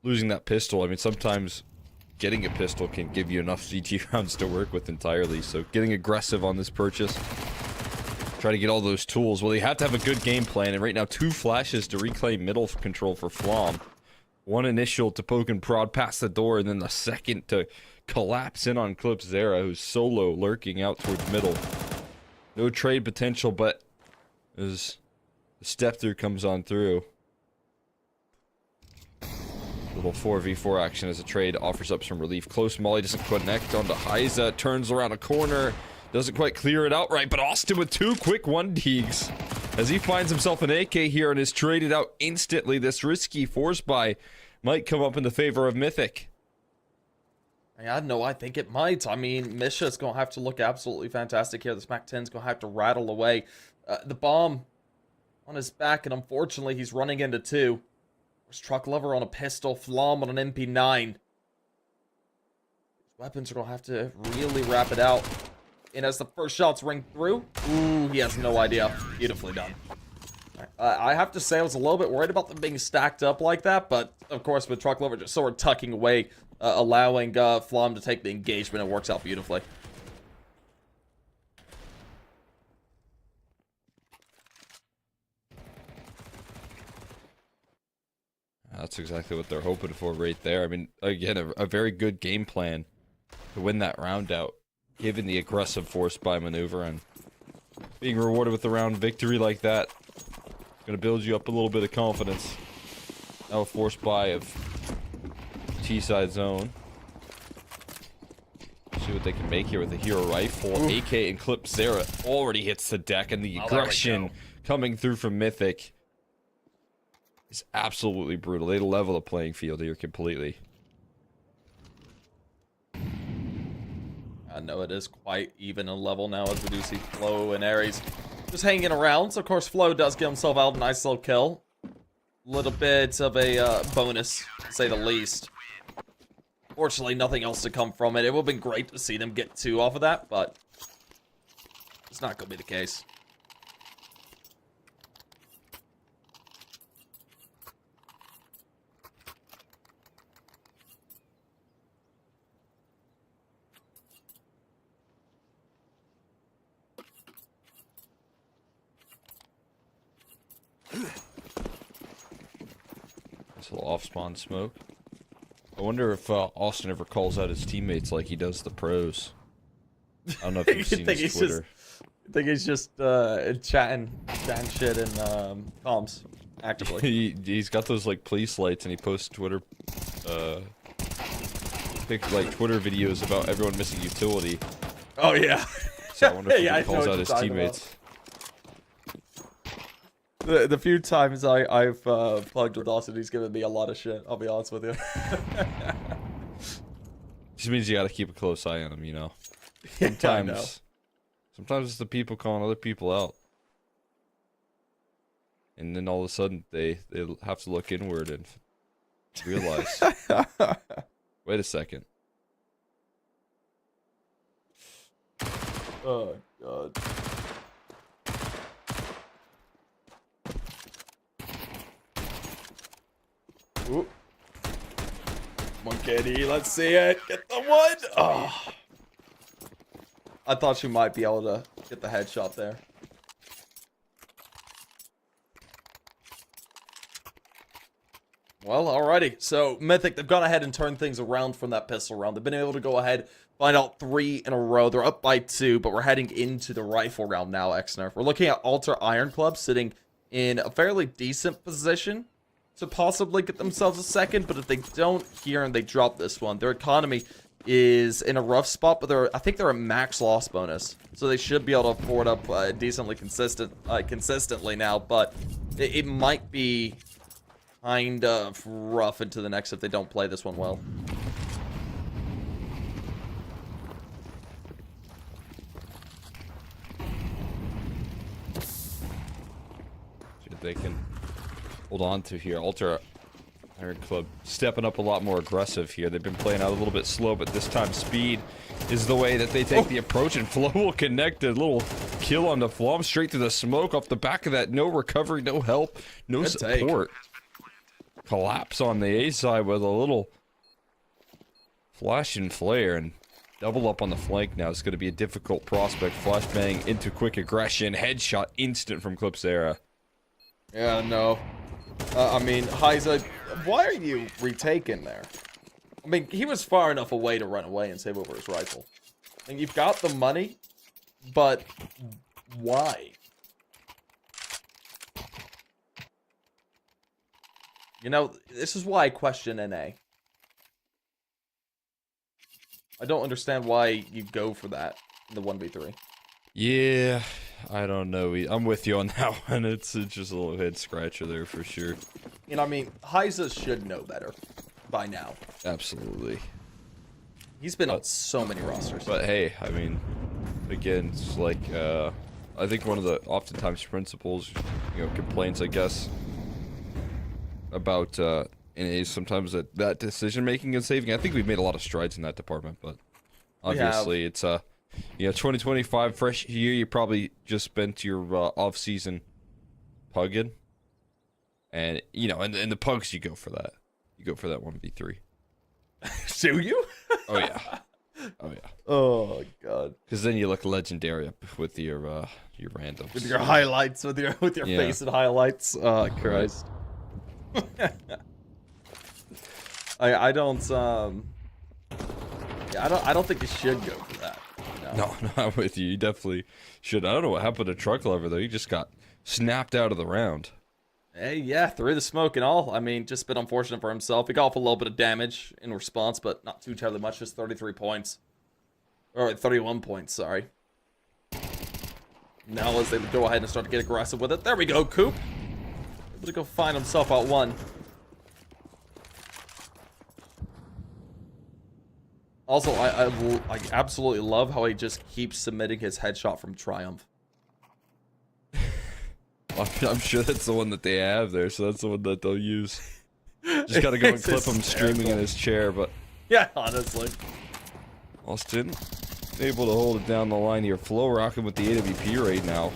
losing that pistol. I mean, sometimes getting a pistol can give you enough CT rounds to work with entirely, so getting aggressive on this purchase, try to get all those tools. Well, you have to have a good game plan, and right now 2 flashes to reclaim middle control for Flom. 1 initial to poke and prod past the door, and then the second to collapse in on Clipzera, who's solo lurking out towards middle. No trade potential, but as the step through comes on through. Little 4v4 action as a trade offers up some relief. Close molly doesn't connect onto Heiza. Turns around a corner. Doesn't quite clear it outright, but Austin with 2 quick 1-deeks as he finds himself an AK here and is traded out instantly. This risky force buy might come up in the favor of Mythic. Yeah, no, I think it might. I mean, Misha's going to have to look absolutely fantastic here. This Mac 10's going to have to rattle away. The bomb on his back, and unfortunately, he's running into 2. There's Truck Lover on a pistol, Flom on an MP9. Weapons are going to have to really wrap it out. And as the first shots ring through, ooh, he has no idea. Beautifully done. I have to say I was a little bit worried about them being stacked up like that, but of course with Truck Lover just sort of tucking away, allowing Flom to take the engagement, it works out beautifully. That's exactly what they're hoping for right there. I mean, again, a very good game plan to win that round out, given the aggressive force buy maneuver and being rewarded with a round victory like that. Going to build you up a little bit of confidence. Now a force buy of T-side zone. See what they can make here with the hero rifle. Ooh. AK and Clipzera already hits the deck, and the aggression coming through from Mythic is absolutely brutal. They level the playing field here completely. I know it is quite even a level now as we do see Flo and Ares just hanging around. So of course Flo does get himself out a nice little kill. Little bit of a bonus, to say the least. Fortunately, nothing else to come from it. It would have been great to see them get 2 off of that, but it's not going to be the case. Nice little off-spawn smoke. I wonder if Austin ever calls out his teammates like he does the pros. I don't know if you've seen his Twitter. I think he's just chatting shit in comms actively. He's got those like police lights, and he posts Twitter, Twitter videos about everyone missing utility. Oh yeah. So I wonder if Yeah, he calls out his teammates. The few times I've plugged with Austin, he's given me a lot of shit. I'll be honest with you. Just means you got to keep a close eye on him, you know. Sometimes it's the people calling other people out, and then all of a sudden they have to look inward and realize, wait a second. Oh god. Oop. Come on, Kitty, let's see it. Get the one. Oh. I thought she might be able to get the headshot there. Well, alrighty. So, Mythic, they've gone ahead and turned things around from that pistol round. They've been able to go ahead, find out 3 in a row. They're up by 2, but we're heading into the rifle round now, Exner. We're looking at Alter Iron Club sitting in a fairly decent position to possibly get themselves a second, but if they don't here and they drop this one, their economy is in a rough spot, but I think they're a max loss bonus, so they should be able to afford up decently consistently now, but it might be kind of rough into the next if they don't play this one well. See if they can hold on to here. Alter Iron Club stepping up a lot more aggressive here. They've been playing out a little bit slow, but this time speed is the way that they take the approach, and Flo will connect a little kill on the Flom straight through the smoke off the back of that. No recovery, no help, no Good support. Collapse on the A side with a little flash and flare, and double up on the flank now. It's going to be a difficult prospect. Flashbang into quick aggression. Headshot instant from Clipsera. Yeah, no. I mean, Heiza, why are you retaking there? I mean, he was far enough away to run away and save over his rifle. And you've got the money, but why? You know, this is why I question NA. I don't understand why you go for that in the 1v3. Yeah, I don't know. I'm with you on that one. It's just a little head scratcher there for sure. You know, I mean, Heiza should know better by now. Absolutely. He's been on so many rosters. But hey, I mean, again, it's like, I think one of the oftentimes principles, you know, complaints, I guess, about NA sometimes that decision making and saving. I think we've made a lot of strides in that department, but obviously it's you know, 2025 fresh year. You probably just spent your off season pugging, and you know, and the pugs, you go for that. You go for that 1v3. Do you? Oh yeah. Oh yeah. Oh god. Because then you look legendary with your randoms. With your highlights, with your face and highlights. Oh Christ. I don't I don't think you should go for that. No, I'm with you. You definitely should. I don't know what happened to Truck Lover though. He just got snapped out of the round. Hey, yeah, through the smoke and all. I mean, just a bit unfortunate for himself. He got off a little bit of damage in response, but not too terribly much. Just 33 points. Or 31 points, sorry. Now as they go ahead and start to get aggressive with it. There we go, Coop. Able to go find himself out one. Also, I absolutely love how he just keeps submitting his headshot from Triumph. I'm sure that's the one that they have there, so that's the one that they'll use. Just gotta go and clip him streaming in his chair, but... Yeah, honestly. Austin, able to hold it down the line here. Flo rocking with the AWP right now,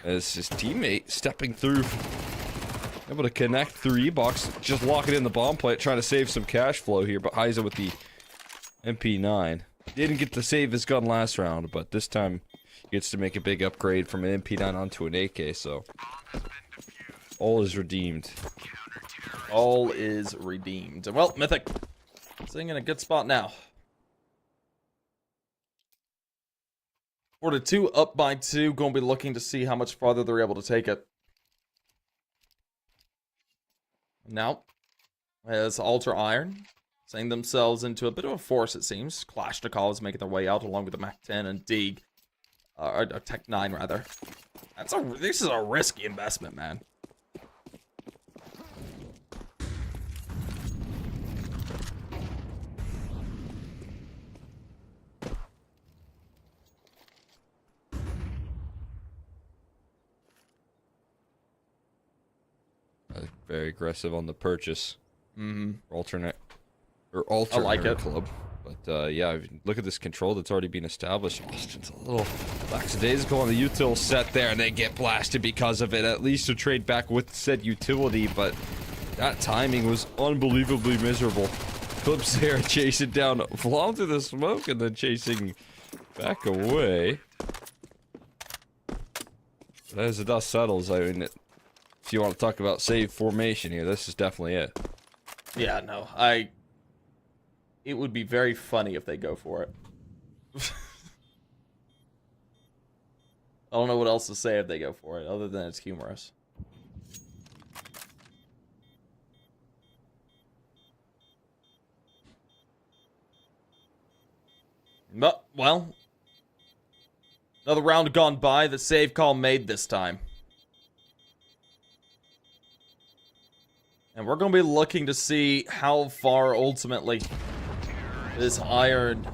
as his teammate stepping through. Able to connect through E-Box, just locking in the bomb plate, trying to save some cash flow here, but Heiza with the MP9. Didn't get to save his gun last round, but this time he gets to make a big upgrade from an MP9 onto an AK, so all is redeemed. All is redeemed. Well, Mythic sitting in a good spot now. 4-2, up by 2. Going to be looking to see how much farther they're able to take it. Now, as Ultra Iron setting themselves into a bit of a force, it seems. Kalashnikov is making their way out along with the Mach 10 and Deeg. Or Tech 9, rather. This is a risky investment, man. Very aggressive on the purchase. Mm-hmm. Alternate I like it. club. But yeah, if you look at this control that's already been established. Austin's a little lackadaisical on the util set there, and they get blasted because of it. At least to trade back with said utility, but that timing was unbelievably miserable. Clips there, chasing down, flying through the smoke, and then chasing back away. But as the dust settles, I mean, if you want to talk about save formation here, this is definitely it. Yeah, no, it would be very funny if they go for it. I don't know what else to say if they go for it, other than it's humorous. But, well, another round gone by, the save call made this time. And we're going to be looking to see how far, ultimately, this Iron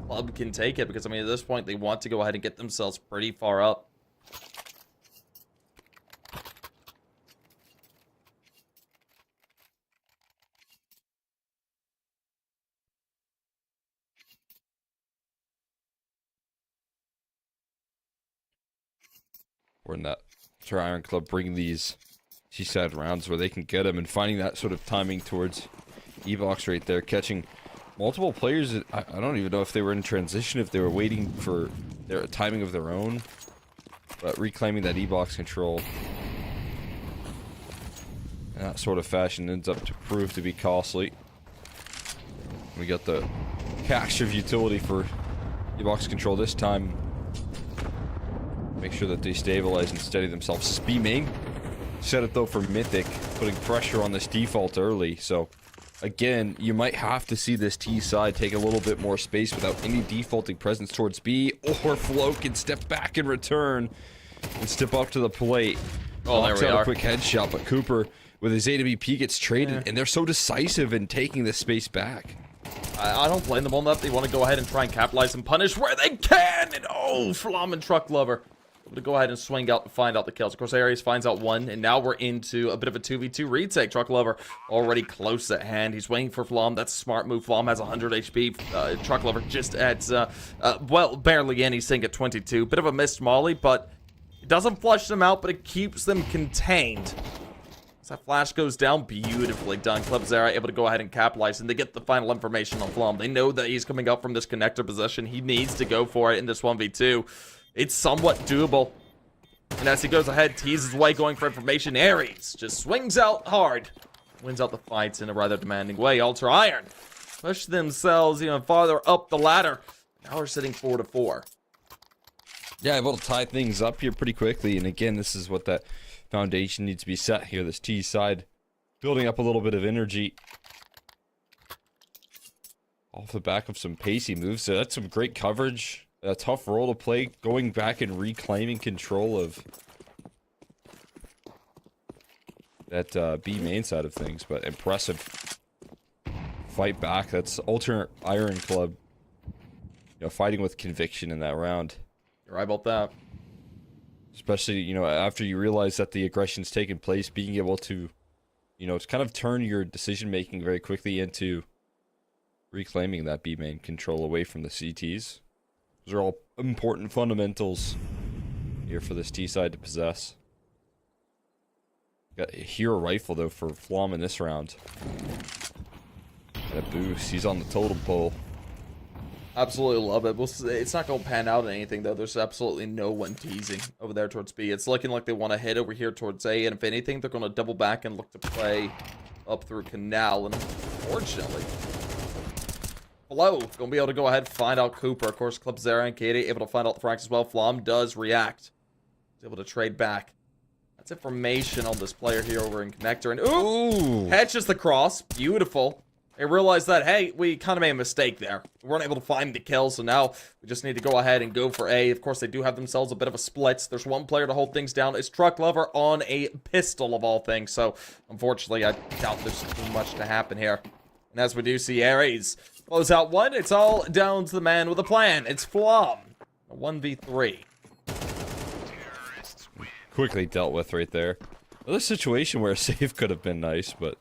Club can take it. Because, I mean, at this point, they want to go ahead and get themselves pretty far up. We're in that Iron Club bringing these T-side rounds where they can get them, and finding that sort of timing towards E-Box right there, catching multiple players. I don't even know if they were in transition, if they were waiting for their timing of their own, but reclaiming that E-Box control in that sort of fashion ends up to prove to be costly. We got the cache of utility for E-Box control this time. Make sure that they stabilize and steady themselves. This B main set it though for Mythic, putting pressure on this default early. So again, you might have to see this T side take a little bit more space without any defaulting presence towards B, or Flo can step back in return and step up to the plate. Oh, there we out are. a quick headshot, but Cooper with his AWP gets traded, and they're so decisive in taking this space back. I don't blame them on that. They want to go ahead and try and capitalize and punish where they can. And oh, Flam and Truck Lover able to go ahead and swing out and find out the kills. Of course, Aries finds out one, and now we're into a bit of a 2v2 retake. Truck Lover already close at hand. He's waiting for Flom. That's a smart move. Flom has 100 HP. Truck Lover just at, well, barely in. He's sitting at 22. Bit of a missed molly, but it doesn't flush them out, but it keeps them contained. As that flash goes down, beautifully done. Klebzera able to go ahead and capitalize, and they get the final information on Flom. They know that he's coming up from this connector position. He needs to go for it in this 1v2. It's somewhat doable. And as he goes ahead, teases away, going for information, Aries just swings out hard. Wins out the fights in a rather demanding way. Ultra Iron push themselves even farther up the ladder. Now we're sitting 4-4. Yeah, able to tie things up here pretty quickly. And again, this is what that foundation needs to be set here. This T side building up a little bit of energy off the back of some pacey moves. So that's some great coverage. A tough role to play, going back and reclaiming control of that B main side of things, but impressive fight back. That's Ultra Iron Club, you know, fighting with conviction in that round. You're right about that. Especially, you know, after you realize that the aggression's taken place, being able to, you know, to kind of turn your decision making very quickly into reclaiming that B main control away from the CTs. Those are all important fundamentals here for this T side to possess. Got a hero rifle though for Flom in this round. And a boost. He's on the totem pole. Absolutely love it. It's not going to pan out in anything, though. There's absolutely no one teasing over there towards B. It's looking like they want to hit over here towards A, and if anything, they're going to double back and look to play up through Canal, and unfortunately, Flow gonna be able to go ahead and find out Cooper. Of course, Clipzera and Katie able to find out the frags as well. Flom does react. He's able to trade back. That's information on this player here over in Connector. And ooh! Catches the cross. Beautiful. They realized that, hey, we kind of made a mistake there. We weren't able to find the kill, so now we just need to go ahead and go for A. Of course, they do have themselves a bit of a split. There's one player to hold things down. It's Truck Lover on a pistol of all things. So, unfortunately, I doubt there's too much to happen here. And as we do see Ares close out one, it's all down to the man with a plan. It's Flom. A 1v3. Quickly dealt with right there. Another situation where a save could have been nice, but...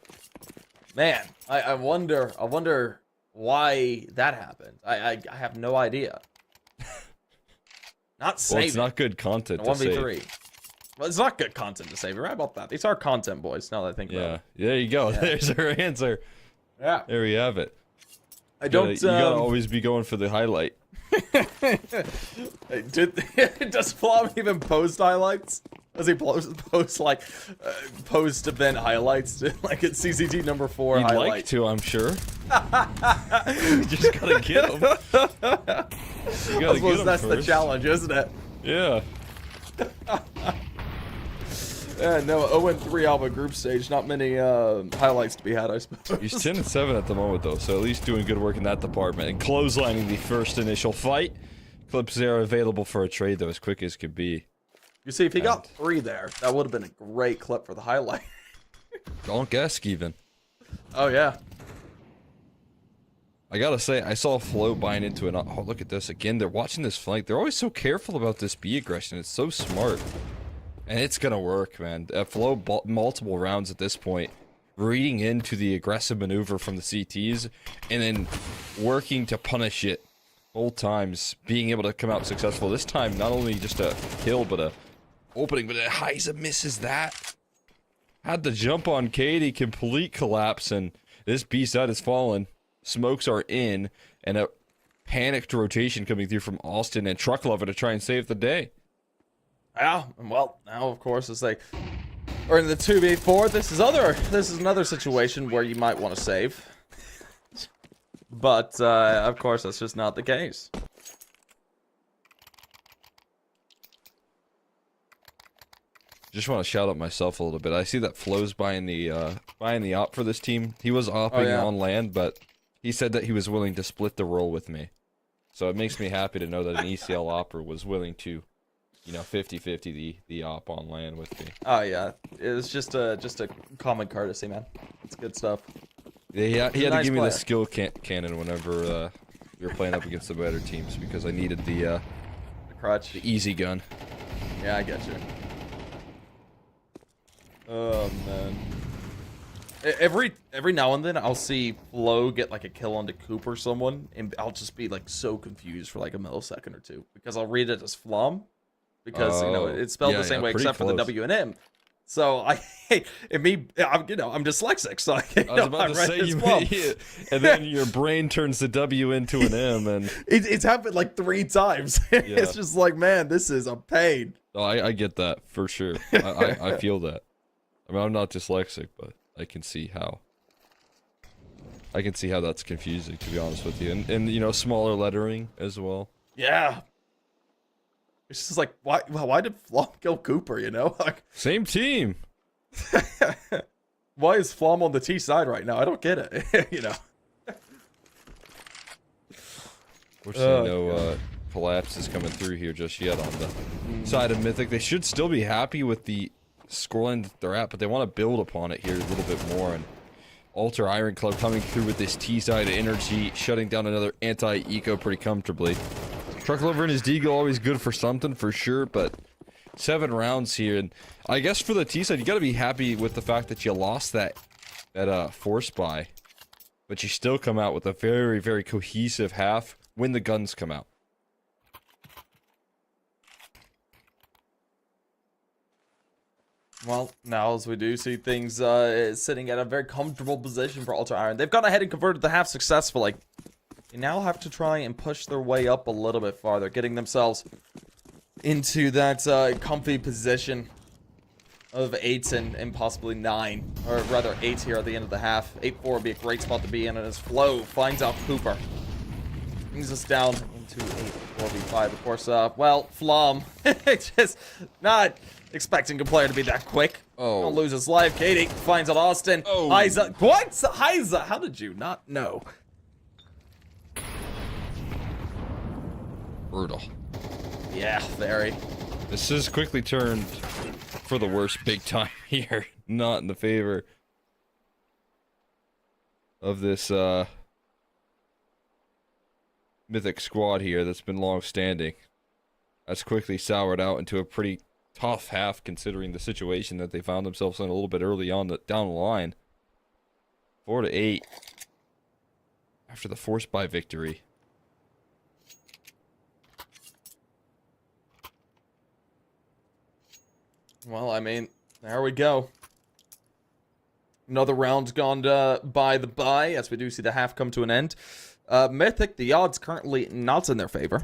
Man, I wonder why that happened. I have no idea. Not saving. Well, it's not good content to 1v3. save. Well, it's not good content to save. You're right about that. These are content, boys, now that I think about it. Yeah, there you go. Yeah. There's our answer. Yeah. There we have it. I don't... You gotta always be going for the highlight. Does Flom even post highlights? Does he post like post-event highlights, like at CCT number 4 He'd highlight? like to, I'm sure. You just gotta get him. I suppose that's the challenge, isn't it? Yeah. Yeah, no, 0-3 Alpha group stage. Not many highlights to be had, I suppose. He's 10-7 at the moment, though, so at least doing good work in that department. And clotheslining the first initial fight. Clipzera available for a trade, though, as quick as could be. You see, if he got 3 there, that would have been a great clip for the highlight. Don't guess, even. Oh, yeah. I gotta say, I saw Flo buying into it. Oh, look at this. Again, they're watching this flank. They're always so careful about this B aggression. It's so smart. And it's gonna work, man. Flo bought multiple rounds at this point, reading into the aggressive maneuver from the CTs, and then working to punish it both times, being able to come out successful. This time, not only just a kill, but a opening, but Heiza misses that. Had the jump on Katie, complete collapse, and this B side has fallen. Smokes are in, and a panicked rotation coming through from Austin and Truck Lover to try and save the day. Yeah, well, now of course it's like we're in the 2v4. This is another situation where you might want to save. But of course that's just not the case. Just want to shout out myself a little bit. I see that Flo's buying the op for this team. He was opping on land, but he said that he was willing to split the role with me. So it makes me happy to know that an ECL opper was willing to, you know, 50-50 the op on land with me. Oh yeah, it's just a common courtesy, man. It's good stuff. Yeah, he had to give me the skill cannon whenever we were playing up against the better teams because I needed the crutch, the easy gun. Yeah, I get you. Oh man. Every now and then I'll see Flo get like a kill onto Coop or someone, and I'll just be like so confused for like a millisecond or two because I'll read it as Flom because you know it's spelled the same way except for the W and M. So I'm dyslexic, so I was about to say you, and then your brain turns the W into an M, and it's happened like 3 times. It's just like, man, this is a pain. Oh, I get that for sure. I feel that. I mean, I'm not dyslexic, but I can see how that's confusing, to be honest with you, and you know, smaller lettering as well. Yeah. It's just like, why did Flom kill Cooper, you know? Like, same team. Why is Flom on the T side right now? I don't get it, you know? Fortunately, no collapses coming through here just yet on the side of Mythic. They should still be happy with the scoreline that they're at, but they want to build upon it here a little bit more. And Alter Iron Club coming through with this T side energy, shutting down another anti-eco pretty comfortably. Truck Lover and his Deagle always good for something, for sure, but 7 rounds here. And I guess for the T side, you got to be happy with the fact that you lost that force buy, but you still come out with a very, very cohesive half when the guns come out. Well, now as we do see things sitting at a very comfortable position for Alter Iron. They've gone ahead and converted the half successfully. They now have to try and push their way up a little bit farther, getting themselves into that comfy position. of 8s and possibly 9, or rather 8 here at the end of the half. 8-4 would be a great spot to be in, and as Flo finds out Cooper. Brings us down into 8-4v5, of course. Well, Flom, just not expecting a player to be that quick. Oh. Don't lose his life. Katie finds out Austin. Oh. Heiza, what? Heiza, how did you not know? Brutal. Yeah, very. This has quickly turned for the worst big time here. Not in the favor of this Mythic squad here that's been long standing. That's quickly soured out into a pretty tough half considering the situation that they found themselves in a little bit early on down the line. 4-8 after the forced buy victory. Well, I mean, there we go. Another round's gone by the bye, as we do see the half come to an end. Mythic, the odds currently not in their favor.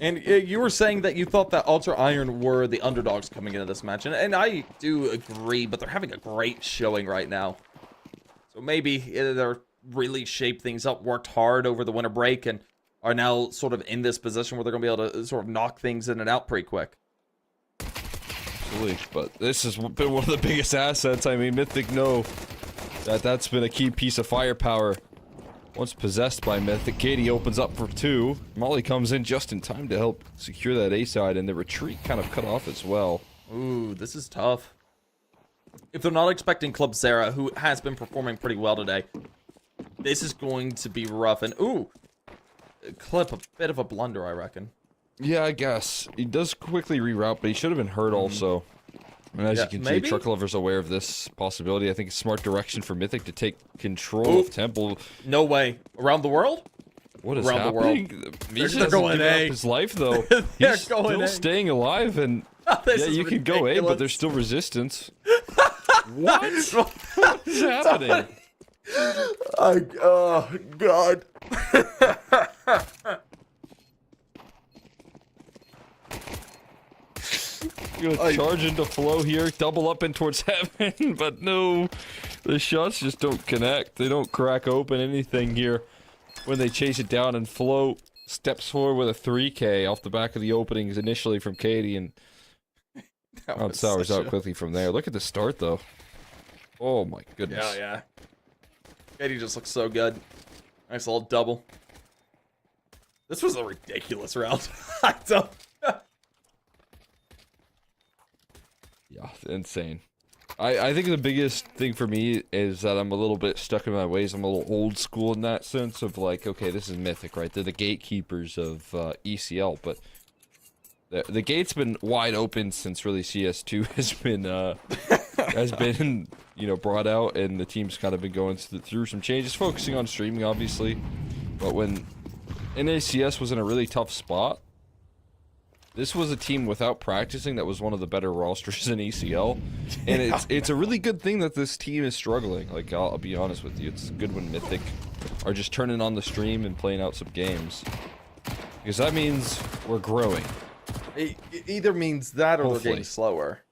And you were saying that you thought that Ultra Iron were the underdogs coming into this match, and I do agree, but they're having a great showing right now. So maybe they're really shaped things up, worked hard over the winter break, and are now sort of in this position where they're going to be able to sort of knock things in and out pretty quick. Absolutely, but this has been one of the biggest assets. I mean, Mythic know that that's been a key piece of firepower. Once possessed by Mythic, Katie opens up for 2. Molly comes in just in time to help secure that A side, and the retreat kind of cut off as well. Ooh, this is tough. If they're not expecting Club Sarah, who has been performing pretty well today, this is going to be rough. And ooh, Clip, a bit of a blunder, I reckon. Yeah, I guess. He does quickly reroute, but he should have been hurt also. And as you can see, Truck Lover's aware of this possibility. I think it's smart direction for Mythic to take control of Temple. No way. Around the world? What is Around happening? the world. They're going A. His life, though. He's still staying alive, and yeah, you can go A, but there's still resistance. What? What is happening? Oh, God. Gonna charge into Flow here, double up in towards heaven, but no, the shots just don't connect. They don't crack open anything here when they chase it down, and Flow steps forward with a 3K off the back of the openings initially from Katie, and sours out quickly from there. Look at the start though. Oh my goodness. Yeah. Katie just looks so good. Nice little double. This was a ridiculous round. I don't. Yeah, insane. I think the biggest thing for me is that I'm a little bit stuck in my ways. I'm a little old school in that sense of like, okay, this is Mythic, right? They're the gatekeepers of ECL, but the gate's been wide open since really CS2 has been brought out, and the team's kind of been going through some changes, focusing on streaming, obviously. But when NACS was in a really tough spot, this was a team without practicing that was one of the better rosters in ECL, and it's a really good thing that this team is struggling. Like I'll be honest with you, it's good when Mythic are just turning on the stream and playing out some games, because that means we're growing. It either means that or Hopefully. we're getting slower.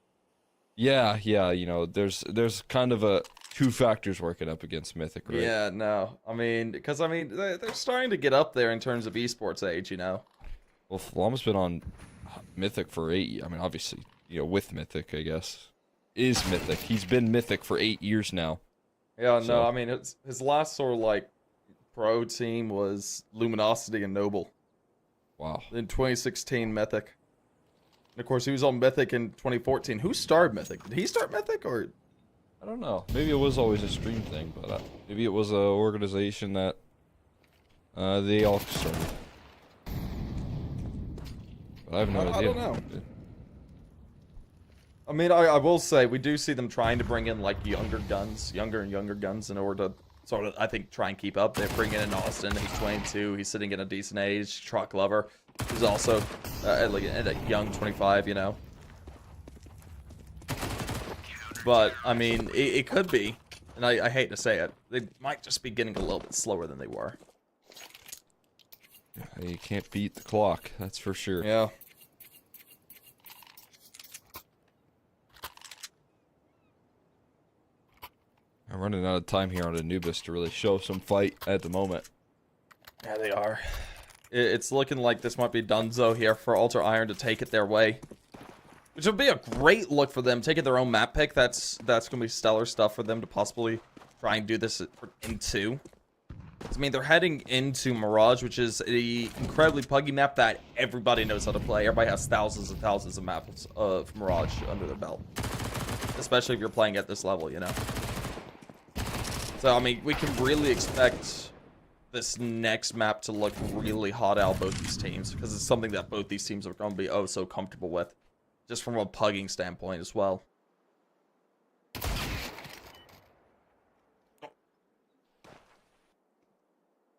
Yeah, there's kind of two factors working up against Mythic, right? Yeah, no, because they're starting to get up there in terms of esports age, Well, Flom's been on Mythic for 8. I mean, obviously, with Mythic, I guess, is Mythic. He's been Mythic for 8 years now. Yeah, So- no, his last sort of like pro team was Luminosity and Noble Wow. in 2016 Mythic. And of course, he was on Mythic in 2014. Who started Mythic? Did he start Mythic or? I don't know. Maybe it was always a stream thing, but maybe it was an organization that they all started. But I have no idea. I don't know. I will say we do see them trying to bring in like younger and younger guns in order to sort of, I think, try and keep up. They're bringing in Austin. He's 22. He's sitting in a decent age. Truck Lover, who's also at a young 25. But it could be, and I hate to say it, they might just be getting a little bit slower than they were. You can't beat the clock, that's for sure. Yeah. I'm running out of time here on Anubis to really show some fight at the moment. Yeah, they are. It's looking like this might be donezo here for Ultra Iron to take it their way. Which would be a great look for them, taking their own map pick. That's going to be stellar stuff for them to possibly try and do this in 2. I mean, they're heading into Mirage, which is an incredibly puggy map that everybody knows how to play. Everybody has thousands and thousands of maps of Mirage under their belt. Especially if you're playing at this level, you know. So, I mean, we can really expect this next map to look really hot out of both these teams, because it's something that both these teams are going to be oh so comfortable with, just from a pugging standpoint as well.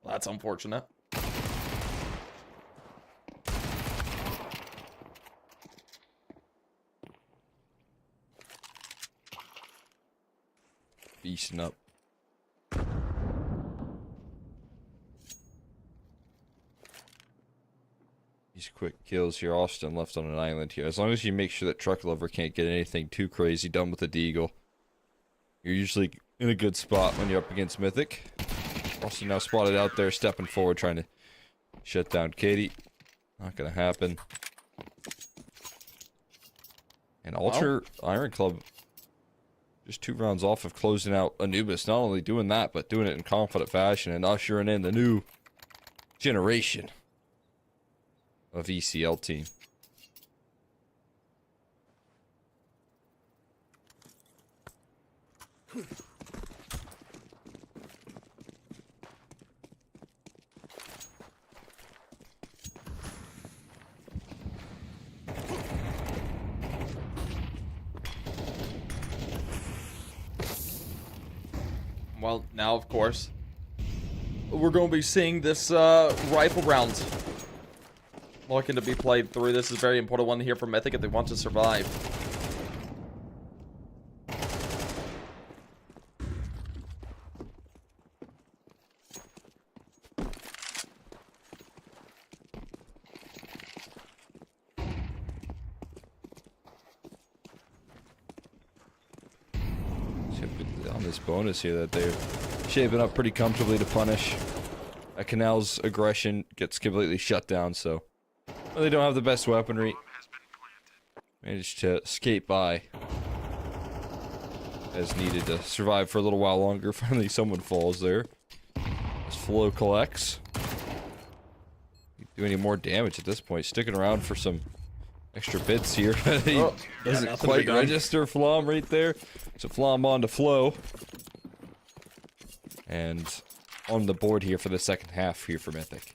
That's unfortunate. Beasting up. These quick kills here. Austin left on an island here. As long as you make sure that Truck Lover can't get anything too crazy done with the Deagle, you're usually in a good spot when you're up against Mythic. Austin now spotted out there, stepping forward, trying to shut down Katie. Not gonna happen. And Ultra Iron Club just 2 rounds off of closing out Anubis. Not only doing that, but doing it in confident fashion and ushering in the new generation of ECL team. Well, now, of course, we're going to be seeing this rifle round looking to be played through. This is a very important one here for Mythic if they want to survive. On this bonus here that they're shaping up pretty comfortably to punish. Canal's aggression gets completely shut down, so well, they don't have the best weaponry. Managed to skate by as needed to survive for a little while longer. Finally, someone falls there. As Flo collects. Do any more damage at this point? Sticking around for some extra bits here. He doesn't quite register Flom right there. So Flom on to Flo. And on the board here for the second half here for Mythic.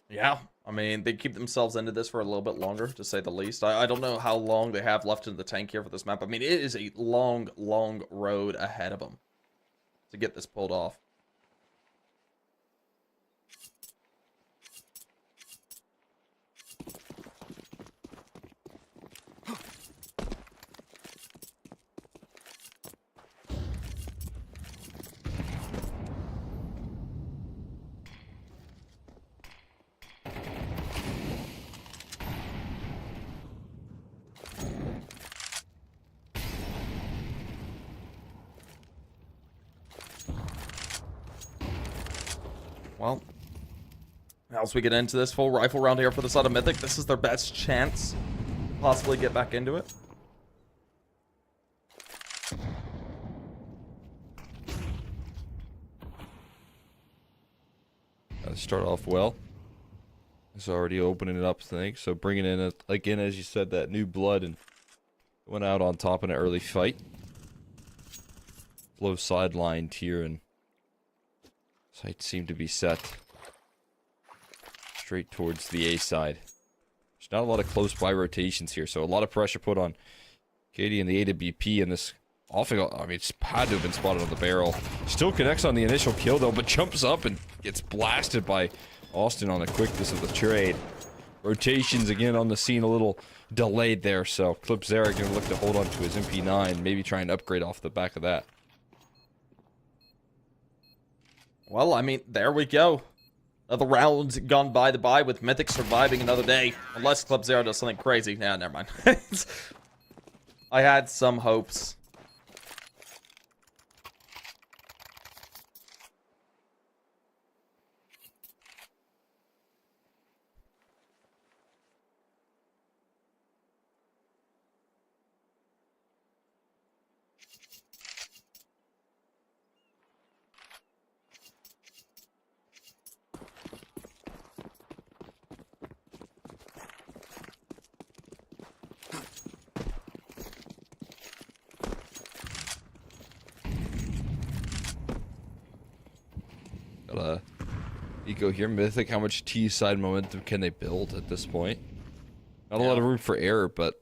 Yeah, I mean, they keep themselves into this for a little bit longer, to say the least. I don't know how long they have left in the tank here for this map. I mean, it is a long, long road ahead of them to get this pulled off. Well, as we get into this full rifle round here for the side of Mythic, this is their best chance to possibly get back into it. Start off well. It's already opening it up thing, so bringing in, again, as you said, that new blood and went out on top in an early fight. Flo sidelined here and sights seem to be set straight towards the A side. There's not a lot of close by rotations here, so a lot of pressure put on Katie and the AWP, and this often, I mean, it's had to have been spotted on the barrel. Still connects on the initial kill though, but jumps up and gets blasted by Austin on the quickness of the trade. Rotations again on the scene, a little delayed there, so Clipzera gonna look to hold on to his MP9, maybe try and upgrade off the back of that. Well, I mean, there we go. Another round gone by the by with Mythic surviving another day. Unless Club Zero does something crazy. Nah, never mind. I had some hopes. Got a eco here. Mythic, how much T-side momentum can they build at this point? Not a lot of room for error, but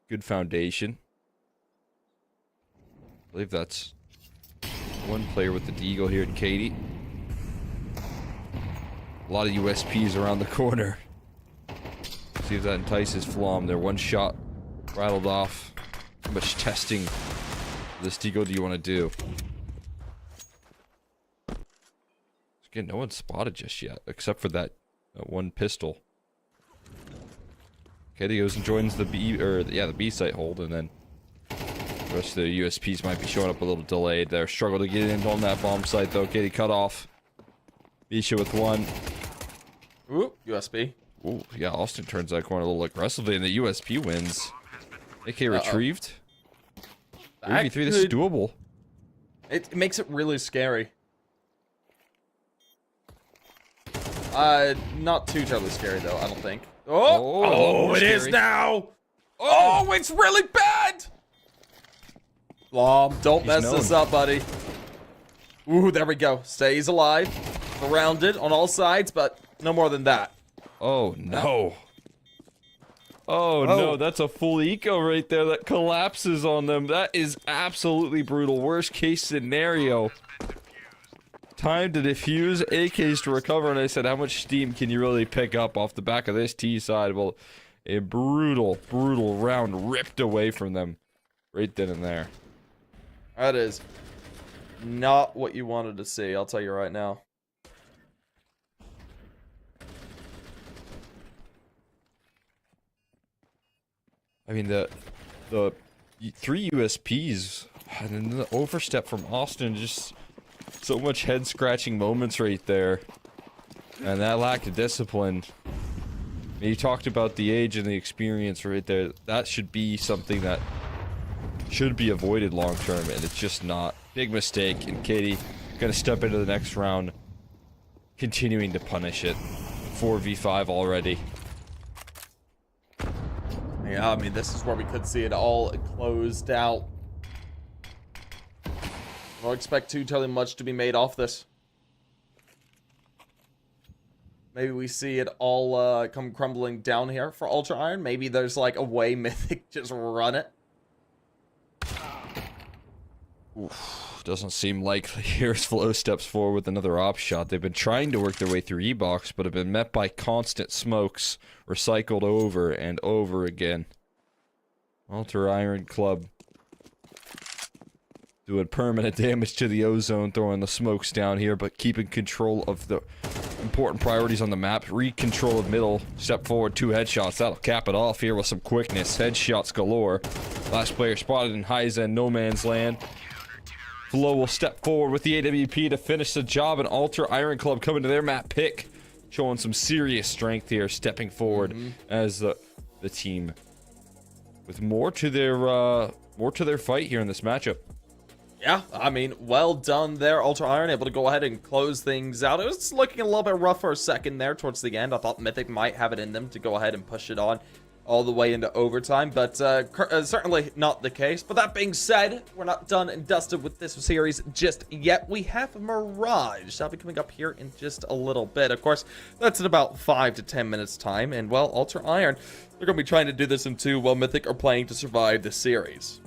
good foundation. I believe that's one player with the Deagle here at Katie. A lot of USPs around the corner. See if that entices Flom. They're one shot rattled off. How much testing this Deagle do you want to do? Again, no one's spotted just yet, except for that one pistol. Okay, he goes and joins the the B site hold, and then the rest of the USPs might be showing up a little delayed there. Struggle to get in on that bomb site though. Katie cut off. Bisha with one. Ooh, USB. Ooh, yeah, Austin turns that corner a little aggressively, and the USP wins. AK retrieved. 3v3, this is doable. It makes it really scary. Not too terribly scary though, I don't think. Oh, it is now! Oh, it's really bad! Lom, don't mess this up, buddy. Ooh, there we go. Stays alive. Surrounded on all sides, but no more than that. Oh, no. Oh, no, that's a full eco right there that collapses on them. That is absolutely brutal. Worst case scenario. Time to defuse, AKs to recover, and I said, how much steam can you really pick up off the back of this T side? Well, a brutal, brutal round ripped away from them right then and there. That is not what you wanted to see, I'll tell you right now. I mean, the 3 USPs, and then the overstep from Austin, just so much head-scratching moments right there. And that lack of discipline. I mean, you talked about the age and the experience right there. That should be something that should be avoided long-term, and it's just not. Big mistake, and Katie gonna step into the next round, continuing to punish it. 4v5 already. Yeah, I mean, this is where we could see it all closed out. I don't expect too terribly much to be made off this. Maybe we see it all come crumbling down here for Ultra Iron. Maybe there's like a way Mythic just run it. Oof, doesn't seem likely. Here's Flow steps forward with another op shot. They've been trying to work their way through E-Box, but have been met by constant smokes, recycled over and over again. Ultra Iron Club doing permanent damage to the ozone, throwing the smokes down here, but keeping control of the important priorities on the map. Recontrol of middle, step forward, 2 headshots. That'll cap it off here with some quickness. Headshots galore. Last player spotted in Heizen, no man's land. Flow will step forward with the AWP to finish the job, and Ultra Iron Club coming to their map pick, showing some serious strength here, stepping forward as the team with more to their fight here in this matchup. Yeah, I mean, well done there, Ultra Iron, able to go ahead and close things out. It was looking a little bit rough for a second there towards the end. I thought Mythic might have it in them to go ahead and push it on all the way into overtime, but certainly not the case. But that being said, we're not done and dusted with this series just yet. We have Mirage. That'll be coming up here in just a little bit. Of course, that's in about 5 to 10 minutes time, and well, Ultra Iron, they're going to be trying to do this in 2 while Mythic are playing to survive the series.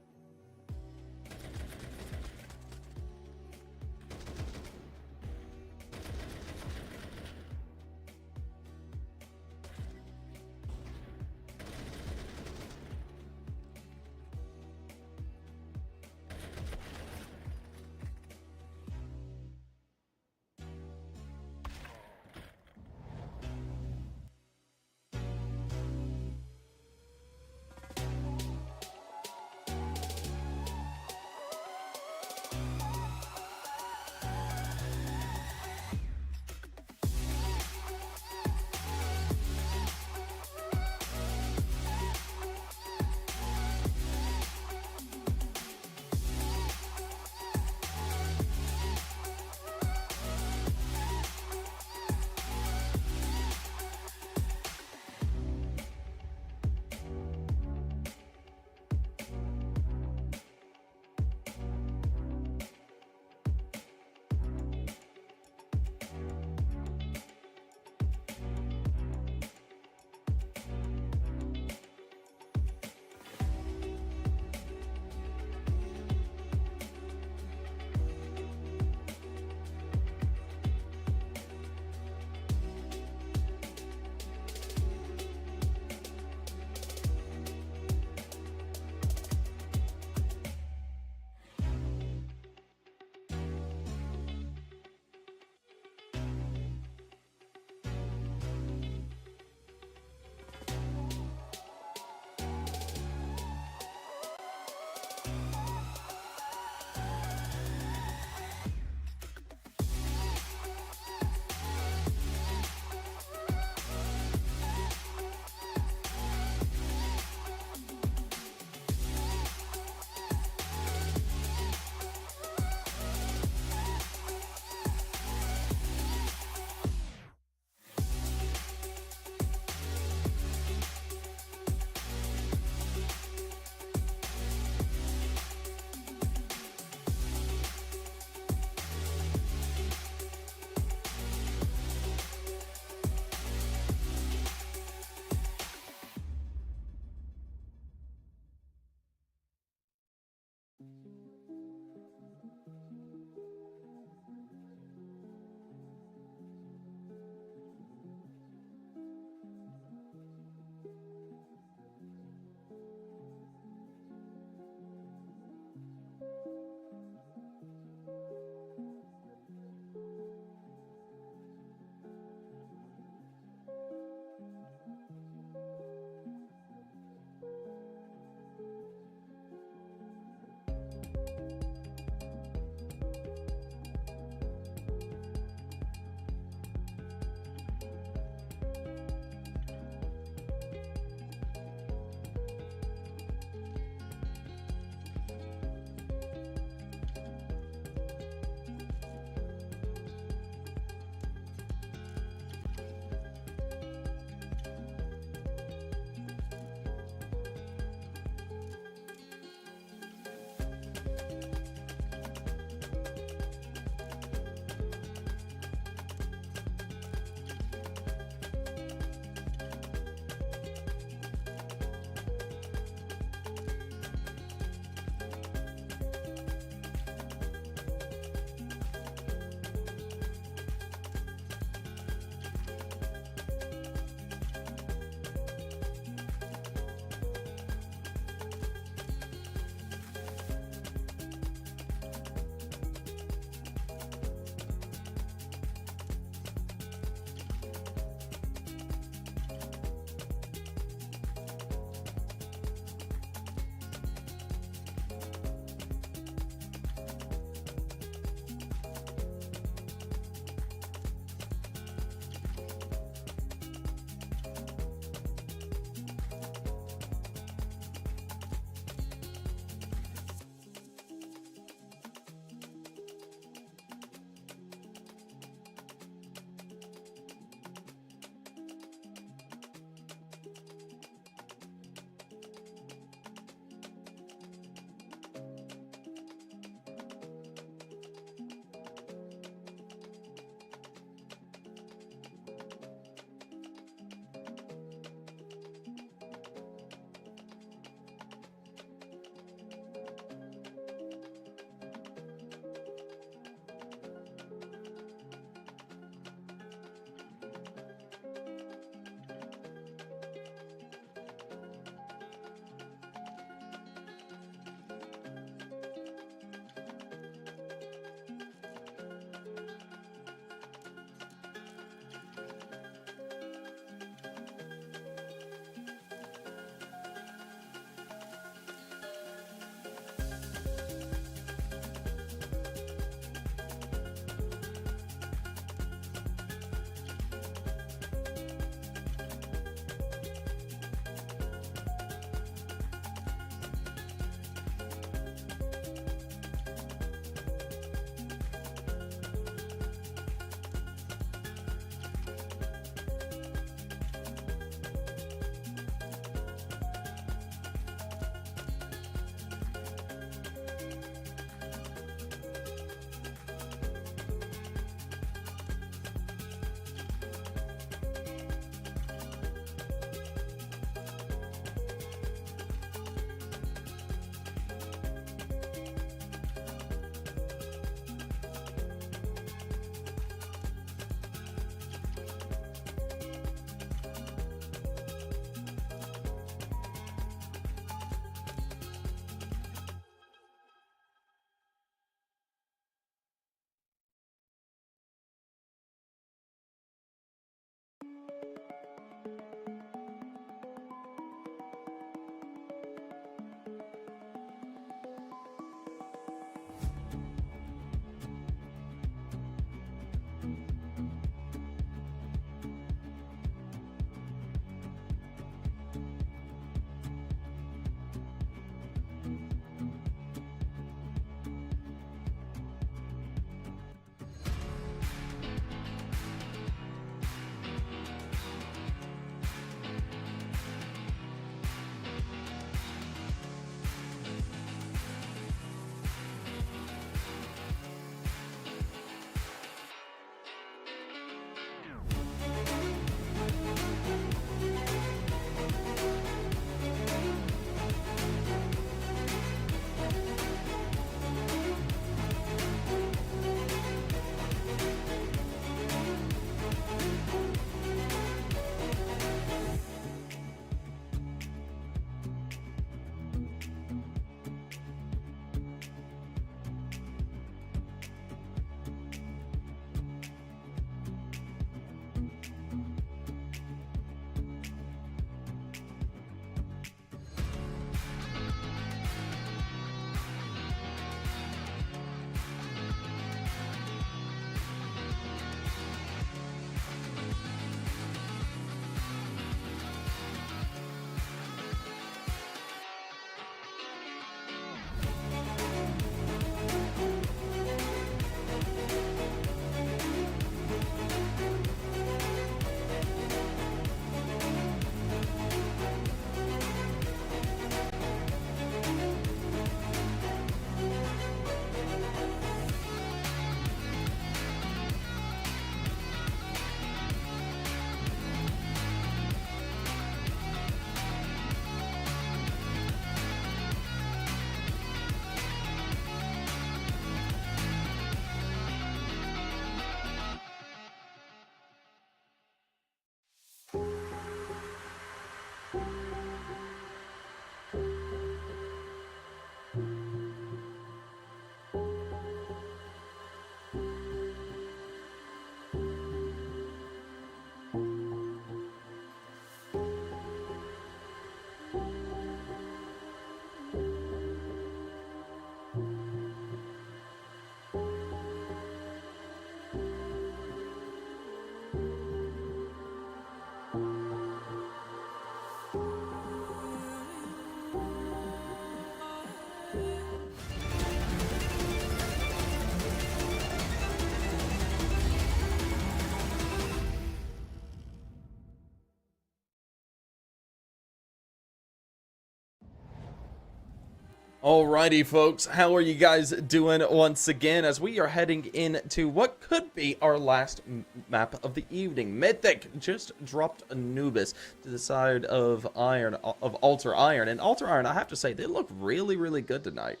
Alrighty, folks, how are you guys doing once again as we are heading into what could be our last map of the evening? Mythic just dropped Anubis to the side of Alter Iron, and Alter Iron, I have to say, they look really, really good tonight.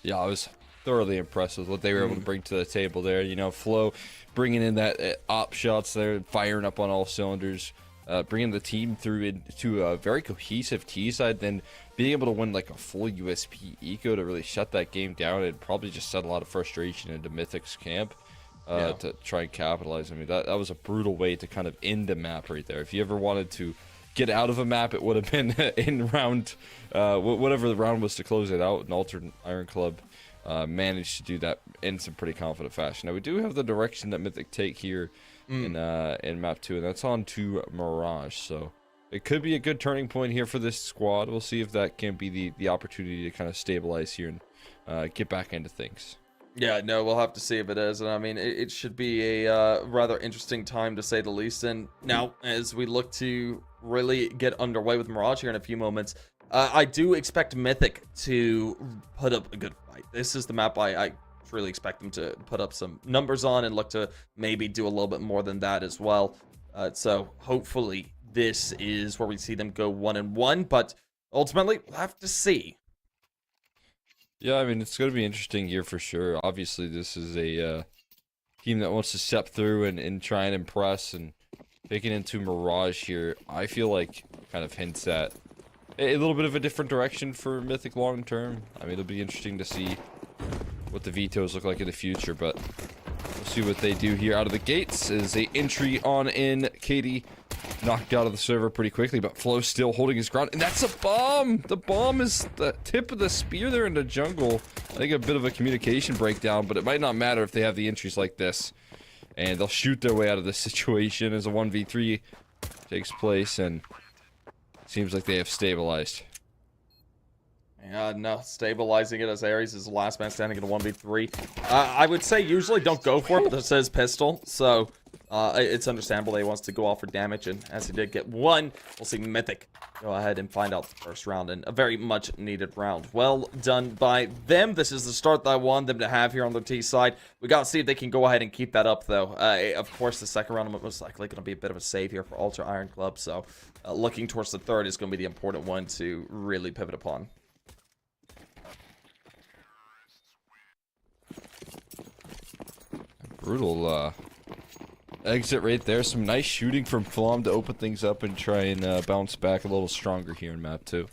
Yeah, I was thoroughly impressed with what they were able to bring to the table there. You know, Flo bringing in that op shots there, firing up on all cylinders, bringing the team through into a very cohesive T side, then being able to win like a full USP eco to really shut that game down and probably just set a lot of frustration into Mythic's camp to try and capitalize. I mean, that was a brutal way to kind of end the map right there. If you ever wanted to get out of a map, it would have been in round, whatever the round was to close it out. And Alter Iron Club managed to do that in some pretty confident fashion. Now we do have the direction that Mythic take here in map 2, and that's on to Mirage. So it could be a good turning point here for this squad. We'll see if that can be the opportunity to kind of stabilize here and get back into things. Yeah, no, we'll have to see if it is. And I mean, it should be a rather interesting time to say the least. And now, as we look to really get underway with Mirage here in a few moments, I do expect Mythic to put up a good fight. This is the map I really expect them to put up some numbers on and look to maybe do a little bit more than that as well. So hopefully this is where we see them go 1-1, but ultimately we'll have to see. Yeah, I mean, it's going to be interesting here for sure. Obviously, this is a team that wants to step through and try and impress, and taking into Mirage here, I feel like kind of hints at a little bit of a different direction for Mythic long term. I mean, it'll be interesting to see what the vetoes look like in the future, but we'll see what they do here out of the gates. Is a entry on in. Katie knocked out of the server pretty quickly, but Flo's still holding his ground, and that's a bomb. The bomb is the tip of the spear there in the jungle. I think a bit of a communication breakdown, but it might not matter if they have the entries like this, and they'll shoot their way out of this situation as a 1v3 takes place, and seems like they have stabilized. Yeah, no, stabilizing it as Ares is the last man standing in a 1v3. I would say usually don't go for it, but this is pistol, so it's understandable that he wants to go off for damage, and as he did get one, we'll see Mythic go ahead and find out the first round, and a very much needed round. Well done by them. This is the start that I want them to have here on their T side. We got to see if they can go ahead and keep that up, though. Of course, the second round most likely going to be a bit of a save here for Alter Iron Club, so looking towards the third is going to be the important one to really pivot upon. Brutal exit right there. Some nice shooting from Flom to open things up and try and bounce back a little stronger here in map 2.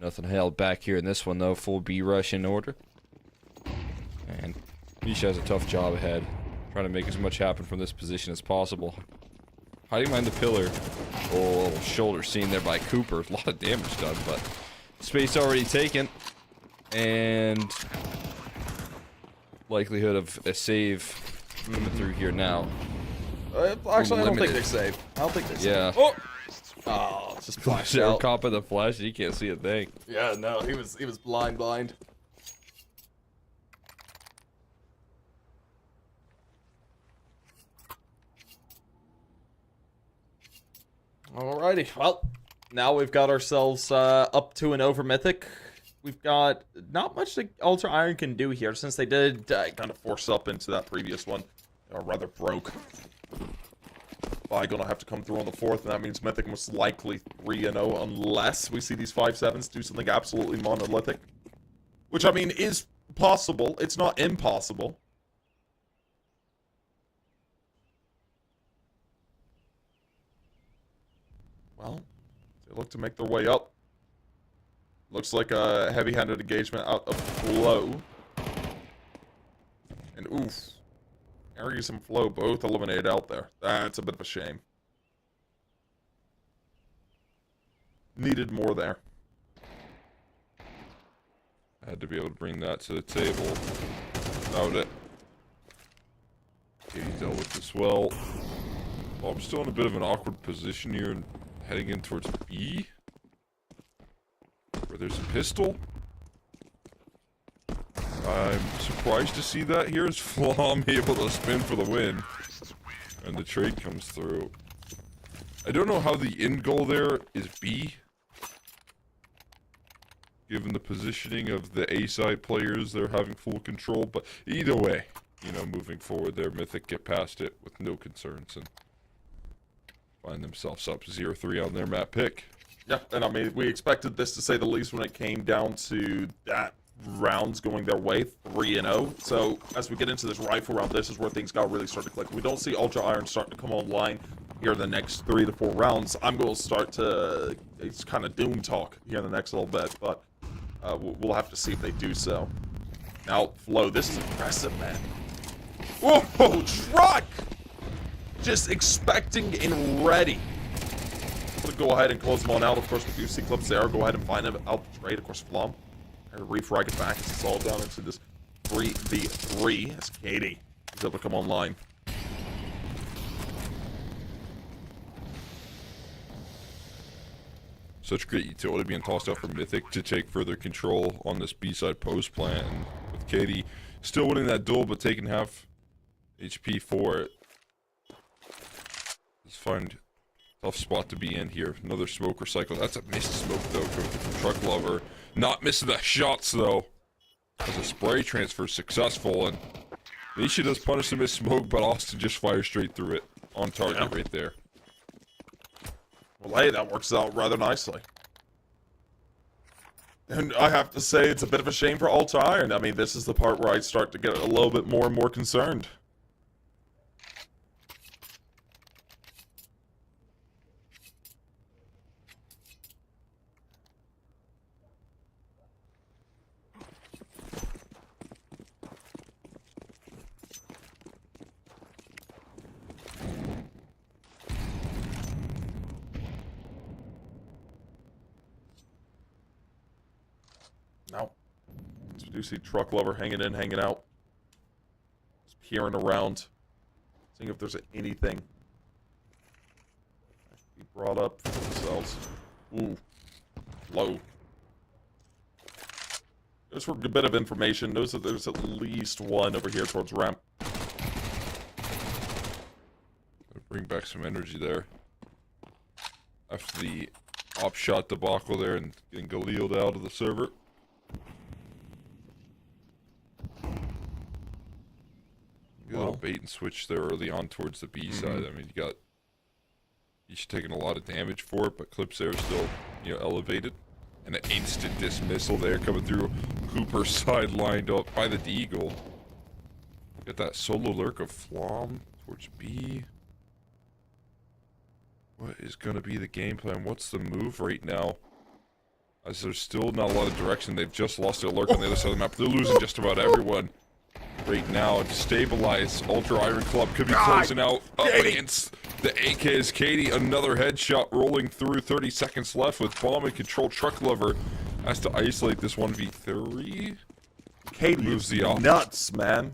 Nothing held back here in this one though. Full B rush in order. And Misha has a tough job ahead. Trying to make as much happen from this position as possible. Hiding behind the pillar. Oh, little shoulder seen there by Cooper. A lot of damage done, but space already taken. And likelihood of a save coming through here now. Actually, I don't think they save. I don't think they save. Yeah. Oh, it's just flashed Zero out. cop in the flash, he can't see a thing. Yeah, no, he was blind. Alrighty, well, now we've got ourselves up to and over Mythic. We've got not much that Alter Iron can do here, since they did kind of force up into that previous one. Or rather broke. By gonna have to come through on the fourth, and that means Mythic most likely 3-0 unless we see these 5-7s do something absolutely monolithic. Which, I mean, is possible. It's not impossible. Well, they look to make their way up. Looks like a heavy-handed engagement out of Flo. And oof. Ares and Flo both eliminated out there. That's a bit of a shame. Needed more there. Had to be able to bring that to the table. Without it. Katie dealt with this well. Well, I'm still in a bit of an awkward position here and heading in towards B. Where there's a pistol. I'm surprised to see that here. Is Flom able to spin for the win? And the trade comes through. I don't know how the end goal there is B. given the positioning of the A-side players, they're having full control. But either way, you know, moving forward there, Mythic get past it with no concerns and find themselves up 0-3 on their map pick. Yeah, and I mean, we expected this, to say the least, when it came down to that rounds going their way, 3-0. So as we get into this rifle round, this is where things got really start to click. We don't see Ultra Iron starting to come online here in the next 3 to 4 rounds. I'm going to start to, it's kind of doom talk here in the next little bit, but we'll have to see if they do so. Now, Flo, this is impressive, man. Whoa, truck! Just expecting and ready. I'm gonna go ahead and close them on out. Of course, we do see clips there. Go ahead and find them out the trade. Of course, Flom. Refrag it back. It's all down into this 3v3 as Katie is able to come online. Such great utility being tossed out for Mythic to take further control on this B-side post plant. And with Katie still winning that duel, but taking half HP for it. Let's find a tough spot to be in here. Another smoke recycle. That's a missed smoke, though, coming from Truck Lover. Not missing the shots, though. As a spray transfer successful, and Nisha does punish the missed smoke, but Austin just fires straight through it. On target right there. Well, hey, that works out rather nicely. And I have to say, it's a bit of a shame for Ultra Iron. I mean, this is the part where I start to get a little bit more and more concerned. No. So we do see Truck Lover hanging in, hanging out. Just peering around. Seeing if there's anything that can be brought up for themselves. Ooh. Low. Just for a bit of information, notice that there's at least one over here towards ramp. Bring back some energy there. After the op shot debacle there and getting Galiled out of the server. A little bait and switch there early on towards the B side. I mean, he's taking a lot of damage for it, but Clips there still, you know, elevated. And an instant dismissal there coming through Cooper's side, lined up by the Deagle. Get that solo lurk of Flom towards B. What is going to be the game plan? What's the move right now? As there's still not a lot of direction. They've just lost their lurk on the other side of the map. They're losing just about everyone right now. To stabilize, Ultra Iron Club could be closing out up against the AK's Katie. Another headshot rolling through. 30 seconds left with bomb and control. Truck Lover has to isolate this 1v3. Katie moves is the off. nuts, man.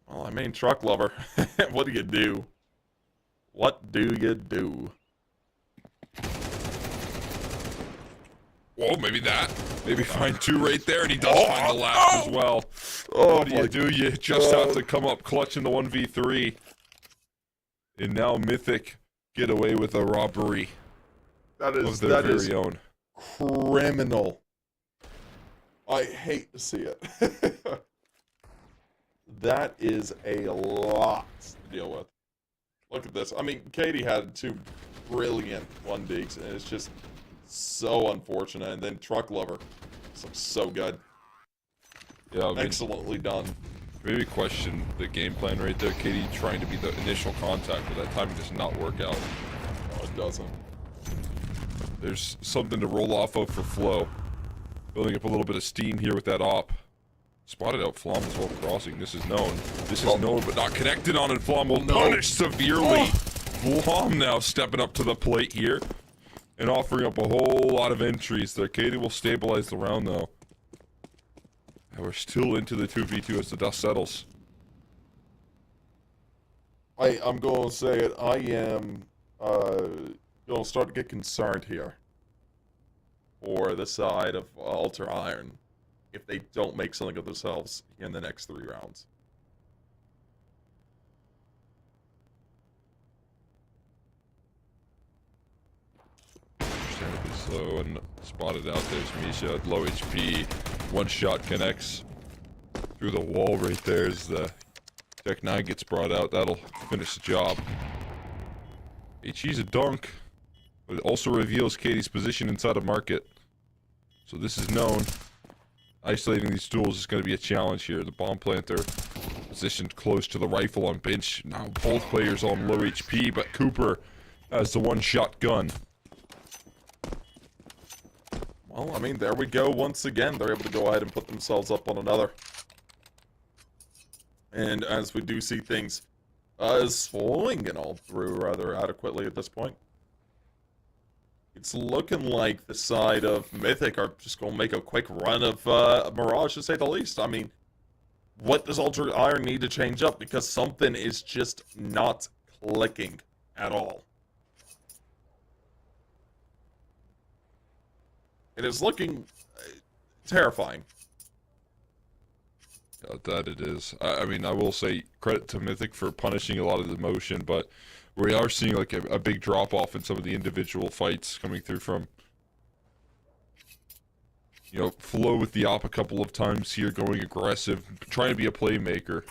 Well, I mean, Truck Lover. What do you do? What do you do? Whoa, maybe that. Maybe find two right there, and he does find the last as well. What do you do? You just have to come up clutch in the 1v3. And now Mythic get away with a robbery That is of their very own. criminal. I hate to see it. That is a lot to deal with. Look at this. I mean, Katie had two brilliant 1-digs, and it's just so unfortunate. And then Truck Lover, so good. Yeah, I mean, Excellently done. maybe question the game plan right there. Katie trying to be the initial contact, but that timing does not work out. No, it doesn't. There's something to roll off of for Flo. Building up a little bit of steam here with that op. Spotted out Flom as well crossing. This is known. This is known, but not connected on, and Flom will punish severely. Flom now stepping up to the plate here and offering up a whole lot of entries there. Katie will stabilize the round, though. And we're still into the 2v2 as the dust settles. I'm going to say it. I am going to start to get concerned here for the side of Ultra Iron if they don't make something of themselves in the next 3 rounds. Understandably slow and spotted out. There's Misha, low HP. One shot connects through the wall right there as the Tech 9 gets brought out. That'll finish the job. HE's a dunk, but it also reveals Katie's position inside a market. So this is known. Isolating these duels is going to be a challenge here. The bomb planter positioned close to the rifle on bench. Now both players on low HP, but Cooper has the one-shot gun. Well, I mean, there we go once again. They're able to go ahead and put themselves up on another. And as we do see things swinging all through rather adequately at this point, it's looking like the side of Mythic are just going to make a quick run of Mirage, to say the least. I mean, what does Ultra Iron need to change up? Because something is just not clicking at all. It is looking terrifying. Yeah, that it is. I mean, I will say credit to Mythic for punishing a lot of the motion, but we are seeing like a big drop-off in some of the individual fights coming through from, you know, Flow with the op a couple of times here, going aggressive, trying to be a playmaker.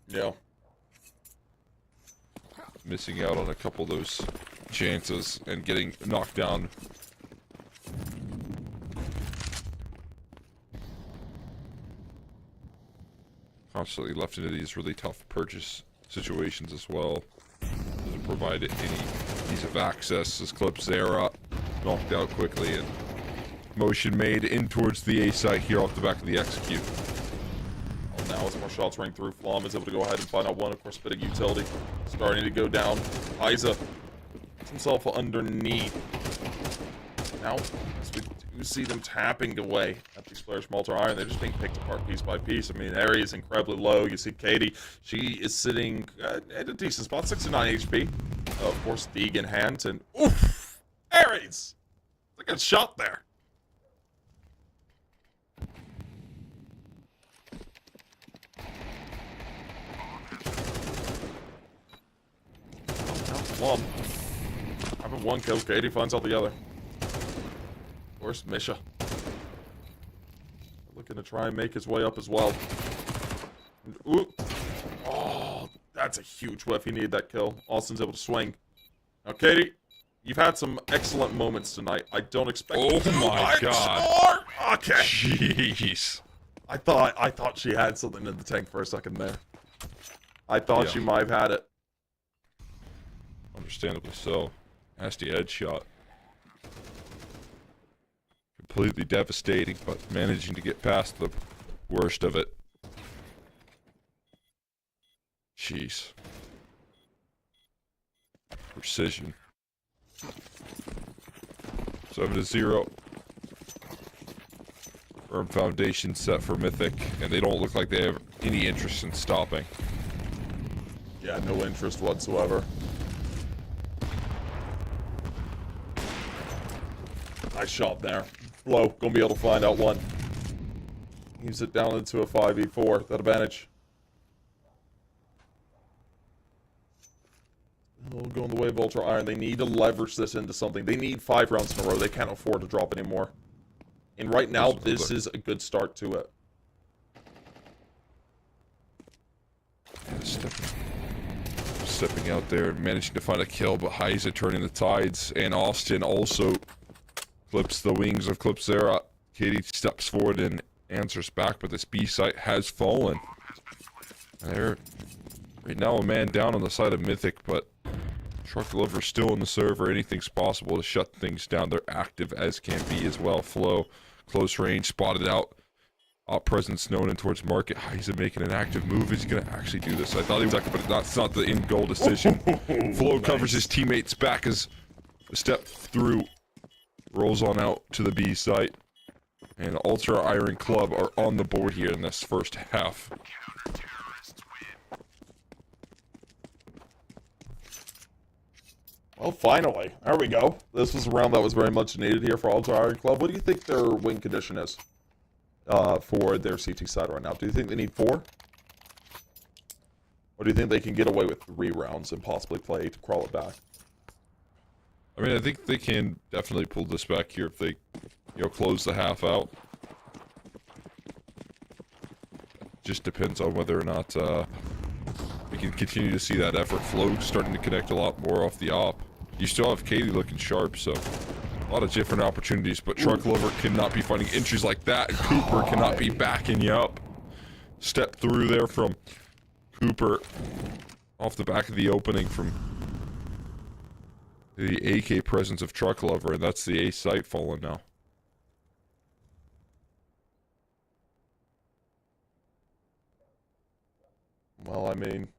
Yeah. Missing out on a couple of those chances and getting knocked down. Constantly left into these really tough purchase situations as well. Doesn't provide any ease of access as Clipsera knocked out quickly, and motion made in towards the A site here off the back of the execute. Well, now as more shots ring through, Flom is able to go ahead and find out one, of course, bit of utility. Starting to go down. Isa puts himself underneath. Now, as we do see them tapping away at these players from Ultra Iron, they're just being picked apart piece by piece. I mean, Aerie is incredibly low. You see Katie, she is sitting at a decent spot, 69 HP. Of course, Deeg in hand, and oof! Aries! Like a shot there. Flom. Having one kill, Katie finds out the other. Of course, Misha. Looking to try and make his way up as well. Ooh. Oh, that's a huge whiff. He needed that kill. Austin's able to swing. Now, Katie, you've had some excellent moments tonight. I don't expect Oh you my to God. score. Okay. Jeez. I thought she had something in the tank for a second there. I thought Yeah. she might have had it. Understandably so. Nasty headshot. Completely devastating, but managing to get past the worst of it. Jeez. Precision. 7-0. Firm foundation set for Mythic, and they don't look like they have any interest in stopping. Yeah, no interest whatsoever. Nice shot there. Flow, gonna be able to find out one. Use it down into a 5v4. That advantage. Oh, going the way of Ultra Iron. They need to leverage this into something. They need 5 rounds in a row. They can't afford to drop anymore. And right now, this is a good start to it. Yeah, stepping out there and managing to find a kill, but Heiza turning the tides, and Austin also clips the wings of Clipsera. Katie steps forward and answers back, but this B site has fallen. There, right now a man down on the side of Mythic, but Truck Deliver still in the server. Anything's possible to shut things down. They're active as can be as well. Flow, close range, spotted out. Presence known in towards market. Heiza making an active move. Is he going to actually do this? I thought he was active, but that's not the end goal decision. Flow covers his teammates back as a step through. Rolls on out to the B site. And Ultra Iron Club are on the board here in this first half. Well, finally. There we go. This was a round that was very much needed here for Ultra Iron Club. What do you think their win condition is for their CT side right now? Do you think they need 4? Or do you think they can get away with 3 rounds and possibly play to crawl it back? I mean, I think they can definitely pull this back here if they, close the half out. Just depends on whether or not we can continue to see that effort flow starting to connect a lot more off the op. You still have Katie looking sharp, so a lot of different opportunities, but Truck Lover cannot be finding entries like that, and Cooper cannot be backing you up. Step through there from Cooper off the back of the opening from the AK presence of Truck Lover, and that's the A site fallen now. Well, I mean,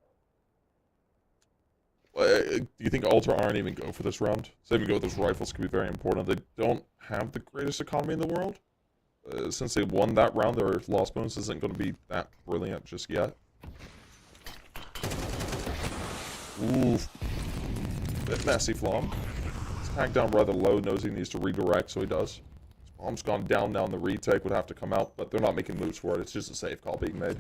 do you think Ultra Iron even go for this round? Saving go with those rifles could be very important. They don't have the greatest economy in the world. Since they won that round, their loss bonus isn't going to be that brilliant just yet. Ooh. Bit messy, Flom. He's tagged down rather low, knows he needs to redirect, so he does. His bomb's gone down now, and the retake would have to come out, but they're not making moves for it. It's just a safe call being made.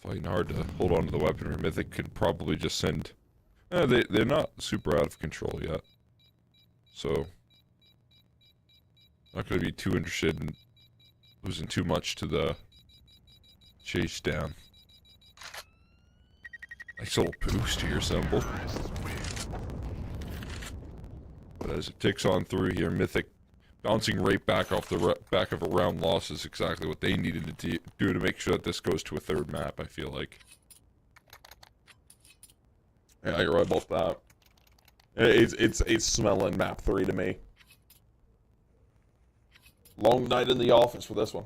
Fighting hard to hold on to the weaponry. Mythic could probably just send... they're not super out of control yet. So... not going to be too interested in losing too much to the chase down. Nice little boost to your symbol. But as it ticks on through here, Mythic bouncing right back off the back of a round loss is exactly what they needed to do to make sure that this goes to a third map, I feel like. Yeah, you're right about that. It's smelling map 3 to me. Long night in the office for this one.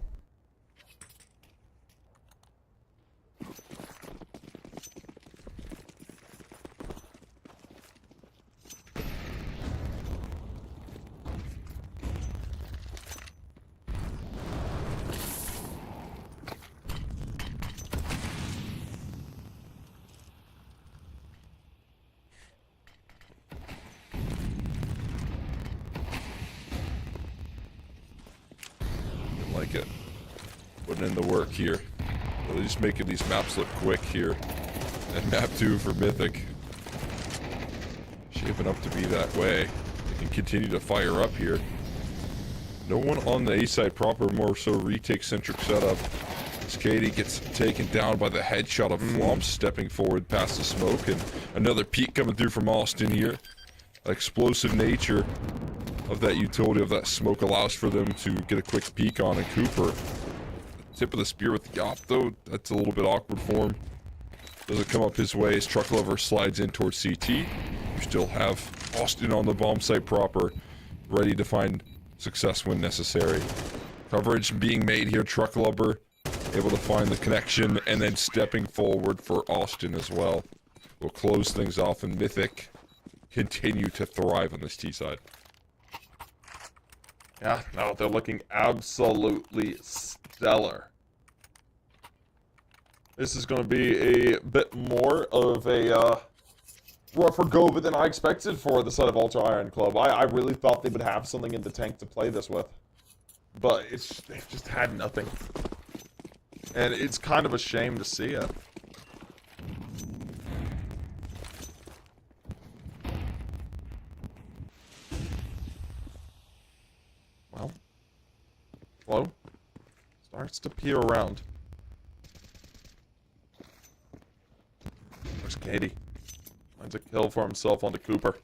Like it. Putting in the work here. Really just making these maps look quick here. And map 2 for Mythic. Shaping up to be that way. They can continue to fire up here. No one on the A side proper, more so retake centric setup. As Katie gets taken down by the headshot of Flomp stepping forward past the smoke, and another peek coming through from Austin here. Explosive nature of that utility of that smoke allows for them to get a quick peek on, and Cooper. Tip of the spear with the op though, that's a little bit awkward for him. Doesn't come up his way as Truck Lover slides in towards CT. You still have Austin on the bomb site proper, ready to find success when necessary. Coverage being made here, Truck Lover able to find the connection and then stepping forward for Austin as well. We'll close things off, and Mythic continue to thrive on this T side. Yeah, no, they're looking absolutely stellar. This is going to be a bit more of a rougher go of it than I expected for the side of Ultra Iron Club. I really thought they would have something in the tank to play this with. But they've just had nothing. And it's kind of a shame to see it. Well, Flo starts to peer around. There's Katie. Finds a kill for himself onto Cooper.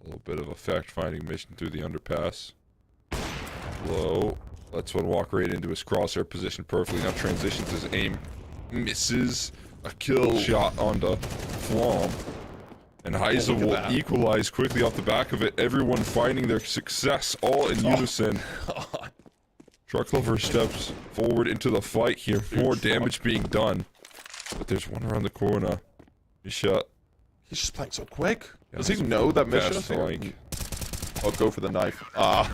A little bit of a fact-finding mission through the underpass. Low. Lets one walk right into his crosshair position perfectly. Now transitions his aim. Misses. A kill shot onto Flom. And Heisa will equalize quickly off the back of it. Everyone finding their success all in unison. Truck Lover steps forward into the fight here. More damage being done. But there's one around the corner. Misha. He's just playing so quick. Does he know that mission is here? I'll go for the knife. Ah.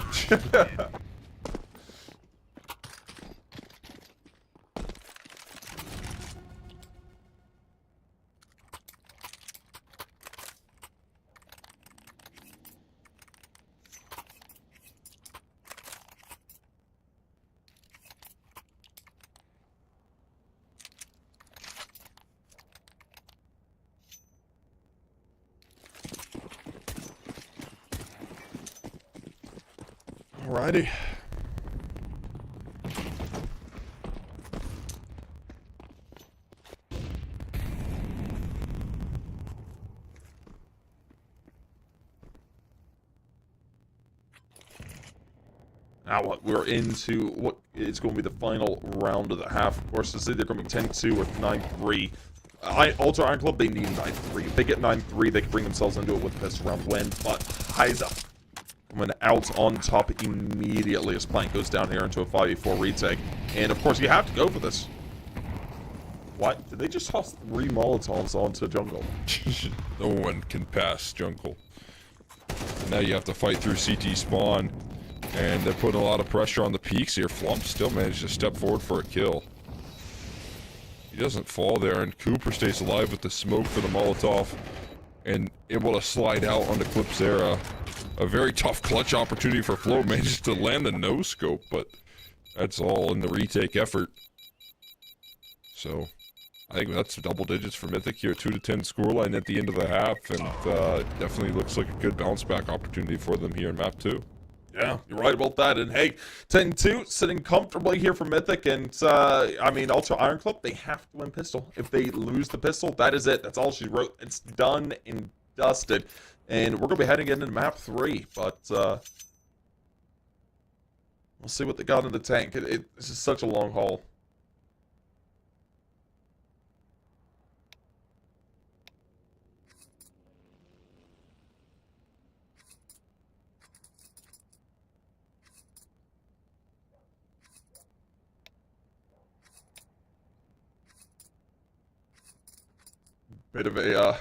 Alrighty. Now what we're into what is going to be the final round of the half. Of course, it's either going to be 10-2 or 9-3. Ultra Iron Club, they need 9-3. If they get 9-3, they can bring themselves into it with a pistol round win. But Heiza coming out on top immediately as Plank goes down here into a 5v4 retake. And of course, you have to go for this. What? Did they just toss 3 Molotovs onto jungle? No one can pass jungle. And now you have to fight through CT spawn. And they're putting a lot of pressure on the peaks here. Flump still managed to step forward for a kill. He doesn't fall there, and Cooper stays alive with the smoke for the Molotov. And able to slide out onto Clipsera. A very tough clutch opportunity for Flo. Manages to land the no-scope, but that's all in the retake effort. So, I think that's double digits for Mythic here. 2-10 scoreline at the end of the half, and definitely looks like a good bounce-back opportunity for them here in map 2. Yeah, you're right about that. And hey, 10-2, sitting comfortably here for Mythic. And, I mean, Ultra Iron Club, they have to win pistol. If they lose the pistol, that is it. That's all she wrote. It's done and dusted. And we're going to be heading into map 3. But, we'll see what they got in the tank. It's just such a long haul. Bit of a,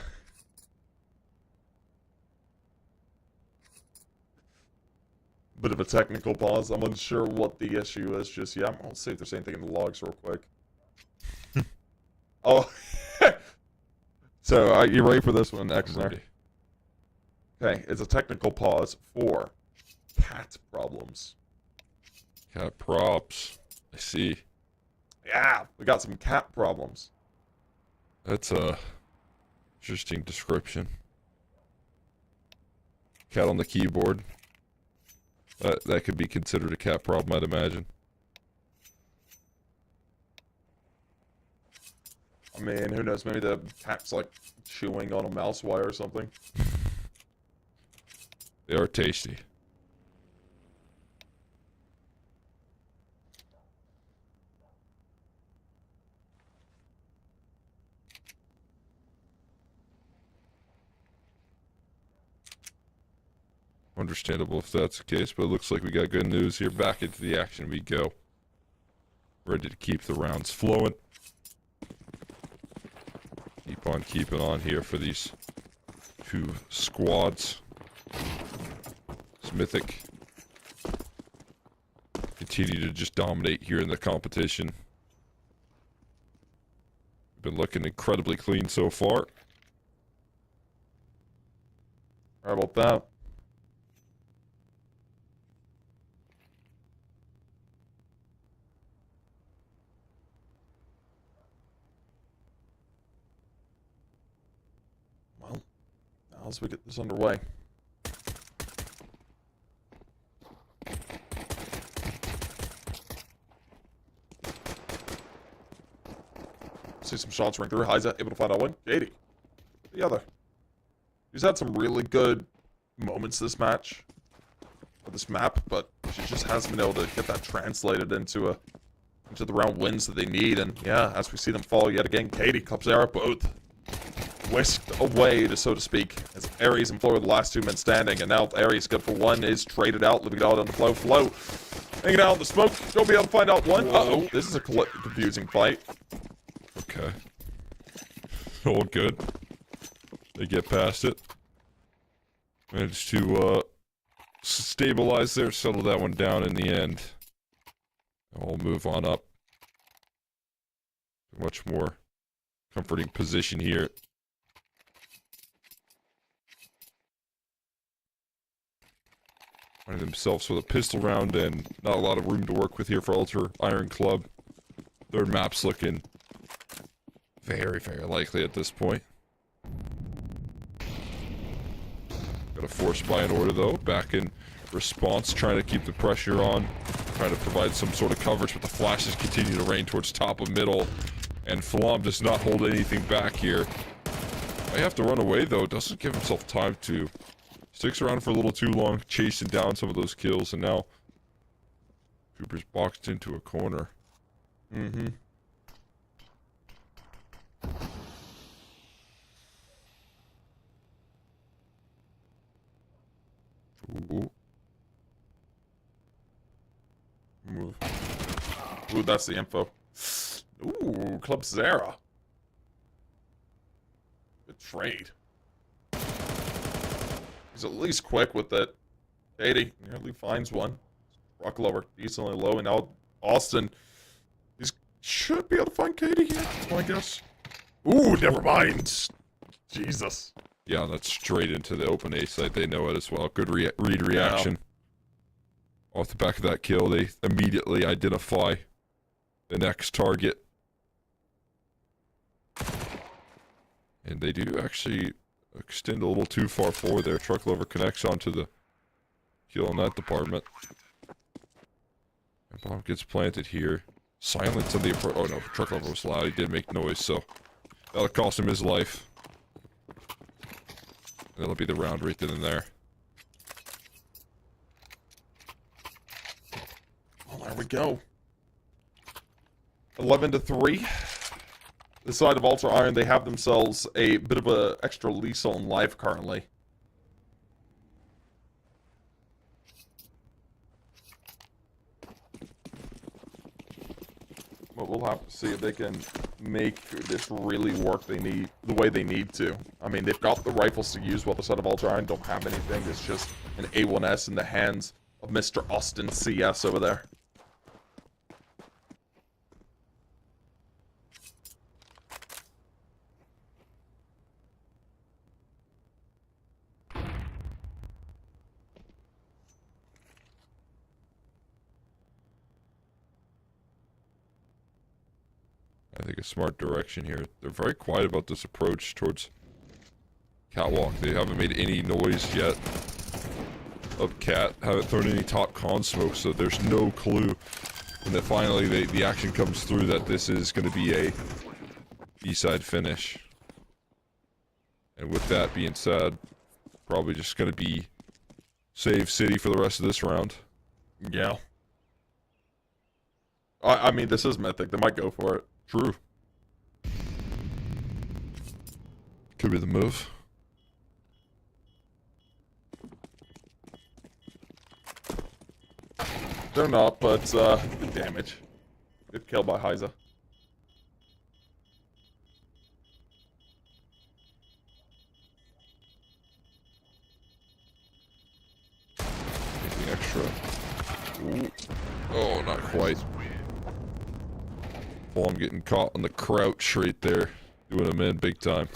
bit of a technical pause. I'm unsure what the issue is just yet. I'll see if there's anything in the logs real quick. Oh. So, are you ready for this one, Exner? Okay, it's a technical pause for cat problems. Cat props. I see. Yeah, we got some cat problems. That's a interesting description. Cat on the keyboard. That could be considered a cat problem, I'd imagine. I mean, who knows? Maybe the cat's like chewing on a mouse wire or something. They are tasty. Understandable if that's the case, but it looks like we got good news here. Back into the action we go. Ready to keep the rounds flowing. Keep on keeping on here for these two squads. It's Mythic. Continue to just dominate here in the competition. Been looking incredibly clean so far. How about that? Well, now as we get this underway. See some shots ring through. Heiza able to find out one. 80. The other. She's had some really good moments this match, or this map, but she just hasn't been able to get that translated into the round wins that they need. And yeah, as we see them fall yet again, Katie, Clubzera, both whisked away, to so to speak, as Ares and Flo are the last two men standing. And now Ares, good for one, is traded out, leaving it out on the Flo. Flo hanging out in the smoke. Don't be able to find out one. Uh-oh, this is a confusing fight. Okay. All good. They get past it. Managed to stabilize there, settle that one down in the end. And we'll move on up. Much more comforting position here. Finding themselves with a pistol round and not a lot of room to work with here for Ultra Iron Club. Their map's looking very, very likely at this point. Got Got a force buy in order though. Back in response, trying to keep the pressure on, trying to provide some sort of coverage, but the flashes continue to rain towards top of middle, and Flam does not hold anything back here. Might have to run away though, doesn't give himself time to. Sticks around for a little too long, chasing down some of those kills, and now Cooper's boxed into a corner. Mm-hmm. Ooh. Move. Ooh, that's the info. Ooh, Club Zara. Good trade. He's at least quick with it. Katie nearly finds one. Rock lower, decently low, and now Austin. He should be able to find Katie here, I guess. Ooh, never mind. Jesus. Yeah, that's straight into the open A site. They know it as well. Good read reaction. Off the back of that kill, they immediately identify the next target. And they do actually extend a little too far forward there. Truck Lover connects onto the kill in that department. And bomb gets planted here. Silence on the approach. Oh no, Truck Lover was loud. He did make noise, so that'll cost him his life. That'll be the round right then and there. Well, there we go. 11-3. This side of Ultra Iron, they have themselves a bit of a extra lease on life currently. But we'll have to see if they can make this really work the way they need to. I mean, they've got the rifles to use while the side of Ultra Iron don't have anything. It's just an A1S in the hands of Mr. Austin CS over there. I think a smart direction here. They're very quiet about this approach towards Catwalk. They haven't made any noise yet up Cat. Haven't thrown any top con smoke, so there's no clue. And then finally the action comes through that this is going to be a B-side finish. And with that being said, probably just going to be save City for the rest of this round. Yeah. I mean, this is Mythic. They might go for it. True. Could be the move. They're not, but good damage. Good kill by Heiza. Anything extra? Ooh. Oh, not quite. Well, I'm getting caught on the crouch right there. Doing him in big time.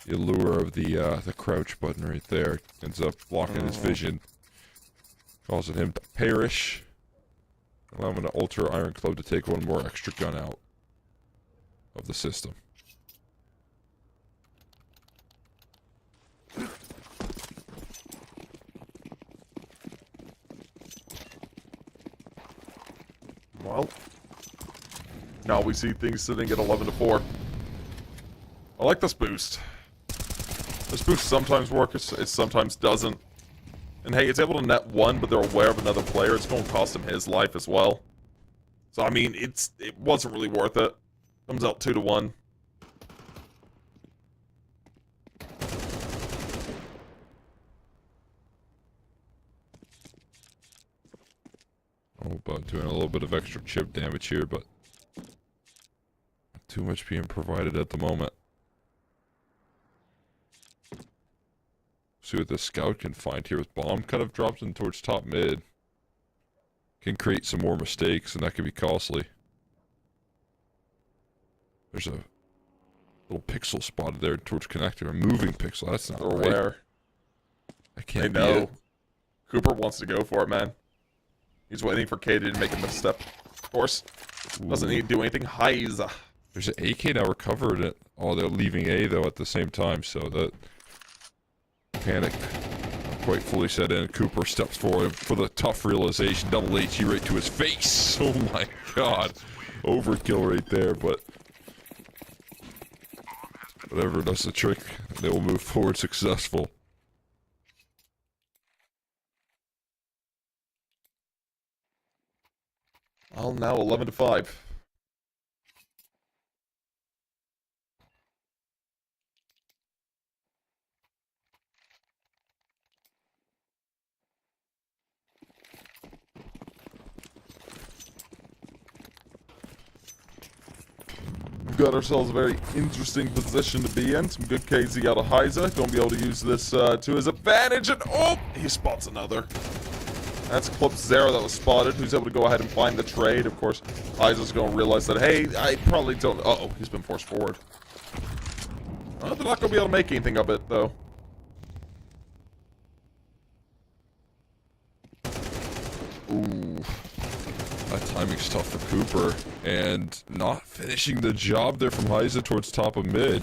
The allure of the crouch button right there ends up blocking his vision. Causing him to perish. Allowing an Ultra Iron Club to take one more extra gun out of the system. Well, now we see things sitting at 11-4. I like this boost. This boost sometimes works, it sometimes doesn't. And hey, it's able to net one, but they're aware of another player. It's going to cost him his life as well. So I mean, it wasn't really worth it. Comes out 2-1. Oh, but doing a little bit of extra chip damage here, but not too much being provided at the moment. See what the scout can find here with bomb kind of dropped in towards top mid. Can create some more mistakes, and that could be costly. There's a little pixel spotted there towards connector, a moving pixel. That's not They're right. aware. I They can't be know. it. Cooper wants to go for it, man. He's waiting for Katie to make a misstep. Of course. Doesn't need to do anything. Heiza. There's an AK now recovered. Oh, they're leaving A though at the same time, so that panic quite fully set in. Cooper steps forward for the tough realization. Double HE right to his face. Oh my god. Overkill right there, but whatever does the trick, they will move forward successful. Well, now 11-5. We've got ourselves a very interesting position to be in. Some good KZ out of Heiza. Gonna be able to use this to his advantage. And oh, he spots another. That's Clip Zero that was spotted, who's able to go ahead and find the trade. Of course, Heiza's gonna realize that, hey, I probably don't. Uh-oh, he's been forced forward. They're not gonna be able to make anything of it, though. Ooh. That timing's tough for Cooper, and not finishing the job there from Heiza towards top of mid.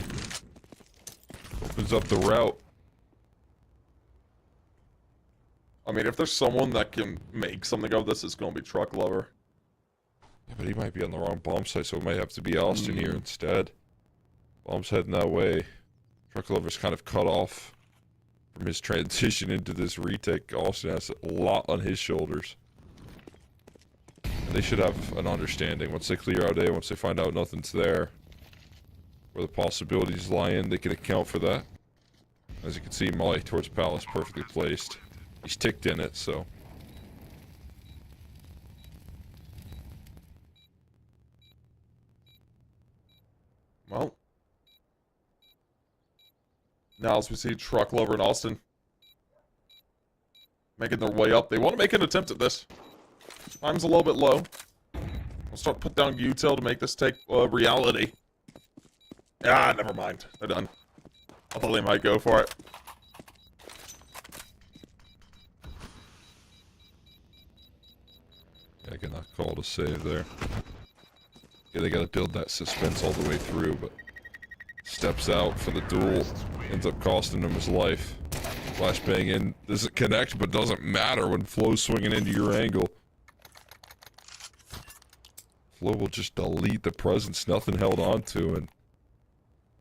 Opens up the route. I mean, if there's someone that can make something of this, it's gonna be Truck Lover. Yeah, but he might be on the wrong bomb site, so it might have to be Austin here instead. Bomb's heading that way. Truck Lover's kind of cut off from his transition into this retake. Austin has a lot on his shoulders. And they should have an understanding. Once they clear out A, once they find out nothing's there, where the possibilities lie in, they can account for that. As you can see, Molly towards Palace, perfectly placed. He's ticked in it, so. Well. Now as we see Truck Lover and Austin making their way up. They want to make an attempt at this. Time's a little bit low. We'll start put down util to make this take reality. Ah, never mind. They're done. I thought they might go for it. Yeah, I cannot call to save there. Yeah, they gotta build that suspense all the way through, but steps out for the duel, ends up costing him his life. Flashbang in, doesn't connect, but doesn't matter when Flo's swinging into your angle. Flo will just delete the presence, nothing held on to, and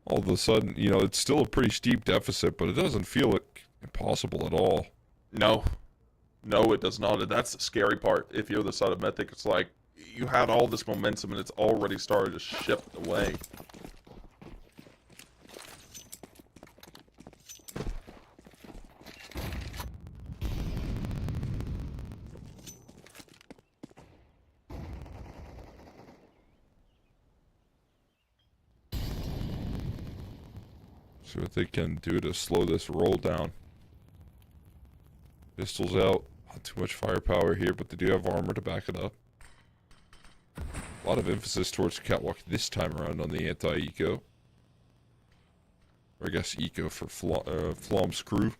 all of a sudden, you know, it's still a pretty steep deficit, but it doesn't feel like impossible at all. No. No, it does not. That's the scary part. If you're the side of Mythic, it's like you had all this momentum and it's already started to shift away. See what they can do to slow this roll down. Pistols out. Not too much firepower here, but they do have armor to back it up. A lot of emphasis towards Catwalk this time around on the anti-eco. Or I guess eco for Flom's crew.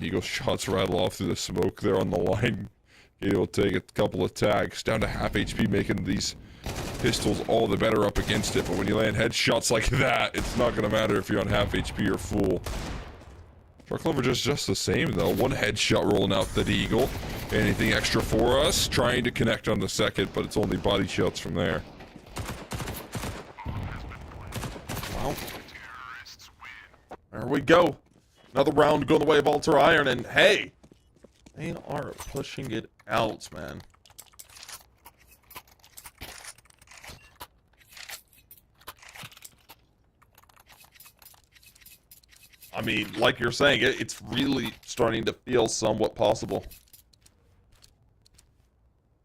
Eagle shots rattle off through the smoke there on the line. He'll take a couple of tags. Down to half HP, making these pistols all the better up against it. But when you land headshots like that, it's not going to matter if you're on half HP or full. Truck Lover just the same though. One headshot rolling out the Eagle. Anything extra for us? Trying to connect on the second, but it's only body shots from there. Well, there we go. Another round going the way of Alter Iron, and hey, they are pushing it out, man. I mean, like you're saying, it's really starting to feel somewhat possible.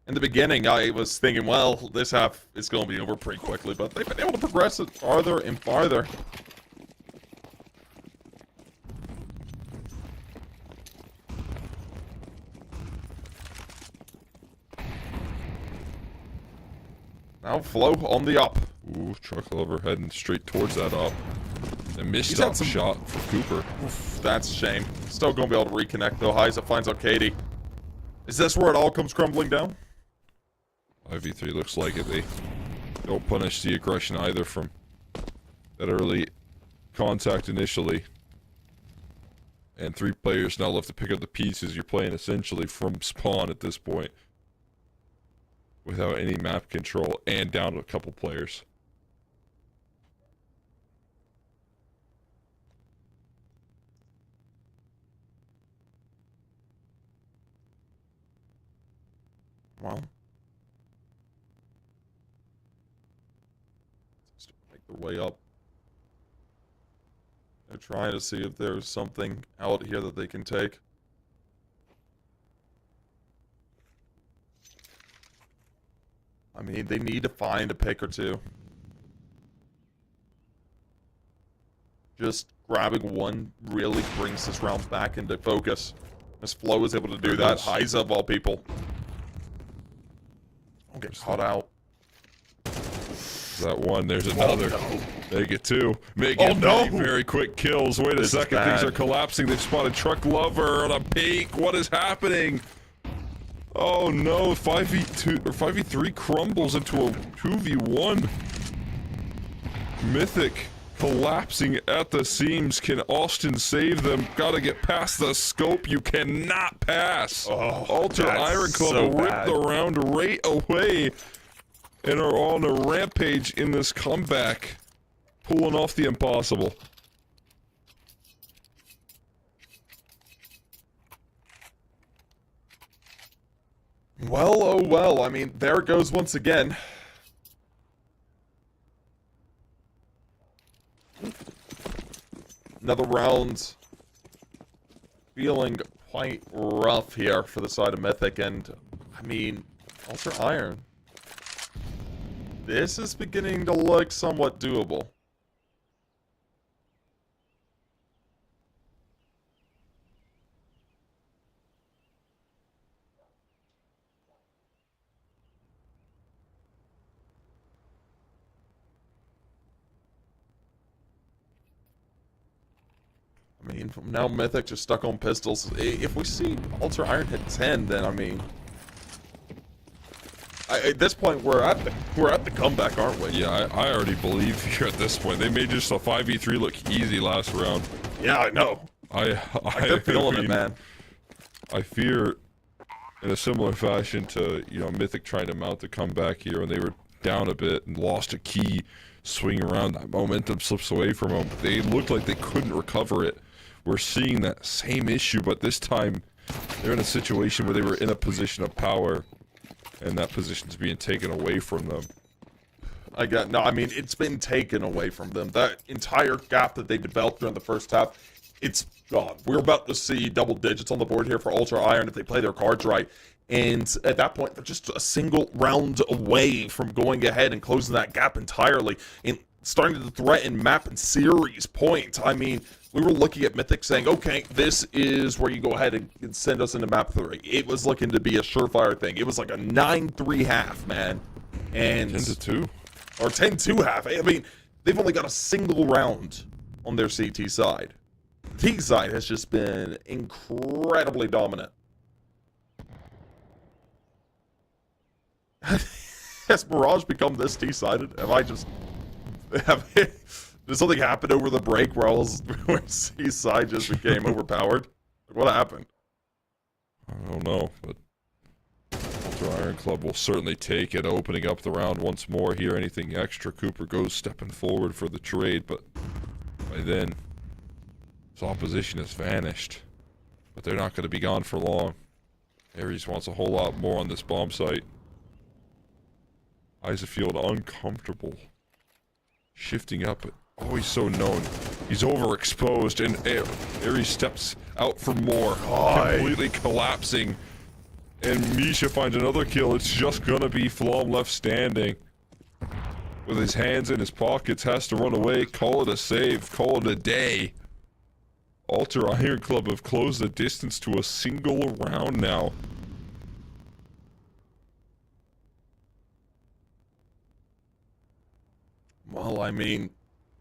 In the beginning, I was thinking, well, this half is going to be over pretty quickly, but they've been able to progress it farther and farther. Now Flo on the up. Ooh, Truck Lover heading straight towards that up. A missed had up some- shot for Cooper. Oof, that's a shame. Still going to be able to reconnect, though. Heiza finds out Katie. Is this where it all comes crumbling down? 5v3 looks like it. They Don't punish the aggression either from that early contact initially. And 3 players now left to pick up the pieces. You're playing essentially from spawn at this point. Without any map control and down to a couple players. Well. Just make their way up. They're trying to see if there's something out here that they can take. I mean, they need to find a pick or two. Just grabbing one really brings this round back into focus. As Flo is able to do that, highs up all people. Don't get caught out. That one, there's another. Oh, no. Make it 2. Make it no. very quick kills. Wait a second, things are collapsing. They've spotted Truck Lover on a peak. What is happening? Oh no, 5v2 or 5v3 crumbles into a 2v1. Mythic collapsing at the seams. Can Austin save them? Gotta get past the scope. You cannot pass. Oh, Alter that's Iron Club so ripped bad. the round right away and are on a rampage in this comeback, pulling off the impossible. Well, oh well. I mean, there it goes once again. Another round. Feeling quite rough here for the side of Mythic, and I mean, Ultra Iron. This is beginning to look somewhat doable. I mean, from now Mythic just stuck on pistols. If we see Ultra Iron hit 10, then I mean, at this point we're at the comeback, aren't we? Yeah, I already believe here at this point. They made just a 5v3 look easy last round. Yeah, I know. They're feeling it, man. I fear, in a similar fashion to, you know, Mythic trying to mount the comeback here, and they were down a bit and lost a key, swing around, that momentum slips away from them. They looked like they couldn't recover it. We're seeing that same issue, but this time they're in a situation where they were in a position of power, and that position's being taken away from them. I mean, it's been taken away from them. That entire gap that they developed during the first half, it's gone. We're about to see double digits on the board here for Ultra Iron if they play their cards right. And at that point, they're just a single round away from going ahead and closing that gap entirely and starting to threaten map and series points. I mean, we were looking at Mythic saying, okay, this is where you go ahead and send us into map 3. It was looking to be a surefire thing. It was like a 9-3 half, man. And 10-2. Or 10-2 half. I mean, they've only got a single round on their CT side. T side has just been incredibly dominant. Has Mirage become this T-sided? Did something happen over the break where C-side just became overpowered? What happened? I don't know, but Ultra Iron Club will certainly take it, opening up the round once more here. Anything extra, Cooper goes stepping forward for the trade, but by then, his opposition has vanished. But they're not going to be gone for long. Ares wants a whole lot more on this bomb site. Isafield uncomfortable. Shifting up. Oh, he's so known. He's overexposed, and Ares steps out for more. Completely collapsing. And Misha finds another kill. It's just gonna be Flom left standing. With his hands in his pockets, has to run away. Call it a save. Call it a day. Ultra Iron Club have closed the distance to a single round now. Well, I mean,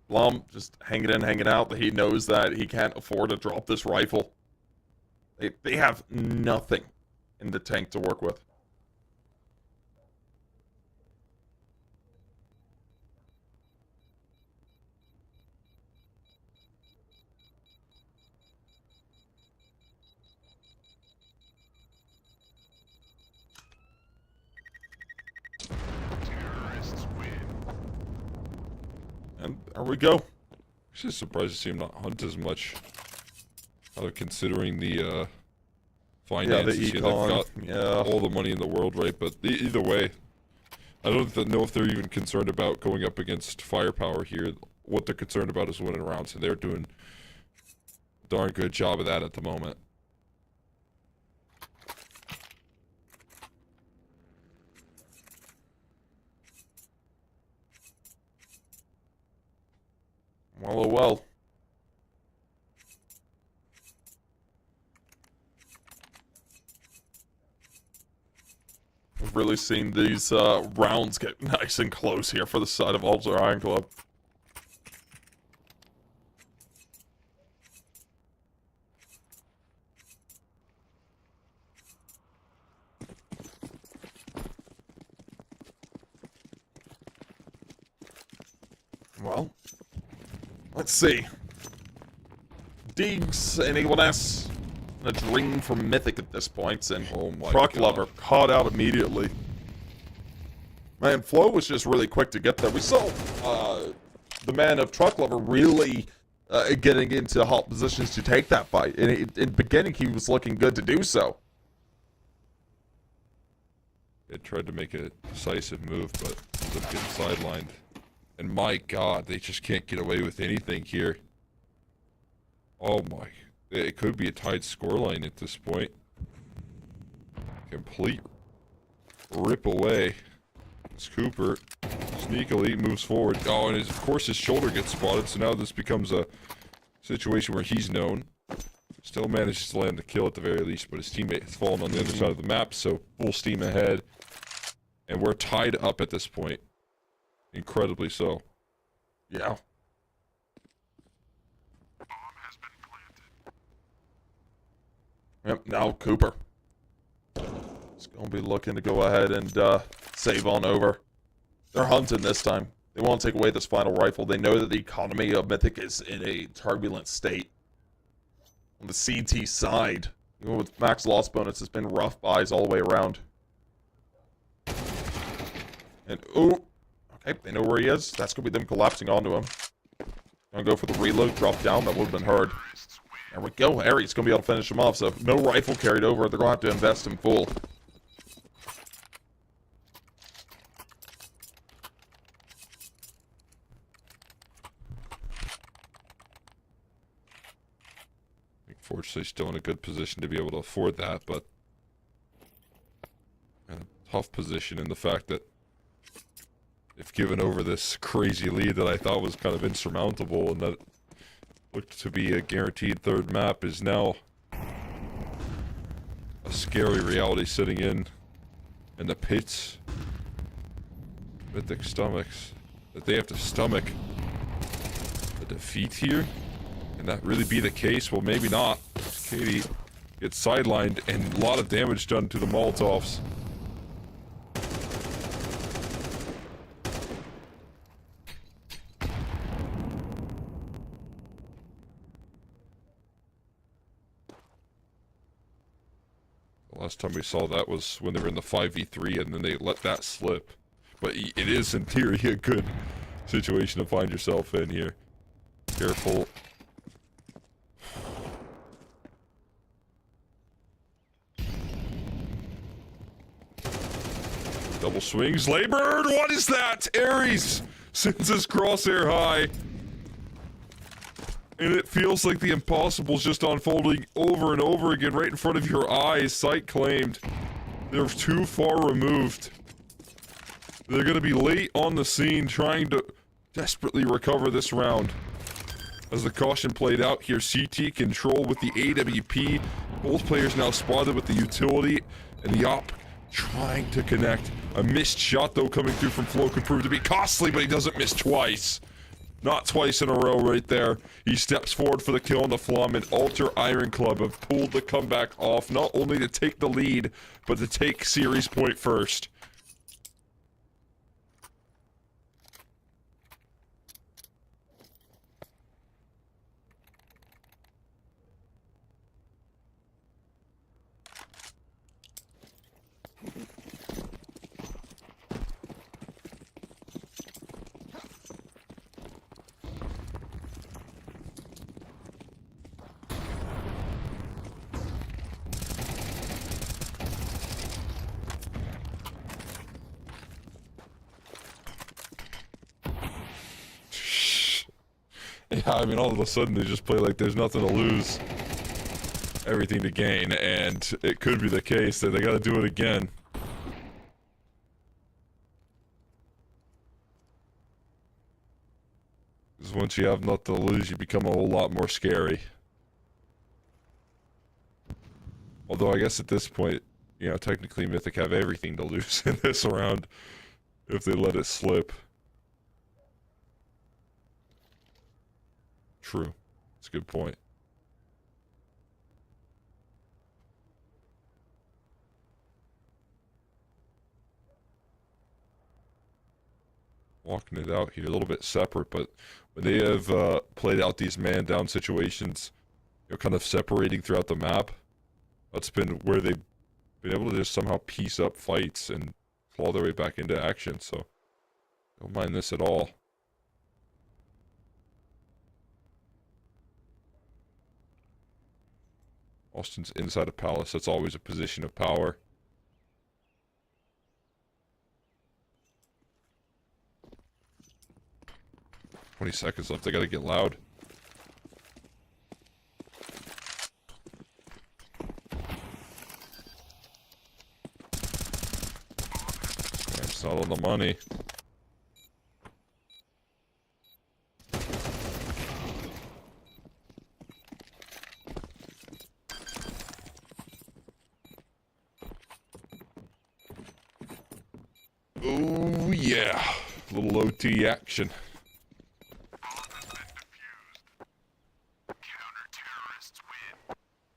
Blum just hanging in, hanging out. He knows that he can't afford to drop this rifle. They have nothing in the tank to work with. we go. Just surprised to see him not hunt as much. Considering the finances the here, econ. they've got all the money in the world, right? But either way, I don't know if they're even concerned about going up against firepower here. What they're concerned about is winning rounds, and they're doing a darn good job of that at the moment. Well, oh well. We've really seen these rounds get nice and close here for the side of Ultra Iron Club. Well, let's see. Deegs, anyone else? A dream from Mythic at this point, and Oh my Truck God. Lover caught out immediately. Man, Flo was just really quick to get there. We saw the man of Truck Lover really getting into hot positions to take that fight. And in the beginning, he was looking good to do so. It tried to make a decisive move, but ended up getting sidelined. And my God, they just can't get away with anything here. Oh my. It could be a tied scoreline at this point. Complete rip away. It's Cooper. Sneakily moves forward. Oh, and of course his shoulder gets spotted, so now this becomes a situation where he's known. Still manages to land the kill at the very least, but his teammate has fallen on the other side of the map, so full steam ahead. And we're tied up at this point. Incredibly so. Yeah. Yep, now Cooper. It's going to be looking to go ahead and save on over. They're hunting this time. They want to take away this final rifle. They know that the economy of Mythic is in a turbulent state. On the CT side, even with max loss bonus, it's been rough buys all the way around. And, ooh. Okay, they know where he is. That's going to be them collapsing onto him. Gonna go for the reload, drop down. That would have been heard. There we go. Ares going to be able to finish him off. So no rifle carried over. They're going to have to invest in full. Fortunately, still in a good position to be able to afford that, but a tough position in the fact that they've given over this crazy lead that I thought was kind of insurmountable and that looked to be a guaranteed third map is now a scary reality sitting in the pits. Mythic stomachs that they have to stomach a defeat here. Can that really be the case? Well, maybe not. Katie gets sidelined and a lot of damage done to the Molotovs. The last time we saw that was when they were in the 5v3 and then they let that slip. But it is, in theory, a good situation to find yourself in here. Careful. Double swings. Labored! What is that? Ares sends his crosshair high. And it feels like the impossible's just unfolding over and over again right in front of your eyes. Sight claimed. They're too far removed. They're going to be late on the scene trying to desperately recover this round. As the caution played out here, CT control with the AWP. Both players now spotted with the utility and the op trying to connect. A missed shot, though, coming through from Flo could prove to be costly, but he doesn't miss twice. Not twice in a row right there. He steps forward for the kill on the Flum, and Ultra Iron Club have pulled the comeback off, not only to take the lead, but to take series point first. I mean, all of a sudden they just play like there's nothing to lose, everything to gain, and it could be the case that they got to do it again. Because once you have nothing to lose, you become a whole lot more scary. Although I guess at this point, you know, technically Mythic have everything to lose in this round if they let it slip. True. That's a good point. Walking it out here, a little bit separate, but when they have played out these man-down situations, you know, kind of separating throughout the map, that's been where they've been able to just somehow piece up fights and claw their way back into action, so don't mind this at all. Austin's inside a palace, that's always a position of power. "20 seconds left, they gotta get loud." It's not on the money. Oh yeah, a little OT action.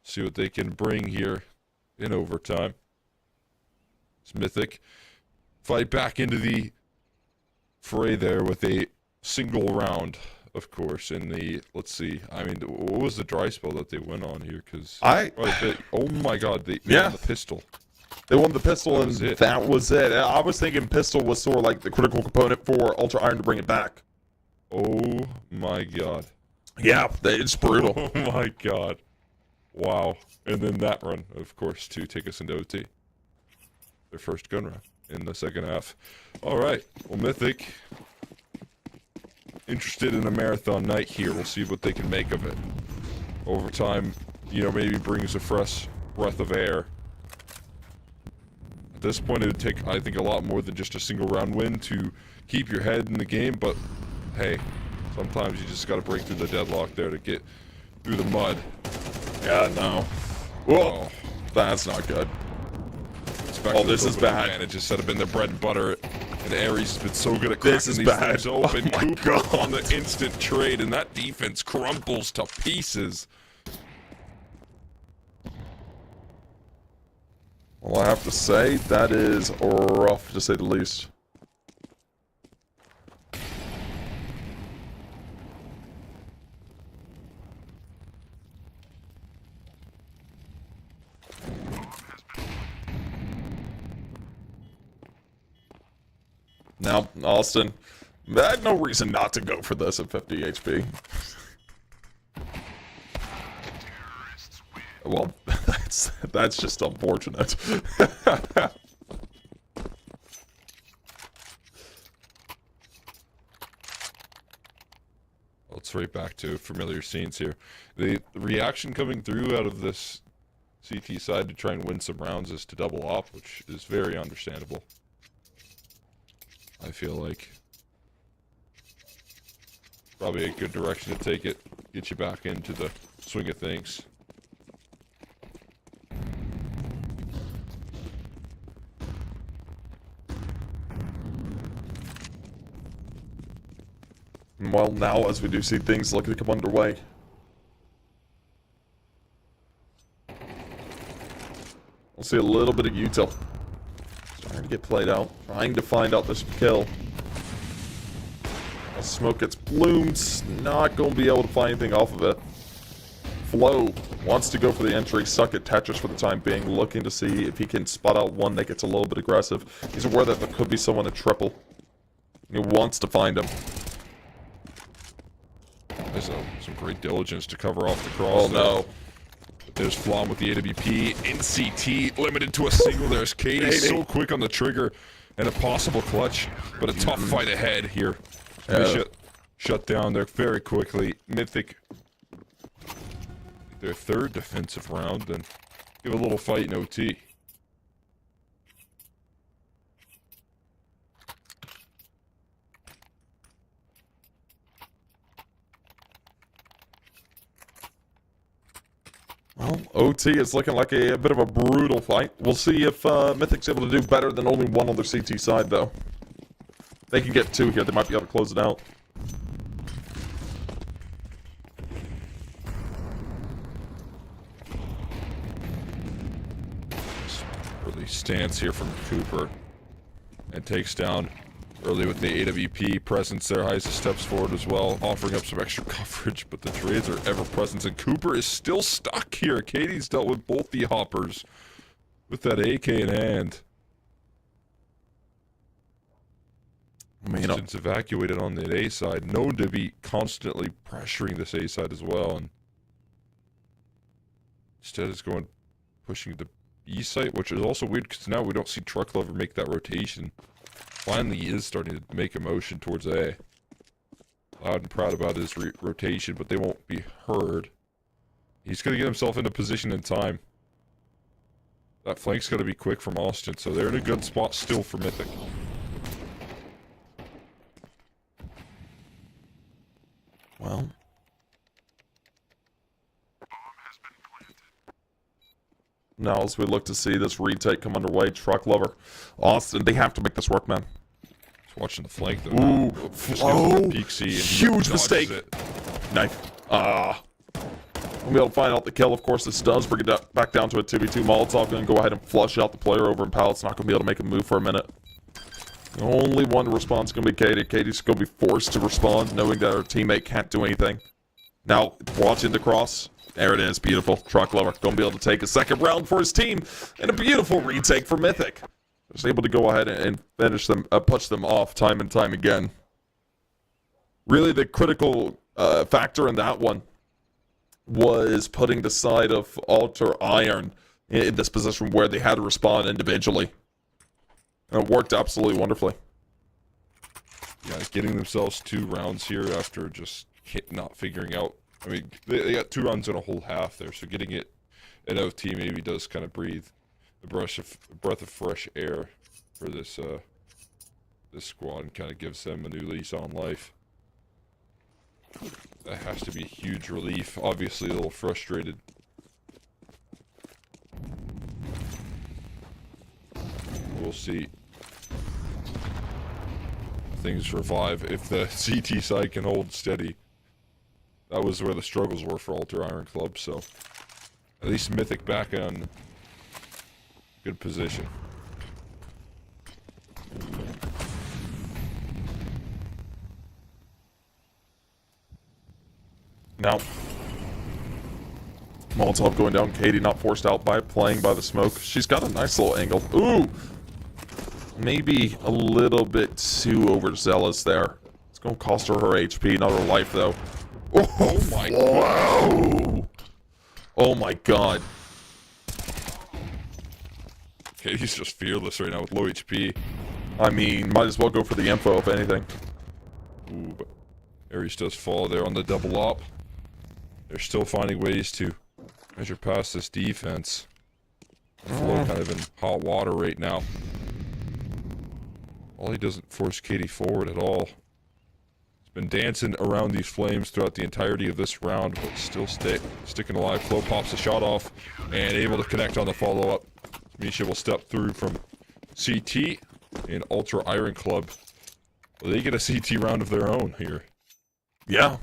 See what they can bring here in overtime. It's Mythic. Fight back into the fray there with a single round, of course, in the, let's see, I mean, what was the dry spell that they went on here? Because oh my god, they won the pistol. They won the pistol, and it. that was it. I was thinking pistol was sort of like the critical component for Ultra Iron to bring it back. Oh my god. Yeah, it's brutal. Oh my god. Wow. And then that run, of course, to take us into OT. Their first gun run in the second half. Alright, well, Mythic, interested in a marathon night here. We'll see what they can make of it. Overtime, you know, maybe brings a fresh breath of air. At this point, it would take, I think, a lot more than just a single round win to keep your head in the game, but hey, sometimes you just gotta break through the deadlock there to get through the mud. Yeah, no. Whoa, that's not good. Oh, this is bad. Advantages that have been their bread and butter, and Ares has been so good at This cracking is these bad. things open. Oh my Cooper God. on the instant trade, and that defense crumbles to pieces. Well, I have to say, that is rough, to say the least. Now, Austin, I had no reason not to go for this at 50 HP. Well, that's just unfortunate. Let's right back to familiar scenes here. The reaction coming through out of this CT side to try and win some rounds is to double off, which is very understandable. I feel like probably a good direction to take it, get you back into the swing of things. Well, now as we do see things looking to come underway. We'll see a little bit of util. Starting to get played out. Trying to find out this kill. As smoke gets bloomed. Not going to be able to find anything off of it. Flo wants to go for the entry. Suck at Tetris for the time being. Looking to see if he can spot out one that gets a little bit aggressive. He's aware that there could be someone at triple. He wants to find him. There's some great diligence to cover off the cross. Oh no. There's Flom with the AWP. NCT limited to a single. There's Katie so quick on the trigger and a possible clutch, but a tough fight ahead here. Yeah. shut down there very quickly. Mythic, their third defensive round, then give a little fight in OT. Well, OT is looking like a bit of a brutal fight. We'll see if Mythic's able to do better than only one on their CT side, though. They can get 2 here. They might be able to close it out. Early stance here from Cooper. And takes down early with the AWP presence there. Heise steps forward as well, offering up some extra coverage, but the trades are ever present, and Cooper is still stuck here. Katie's dealt with both the hoppers with that AK in hand. Since evacuated on the A side, known to be constantly pressuring this A side as well, and instead is going pushing the B site, which is also weird because now we don't see Truck Lover make that rotation. Finally, he is starting to make a motion towards A. Loud and proud about his rotation, but they won't be heard. He's going to get himself into position in time. That flank's got to be quick from Austin, so they're in a good spot still for Mythic. Well. Now, as we look to see this retake come underway, Truck Lover, Austin, they have to make this work, man. Just watching the flank, though. Ooh, oh, peek C, and huge mistake. it. Knife. We'll be able to find out the kill. Of course, this does bring it back down to a 2v2. Molotov going to go ahead and flush out the player over in Pallet's not going to be able to make a move for a minute. The only one to respond is going to be Katie. Katie's going to be forced to respond, knowing that her teammate can't do anything. Now, watching the cross. There it is, beautiful. Truck Lover going to be able to take a second round for his team, and a beautiful retake for Mythic. Was able to go ahead and finish them, punch them off time and time again. Really, the critical factor in that one was putting the side of Alter Iron in this position where they had to respond individually. And it worked absolutely wonderfully. Yeah, getting themselves 2 rounds here after just not figuring out. I mean, they got 2 rounds in a whole half there, so getting it at OT maybe does kind of breathe a breath of fresh air for this this squad, and kind of gives them a new lease on life. That has to be a huge relief. Obviously, a little frustrated. We'll see. Things revive if the CT side can hold steady. That was where the struggles were for Alter Iron Club, so at least Mythic back on good position. Now, Molotov going down. Katie not forced out by playing by the smoke. She's got a nice little angle. Ooh! Maybe a little bit too overzealous there. It's going to cost her HP, not her life, though. Oh my god! Oh my god. Okay, he's just fearless right now with low HP. I mean, might as well go for the info, if anything. Ooh, but Ares does fall there on the double op. They're still finding ways to measure past this defense. Flo kind of in hot water right now. Ollie doesn't force Katie forward at all. Been dancing around these flames throughout the entirety of this round, but still sticking alive. Flo pops a shot off and able to connect on the follow-up. Misha will step through from CT and Ultra Iron Club. Well, they get a CT round of their own here. Yeah.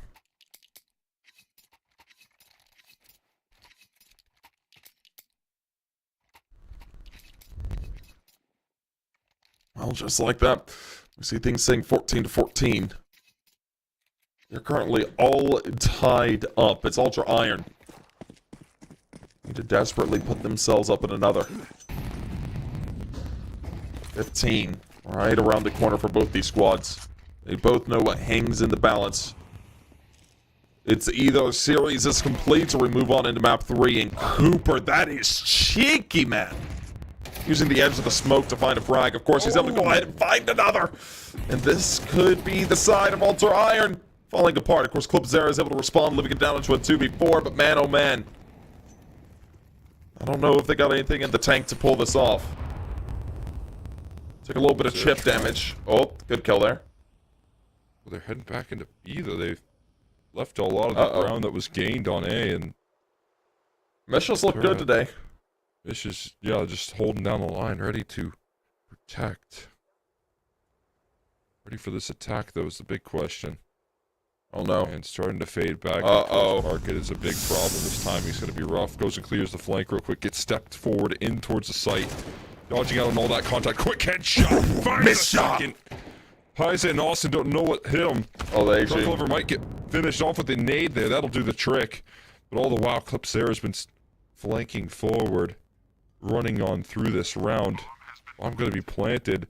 Well, just like that, we see things saying 14-14. They're currently all tied up. It's Ultra Iron. Need to desperately put themselves up in another. 15. Right around the corner for both these squads. They both know what hangs in the balance. It's either series is complete or we move on into map 3. And Cooper, that is cheeky, man. Using the edge of the smoke to find a frag. Of course, he's able to go ahead and find another. And this could be the side of Ultra Iron. falling apart. Of course, Clip Zera is able to respond, living it down into a 2v4, but man, oh man. I don't know if they got anything in the tank to pull this off. Took a little bit of chip damage. Oh, good kill there. Well, they're heading back into B, though. They've left a lot of the ground that was gained on A, and Mishas look good today. Mish is, yeah, just holding down the line, ready to protect. Ready for this attack, though, is the big question. Oh no. And starting to fade back. Uh-oh. Market is a big problem. This timing's going to be rough. Goes and clears the flank real quick. Gets stepped forward in towards the site. Dodging out on all that contact. Quick headshot. Fires a second. Hyza and Austin don't know what hit him. Oh, they actually... Trucklover might get finished off with a nade there. That'll do the trick. But all the while, Clip Zera's been flanking forward. Running on through this round. I'm going to be planted.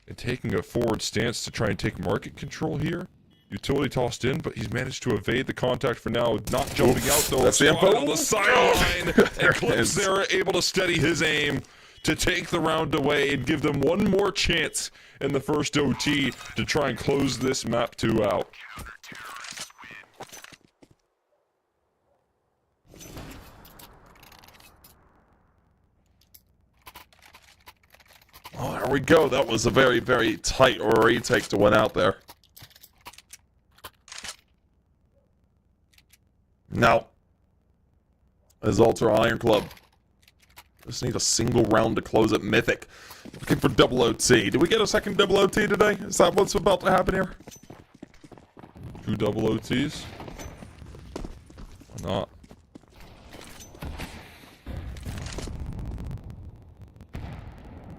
And taking a forward stance to try and take market control here. Utility tossed in, but he's managed to evade the contact for now. Not jumping out though. That's the info. On the sideline. And Clip Zera able to steady his aim to take the round away and give them one more chance in the first OT to try and close this map 2 out. Oh, there we go. That was a very, very tight retake to win out there. Now, as Ultra Iron Club, just need a single round to close it. Mythic, looking for double OT. Did we get a second double OT today? Is that what's about to happen here? 2 double OTs? Why not?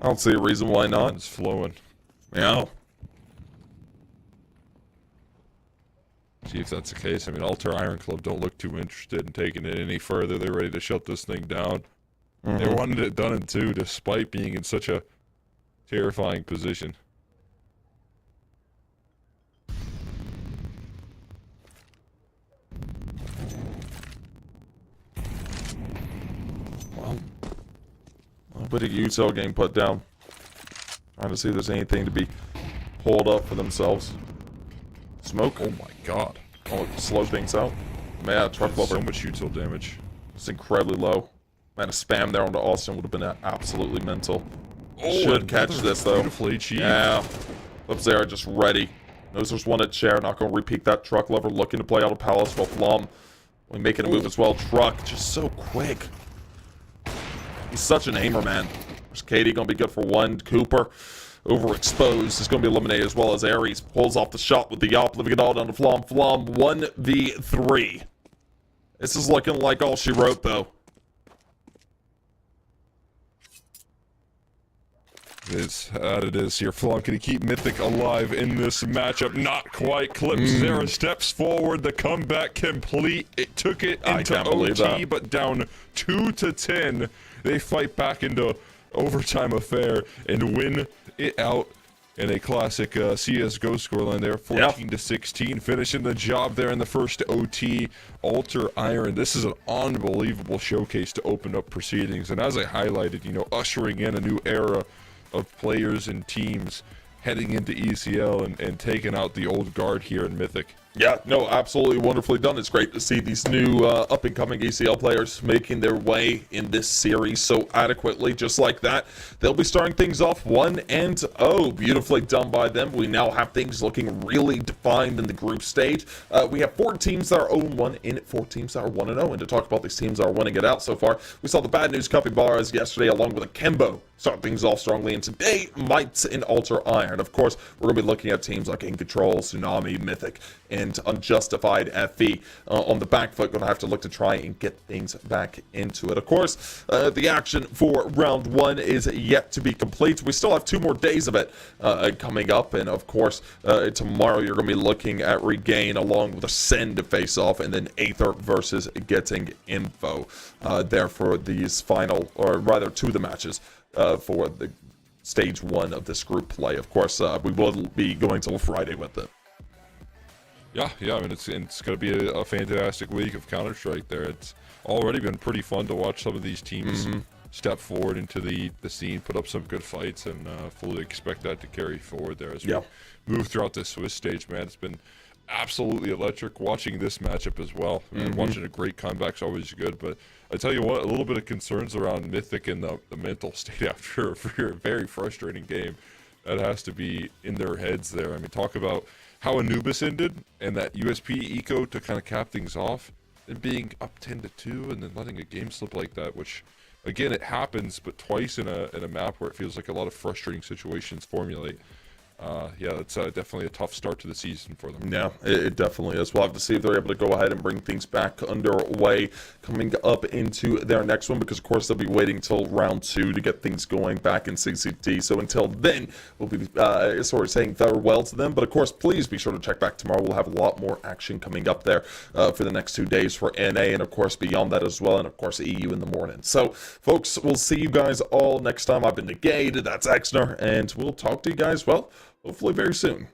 I don't see a reason why not. It's flowing. Yeah. See if that's the case. I mean, Alter Iron Club don't look too interested in taking it any further. They're ready to shut this thing down. They wanted it done in 2, despite being in such a terrifying position. Well, a little bit of util game put down. Trying to see if there's anything to be pulled up for themselves. Smoke. Oh my god. Oh, it slows things out. Man, truck So lover. much util damage. It's incredibly low. Man, a spam there onto Austin would have been absolutely mental. Oh, Should catch this though. Beautiful HE. Yeah. Clip Zera just ready. Knows there's one at chair. Not going to repeat that. Truck lover looking to play out of Palace while Flom making a move as well. Truck just so quick. He's such an aimer, man. There's Katie going to be good for 1. Cooper overexposed is going to be eliminated, as well as Ares pulls off the shot with the Yop, living it all down to Flom. Flom 1v3. This is looking like all she wrote, though. It is here. Flom, can he keep Mythic alive in this matchup? Not quite. Clip Zera steps forward. The comeback complete. It took it into OT, but down 2-10. They fight back into overtime affair and win it out in a classic CSGO scoreline there. 14-16. Finishing the job there in the first OT. Alter Iron. This is an unbelievable showcase to open up proceedings. And as I highlighted, you know, ushering in a new era of players and teams heading into ECL and taking out the old guard here in Mythic. Yeah, no, absolutely wonderfully done. It's great to see these new up-and-coming ECL players making their way in this series so adequately, just like that. They'll be starting things off 1-0. Beautifully done by them. We now have things looking really defined in the group stage. We have 4 teams that are 0-1 in it, 4 teams that are 1-0. And to talk about these teams that are winning it out so far, we saw the Bad News Capybaras yesterday along with a Kembo start things off strongly. And today, Mites and Alter Iron. Of course, we're going to be looking at teams like In Control, Tsunami, Mythic, and Unjustified FE on the back foot. Going to have to look to try and get things back into it. Of course, the action for round 1 is yet to be complete. We still have 2 more days of it coming up, and of course, tomorrow you're going to be looking at Regain along with Ascend to face off, and then Aether versus Getting Info there for these final, or rather 2 of the matches for the stage 1 of this group play. Of course, we will be going till Friday with it. Yeah, I mean, it's going to be a fantastic week of Counter-Strike there. It's already been pretty fun to watch some of these teams step forward into the scene, put up some good fights, and fully expect that to carry forward there as we move throughout this Swiss stage, man. It's been absolutely electric watching this matchup as well. I mean, watching a great comeback's always good, but I tell you what, a little bit of concerns around Mythic and the mental state after a very frustrating game. That has to be in their heads there. I mean, talk about how Anubis ended and that USP eco to kind of cap things off, and being up 10-2 and then letting a game slip like that, which again, it happens, but twice in a map where it feels like a lot of frustrating situations formulate. Yeah, it's definitely a tough start to the season for them. Yeah, it definitely is. We'll have to see if they're able to go ahead and bring things back underway coming up into their next one, because of course they'll be waiting till round 2 to get things going back in CCT. So until then, we'll be sort of saying farewell to them. But of course, please be sure to check back tomorrow. We'll have a lot more action coming up there for the next 2 days for NA, and of course beyond that as well, and of course EU in the morning. So folks, we'll see you guys all next time. I've been Negade, that's Exner, and we'll talk to you guys, well, hopefully very soon.